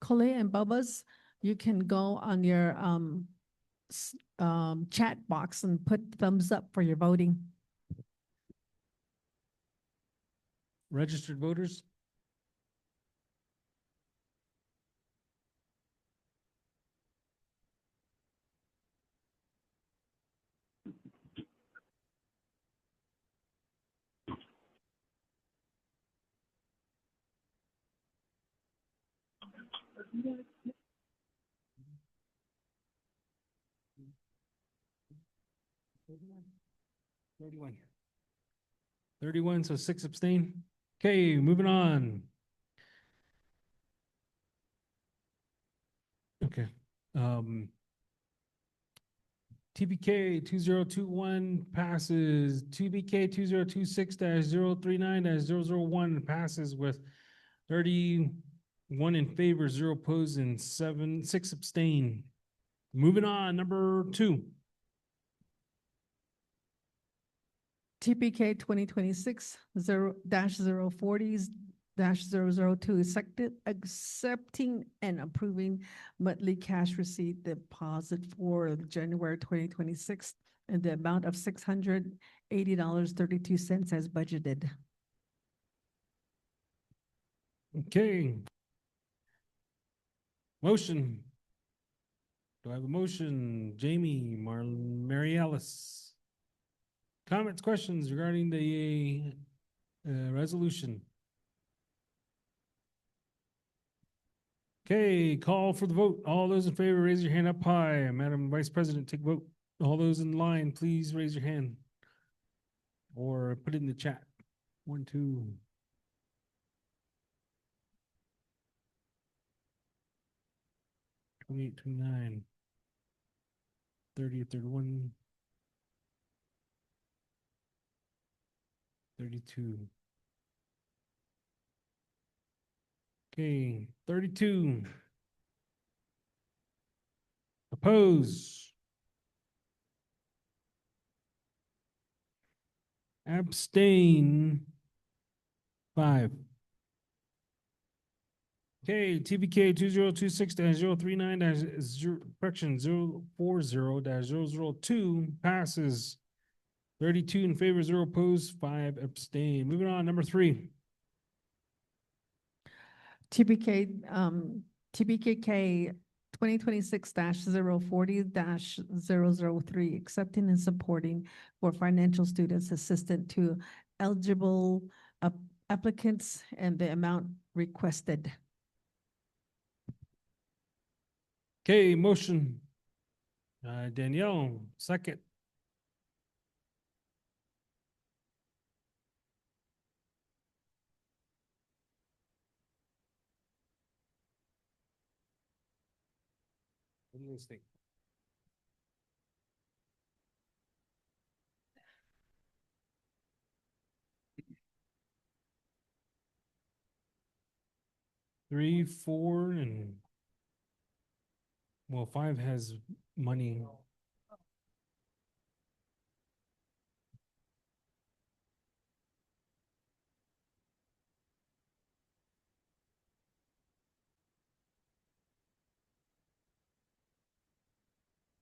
Coley and Bubba's, you can go on your chat box and put thumbs up for your voting.
Registered voters? Thirty-one, so 6 abstain. Okay, moving on. Okay. TBK 2021 passes. TBK 2026-039-001 passes with 31 in favor, 0 opposed, and 6 abstain. Moving on, number 2.
TPK 2026-040-002 accepting and approving monthly cash receipt deposit for January 2026 in the amount of $680.32 as budgeted.
Okay. Motion. Do I have a motion? Jamie, Mary Alice. Comments, questions regarding the resolution? Okay, call for the vote. All those in favor, raise your hand up high. Madam Vice President, take vote. All those in line, please raise your hand. Or put it in the chat. 1, 2. $28, $29, $30, $31, $32. Okay, 32. Oppose. Abstain. 5. Okay, TBK 2026-039-040-002 passes. 32 in favor, 0 opposed, 5 abstain. Moving on, number 3.
TBKK 2026-040-003 accepting and supporting for financial students assistant to eligible applicants and the amount requested.
Okay, motion. Danielle, second. What do you guys think? Three, 4, and well, 5 has money.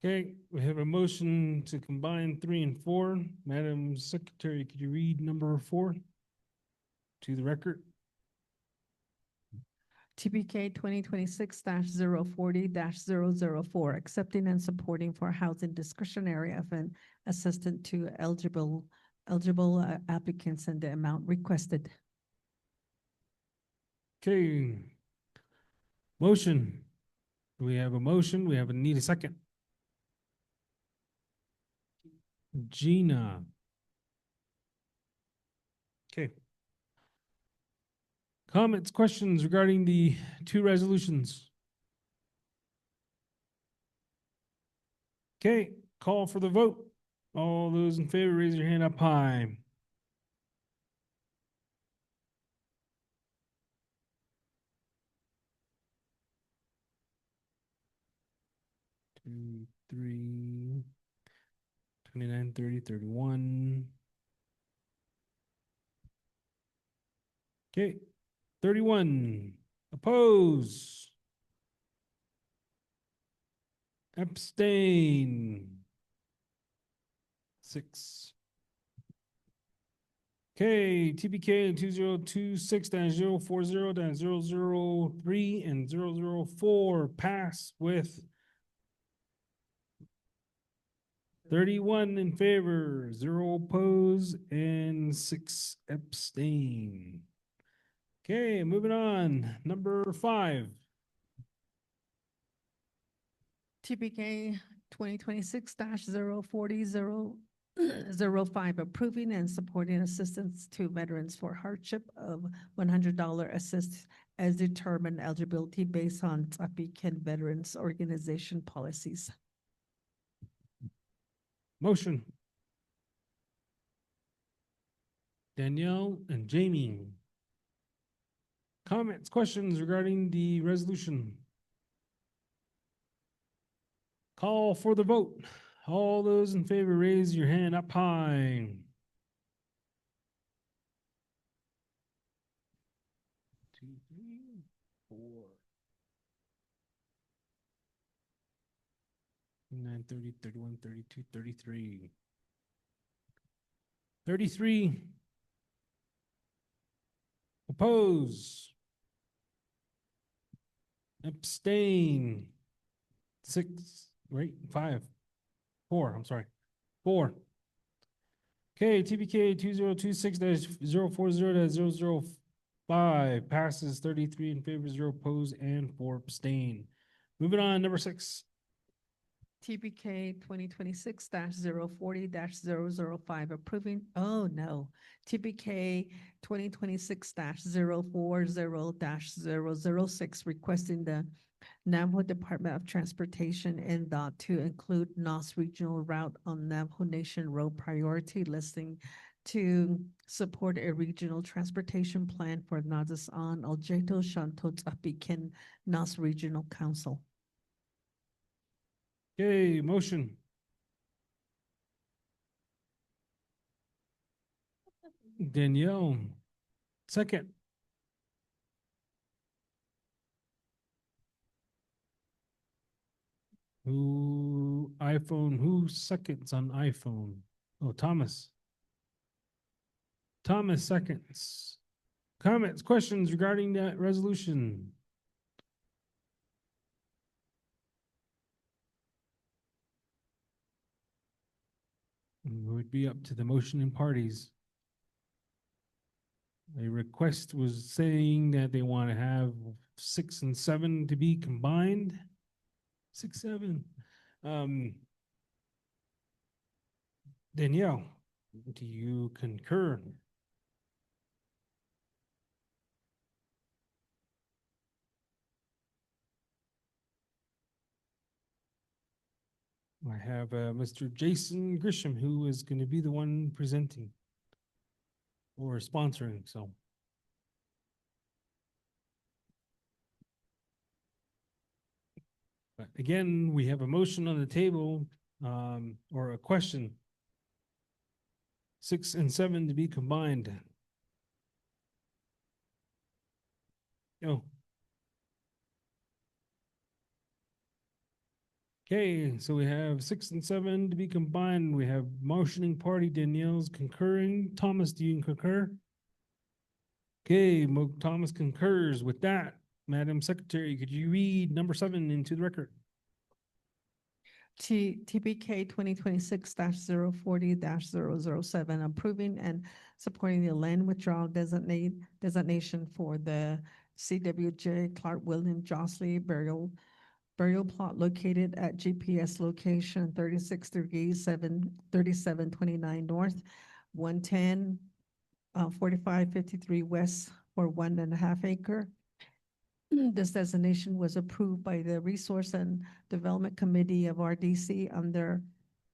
Okay, we have a motion to combine 3 and 4. Madam Secretary, could you read number 4 to the record?
TBK 2026-040-004 accepting and supporting for housing discretionary of an assistant to eligible applicants and the amount requested.
Okay. Motion. We have a motion. We need a second. Gina. Okay. Comments, questions regarding the 2 resolutions? Okay, call for the vote. All those in favor, raise your hand up high. Two, 3, 29, 30, 31. Okay, 31. Oppose. Abstain. 6. Okay, TBK 2026-040-003 and 004 pass with 31 in favor, 0 oppose, and 6 abstain. Okay, moving on. Number 5.
TBK 2026-040-005 approving and supporting assistance to veterans for hardship of $100 assist as determined eligibility based on Ts'ah Bii Veterans Organization policies.
Motion. Danielle and Jamie. Comments, questions regarding the resolution? Call for the vote. All those in favor, raise your hand up high. Two, three, four. 9, 30, 31, 32, 33. 33. Oppose. Abstain. 6, right? 5. 4, I'm sorry. 4. Okay, TBK 2026-040-005 passes 33 in favor, 0 opposed, and 4 abstain. Moving on, number 6.
TBK 2026-040-005 approving, oh no, TBK 2026-040-006 requesting the Navajo Department of Transportation and NDOT to include NOS regional route on Navajo Nation road priority listing to support a regional transportation plan for Nazasan Aljeto Shanto Ts'ah Bii NOS Regional Council.
Okay, motion. Danielle, second. Who seconds on iPhone? Oh, Thomas. Thomas seconds. Comments, questions regarding that resolution? It would be up to the motion and parties. A request was saying that they want to have 6 and 7 to be combined. 6, 7. Danielle, do you concur? I have Mr. Jason Grisham, who is going to be the one presenting or sponsoring, so. But again, we have a motion on the table, or a question. 6 and 7 to be combined. Oh. Okay, so we have 6 and 7 to be combined. We have motioning party, Danielle's concurring. Thomas, do you concur? Okay, Thomas concurs. With that, Madam Secretary, could you read number 7 into the record?
TBK 2026-040-007 approving and supporting the land withdrawal designation for the CWJ Clark William Josley burial plot located at GPS location 3637 North, 110 4553 West for 1.5 acre. This designation was approved by the Resource and Development Committee of RDC under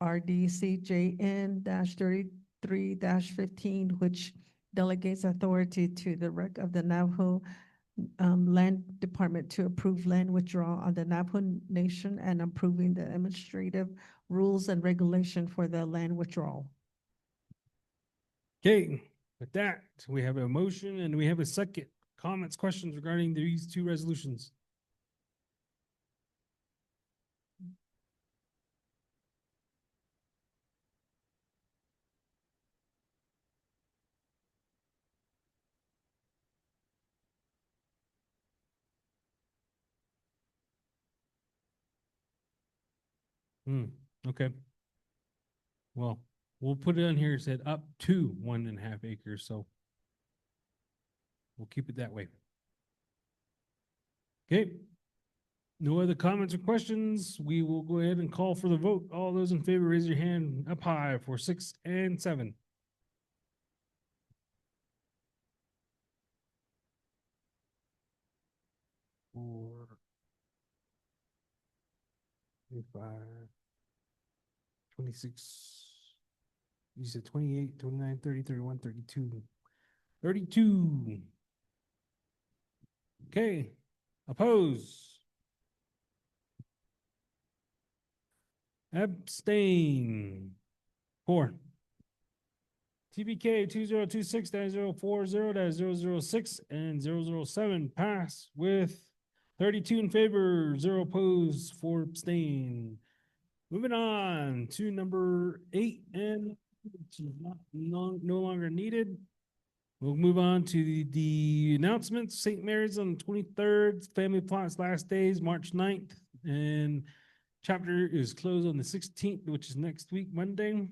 RDCJN-33-15, which delegates authority to the REC of the Navajo Land Department to approve land withdrawal on the Navajo Nation and approving the administrative rules and regulation for the land withdrawal.
Okay, with that, we have a motion and we have a second. Comments, questions regarding these two resolutions? Okay. Well, we'll put it on here, it said up to 1.5 acres, so we'll keep it that way. Okay. No other comments or questions. We will go ahead and call for the vote. All those in favor, raise your hand up high for 6 and 7. Four, 5, 26. You said 28, 29, 30, 31, 32. 32. Okay. Oppose. Abstain. 4. TBK 2026-040-006 and 007 pass with 32 in favor, 0 opposed, 4 abstain. Moving on to number 8, and which is no longer needed. We'll move on to the announcements. St. Mary's on the 23rd, family plots last days, March 9th, and chapter is closed on the 16th, which is next week, Monday.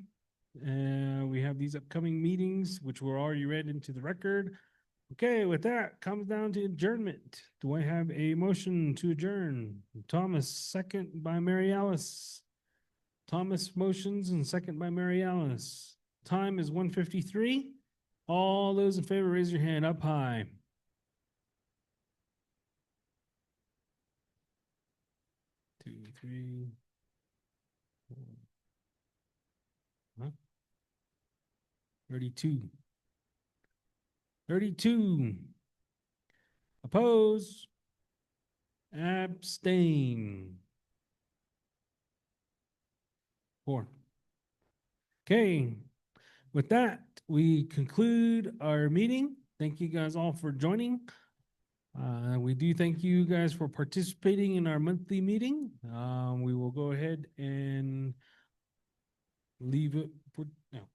We have these upcoming meetings, which were already read into the record. Okay, with that comes down to adjournment. Do I have a motion to adjourn? Thomas, second by Mary Alice. Thomas motions and second by Mary Alice. Time is 1:53. All those in favor, raise your hand up high. Two, three, four. Huh? 32. 32. Oppose. Abstain. 4. Okay. With that, we conclude our meeting. Thank you guys all for joining. We do thank you guys for participating in our monthly meeting. We will go ahead and leave it for now.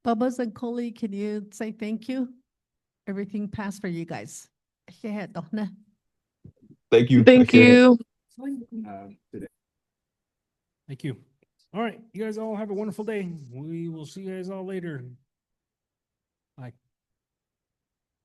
Bubba's and Coley, can you say thank you? Everything passed for you guys.
Thank you.
Thank you.
Thank you. All right. You guys all have a wonderful day. We will see you guys all later. Bye.